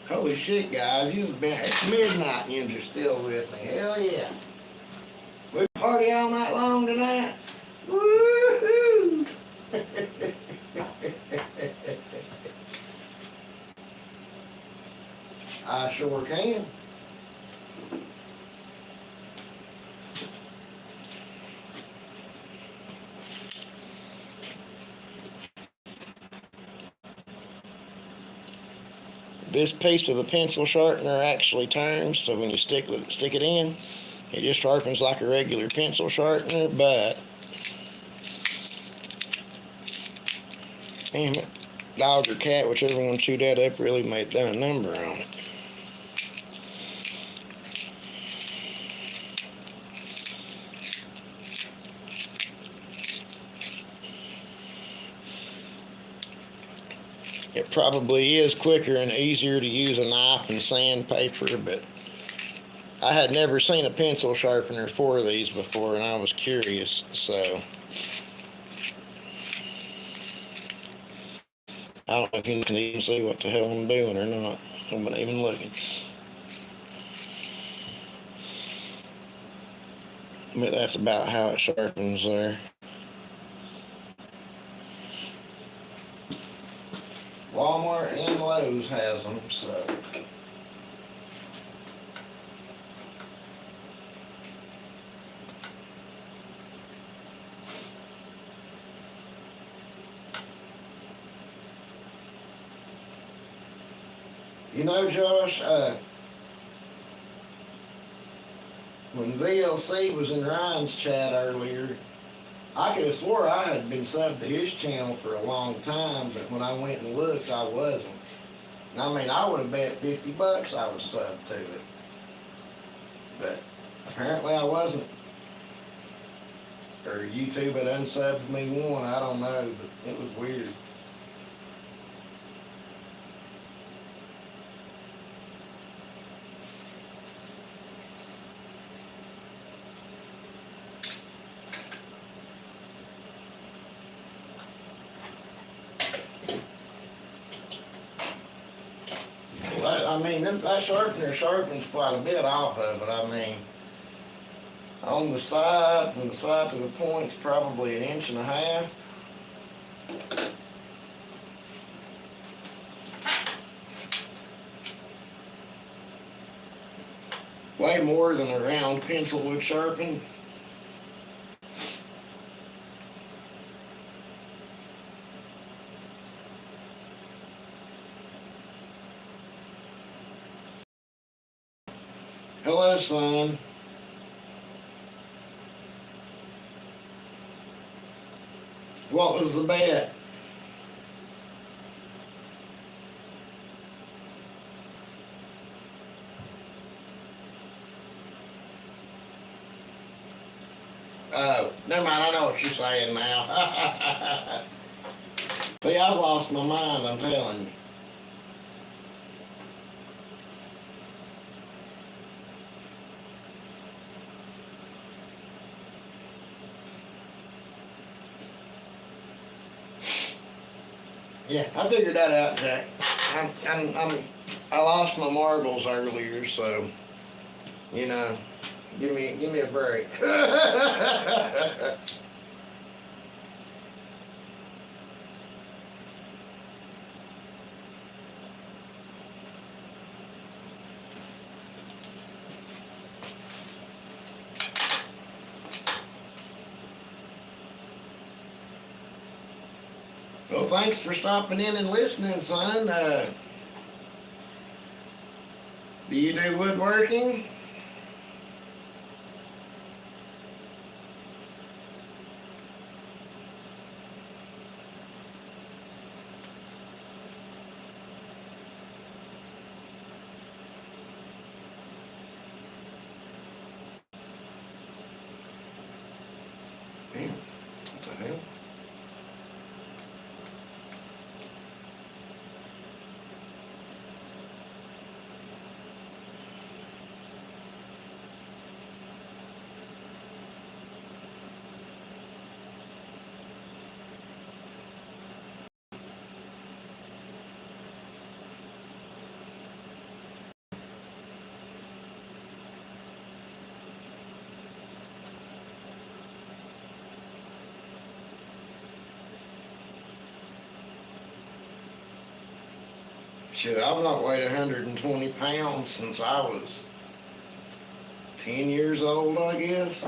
S2: Holy shit, guys, it's midnight and you're still with me. Hell yeah. We party all night long tonight. Woohoo! I sure can. This piece of the pencil sharpener actually turns, so when you stick it in, it just sharpens like a regular pencil sharpener, but damn it, dog or cat, whichever one chewed that up, really done a number on it. It probably is quicker and easier to use a knife and sandpaper, but I had never seen a pencil sharpener for these before, and I was curious, so I don't know if you can even see what the hell I'm doing or not. I'm not even looking. But that's about how it sharpens there. Walmart and Lowe's has them, so. You know, Josh, when VLC was in Ryan's chat earlier, I could have swore I had been subbed to his channel for a long time, but when I went and looked, I wasn't. And I mean, I would have bet $50 I was subbed to it. But apparently I wasn't. Or YouTube had unsubbed me one, I don't know, but it was weird. I mean, that sharpener sharpens quite a bit off of it. I mean, on the side, from the side to the point's probably 1.5 inches. Way more than a round pencil would sharpen. Hello, son. What was the bet? Oh, never mind, I know what you're saying now. See, I've lost my mind, I'm telling you. Yeah, I figured that out, Jack. I lost my marbles earlier, so you know, give me a break. Well, thanks for stopping in and listening, son. Do you do woodworking? Damn, what the hell? Shit, I've not weighed 120 pounds since I was 10 years old, I guess.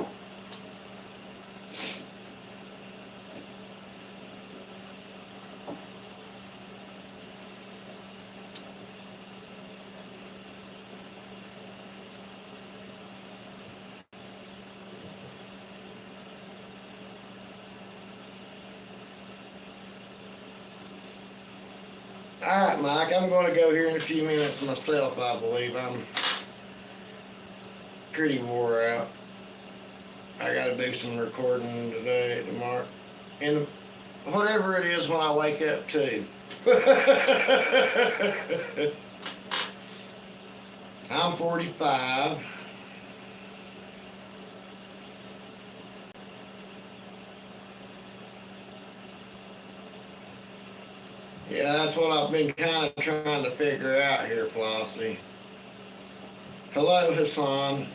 S2: All right, Mike, I'm going to go here in a few minutes myself, I believe. I'm pretty wore out. I got to do some recording today, tomorrow, and whatever it is when I wake up to. I'm 45. Yeah, that's what I've been kind of trying to figure out here, Flossie. Hello, Hassan.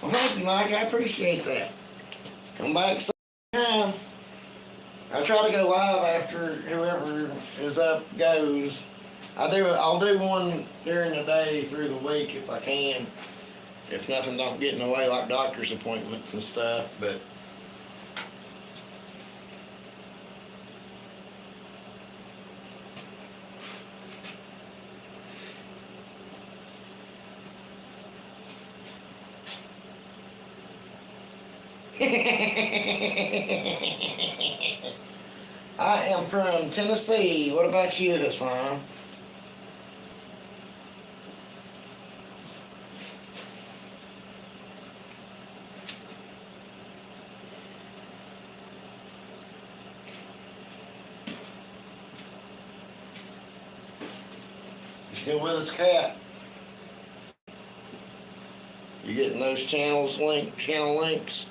S2: Well, thank you, Mike. I appreciate that. Come back sometime. I try to go live after whoever is up goes. I'll do one during the day through the week if I can. If nothing don't get in the way, like doctor's appointments and stuff, but I am from Tennessee. What about you, Hassan? You still with us, Cat? You getting those channel links?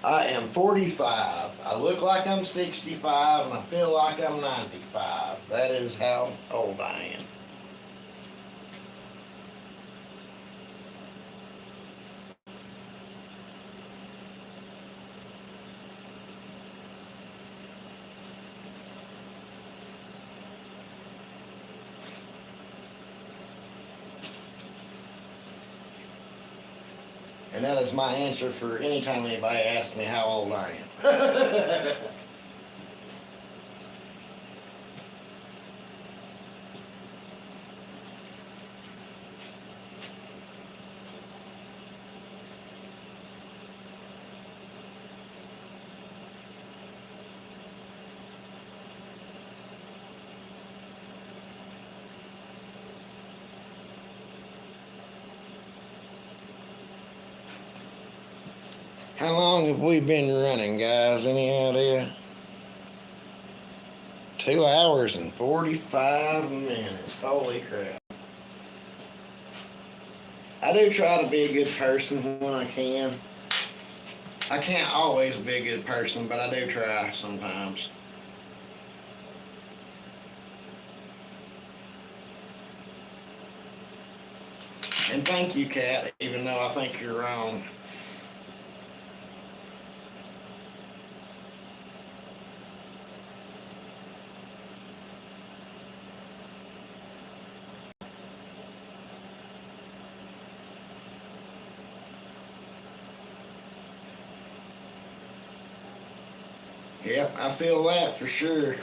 S2: I am 45. I look like I'm 65 and I feel like I'm 95. That is how old I am. And that is my answer for any time anybody asks me how old I am. How long have we been running, guys? Any idea? 2 hours and 45 minutes. Holy crap. I do try to be a good person when I can. I can't always be a good person, but I do try sometimes. And thank you, Kat, even though I think you're wrong. Yep, I feel that for sure.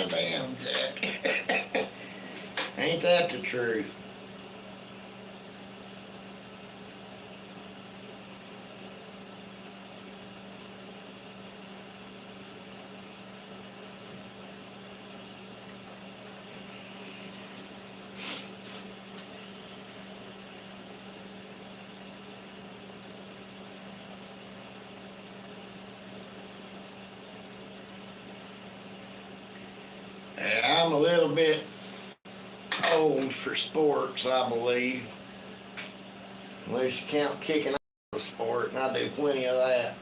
S2: Damn, Jack. Ain't that the truth? Yeah, I'm a little bit old for sports, I believe. Unless you count kicking out of the sport, and I do plenty of that.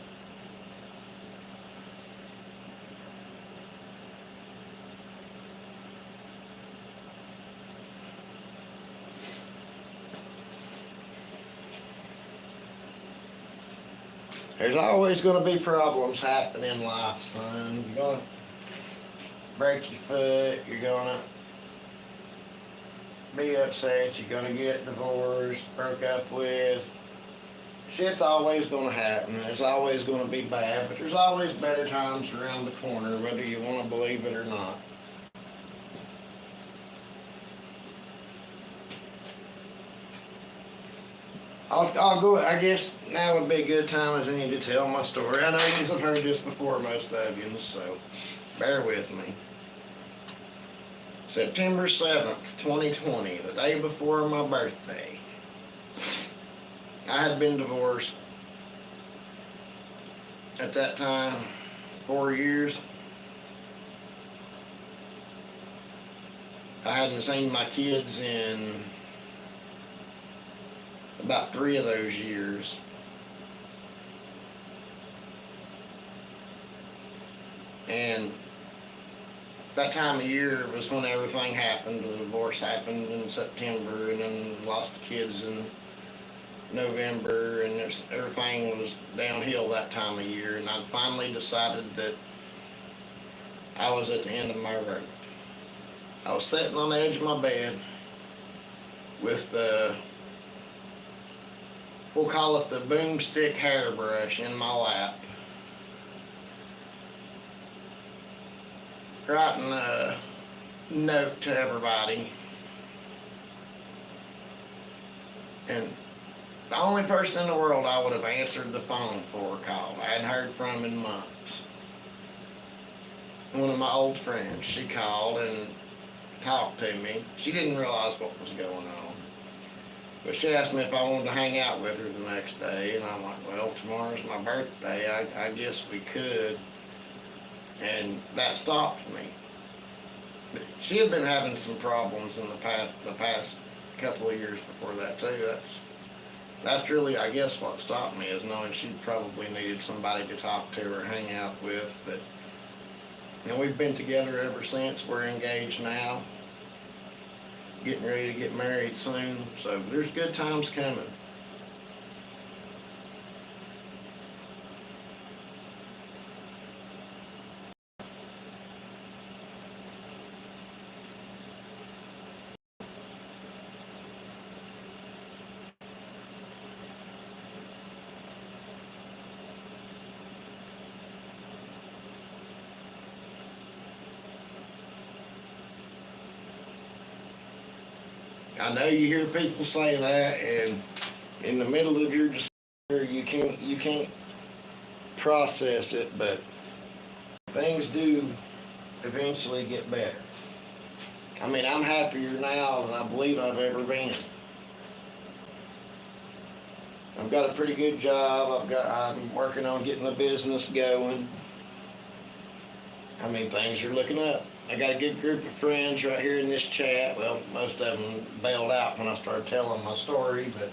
S2: There's always going to be problems happening in life, son. You're going to break your foot, you're going to be upset, you're going to get divorced, broke up with. Shit's always going to happen. It's always going to be bad, but there's always better times around the corner, whether you want to believe it or not. I'll go. I guess now would be a good time as any to tell my story. I know you have heard this before, most of you, so bear with me. September 7th, 2020, the day before my birthday. I had been divorced at that time 4 years. I hadn't seen my kids in about 3 of those years. And that time of year was when everything happened. The divorce happened in September, and then lost the kids in November, and everything was downhill that time of year. And I finally decided that I was at the end of my rope. I was sitting on the edge of my bed with the, we'll call it the boomstick hairbrush in my lap, writing a note to everybody. And the only person in the world I would have answered the phone for called. I hadn't heard from in months. One of my old friends, she called and talked to me. She didn't realize what was going on. But she asked me if I wanted to hang out with her the next day, and I'm like, well, tomorrow's my birthday. I guess we could. And that stopped me. But she had been having some problems in the past couple of years before that too. That's really, I guess, what stopped me, is knowing she probably needed somebody to talk to or hang out with. But we've been together ever since. We're engaged now, getting ready to get married soon. So there's good times coming. I know you hear people say that, and in the middle of your despair, you can't process it, but things do eventually get better. I mean, I'm happier now than I believe I've ever been. I've got a pretty good job. I'm working on getting the business going. I mean, things are looking up. I got a good group of friends right here in this chat. Well, most of them bailed out when I started telling my story, but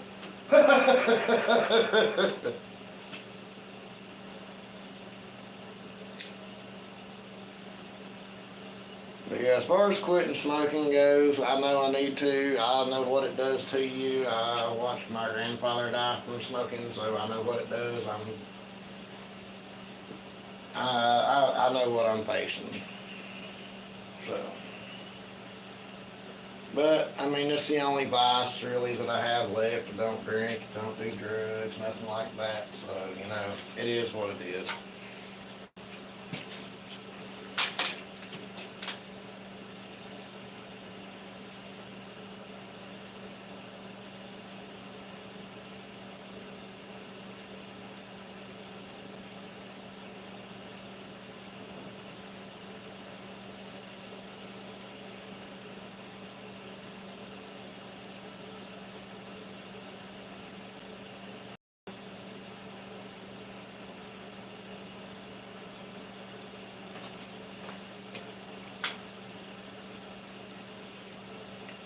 S2: but yeah, as far as quitting smoking goes, I know I need to. I know what it does to you. I watched my grandfather die from smoking, so I know what it does. I know what I'm facing. So, but I mean, it's the only vice really that I have left. I don't drink, don't do drugs, nothing like that. So it is what it is.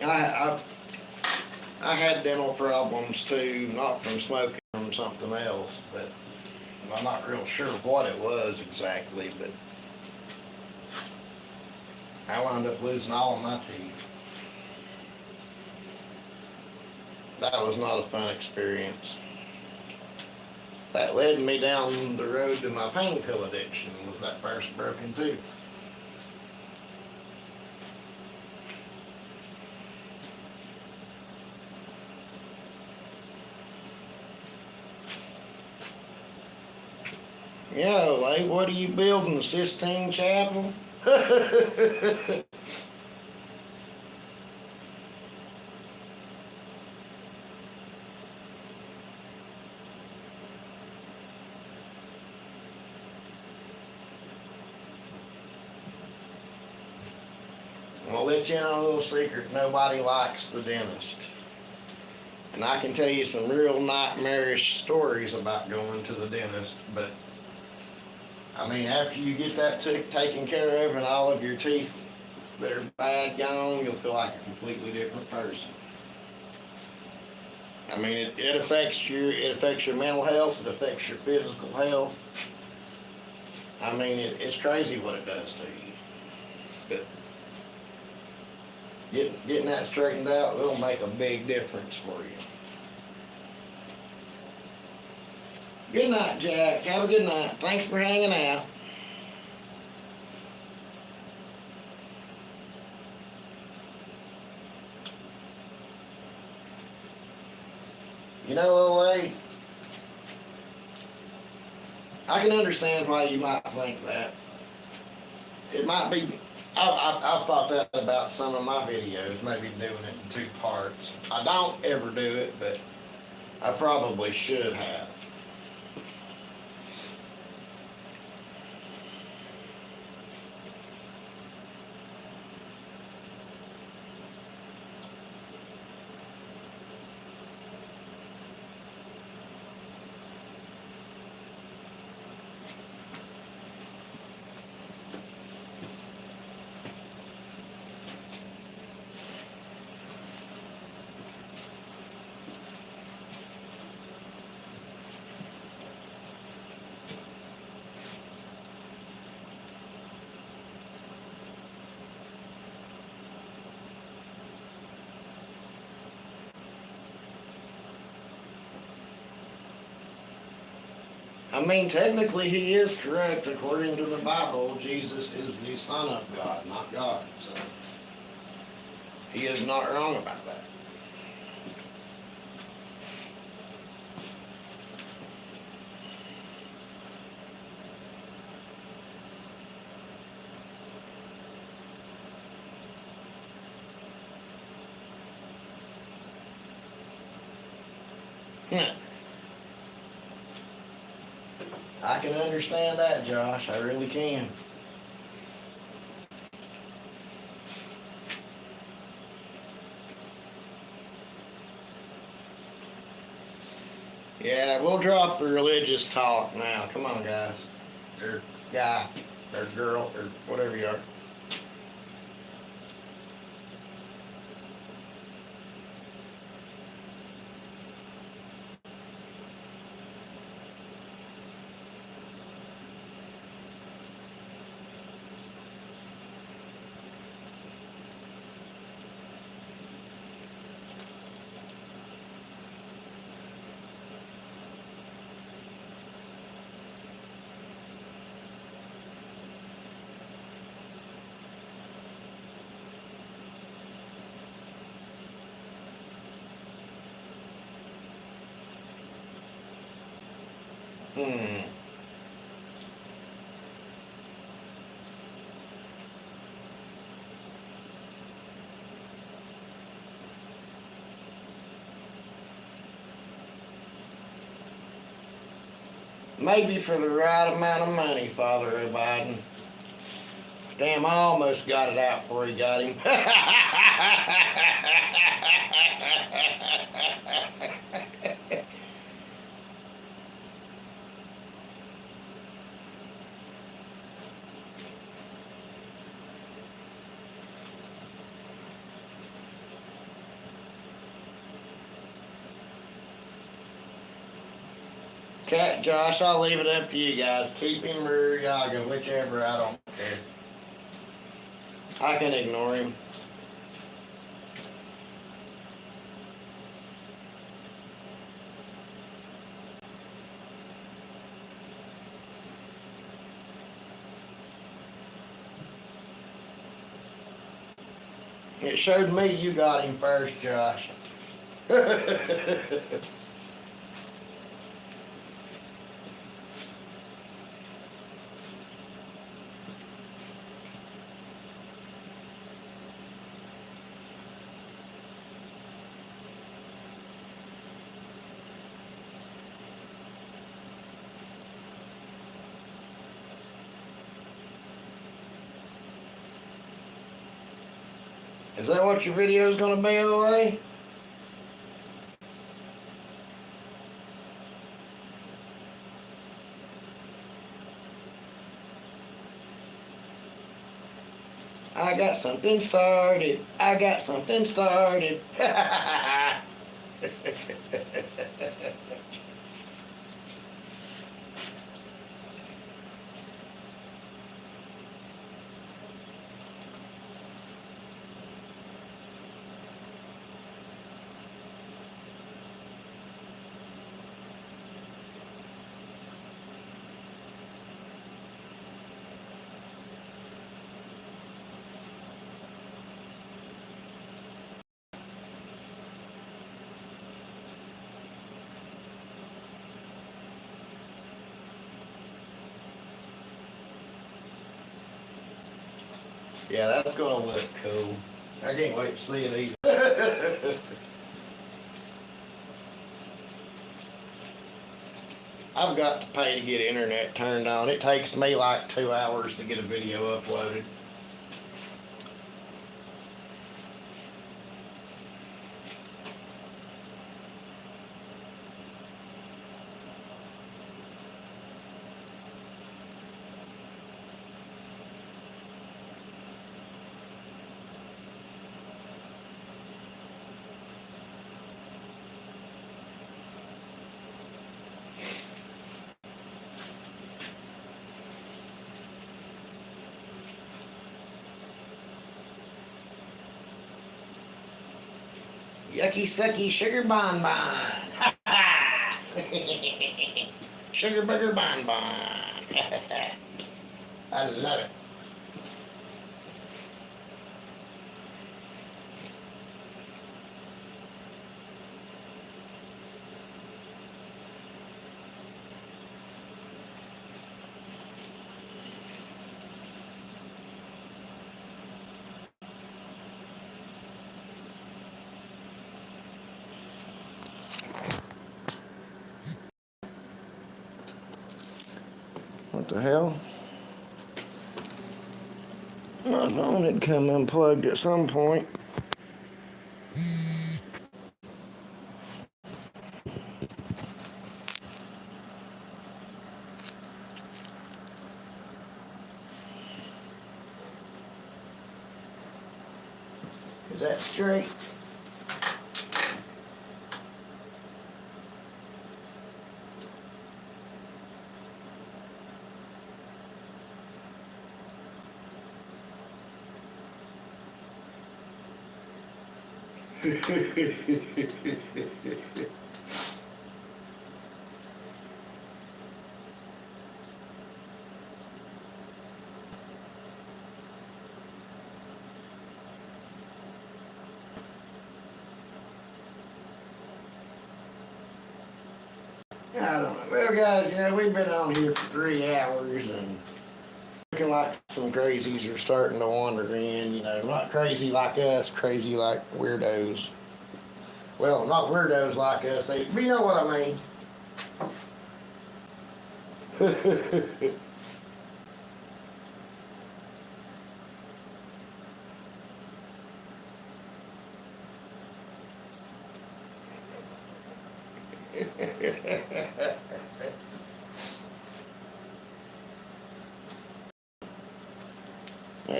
S2: I, I had dental problems too, not from smoking, from something else, but I'm not real sure what it was exactly, but I wound up losing all of my teeth. That was not a fun experience. That led me down the road to my pain pill addiction, was that first broken tooth. Yo, like, what are you building, the Sistine Chapel? I'll let you in on a little secret. Nobody likes the dentist. And I can tell you some real nightmarish stories about going to the dentist, but I mean, after you get that taken care of and all of your teeth that are bad gone, you'll feel like a completely different person. I mean, it affects your mental health, it affects your physical health. I mean, it's crazy what it does to you. But getting that straightened out will make a big difference for you. Good night, Jack. Have a good night. Thanks for hanging out. You know, OA, I can understand why you might think that. It might be, I've thought that about some of my videos, maybe doing it in 2 parts. I don't ever do it, but I probably should have. I mean, technically he is correct. According to the Bible, Jesus is the Son of God, not God. So he is not wrong about that. I can understand that, Josh. I really can. Yeah, we'll drop the religious talk now. Come on, guys. Or guy, or girl, or whatever you are. Hmm. Maybe for the right amount of money, Father Biden. Damn, I almost got it out before he got him. Cat Josh, I'll leave it up to you guys. Keep him or Yaga, whichever, I don't care. I can ignore him. It showed me you got him first, Josh. Is that what your video is going to be, OA? I got something started. I got something started. Yeah, that's gonna look cool. I can't wait to see it either. I've got to pay to get internet turned on. It takes me like 2 hours to get a video uploaded. Yucky sucky sugar bonbon. Ha ha! Sugar booger bonbon. I love it. What the hell? My phone had come unplugged at some point. Is that straight? I don't know. Well, guys, you know, we've been on here for 3 hours and looking like some crazies are starting to wander in. You know, not crazy like us, crazy like weirdos. Well, not weirdos like us. But you know what I mean.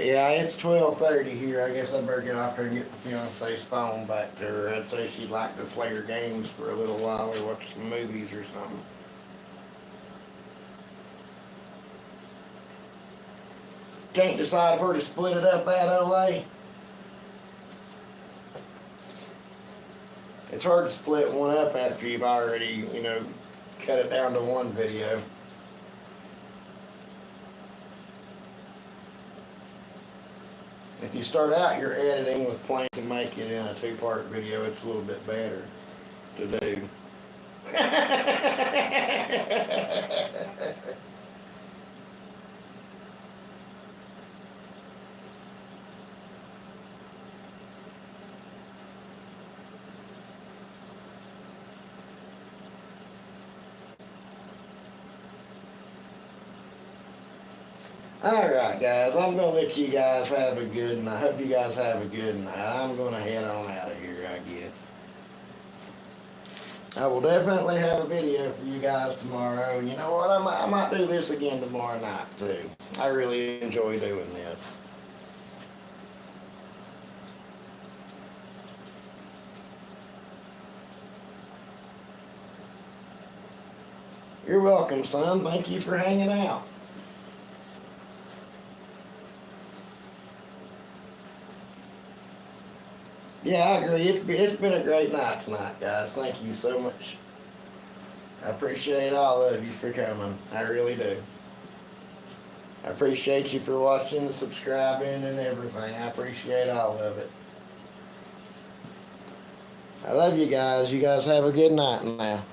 S2: Yeah, it's 12:30 here. I guess I better get off here and get the fiance's phone back to her. I'd say she'd like to play her games for a little while or watch some movies or something. Can't decide if we're to split it up that Olay. It's hard to split one up after you've already, you know, cut it down to one video. If you start out your editing with planning to make it in a 2-part video, it's a little bit better to do. Alright guys, I'm going to let you guys have a good night. I hope you guys have a good night. I'm going to head on out of here, I guess. I will definitely have a video for you guys tomorrow. You know what, I might do this again tomorrow night too. I really enjoy doing this. You're welcome, son. Thank you for hanging out. Yeah, I agree. It's been a great night tonight, guys. Thank you so much. I appreciate all of you for coming. I really do. I appreciate you for watching, subscribing, and everything. I appreciate all of it. I love you guys. You guys have a good night now.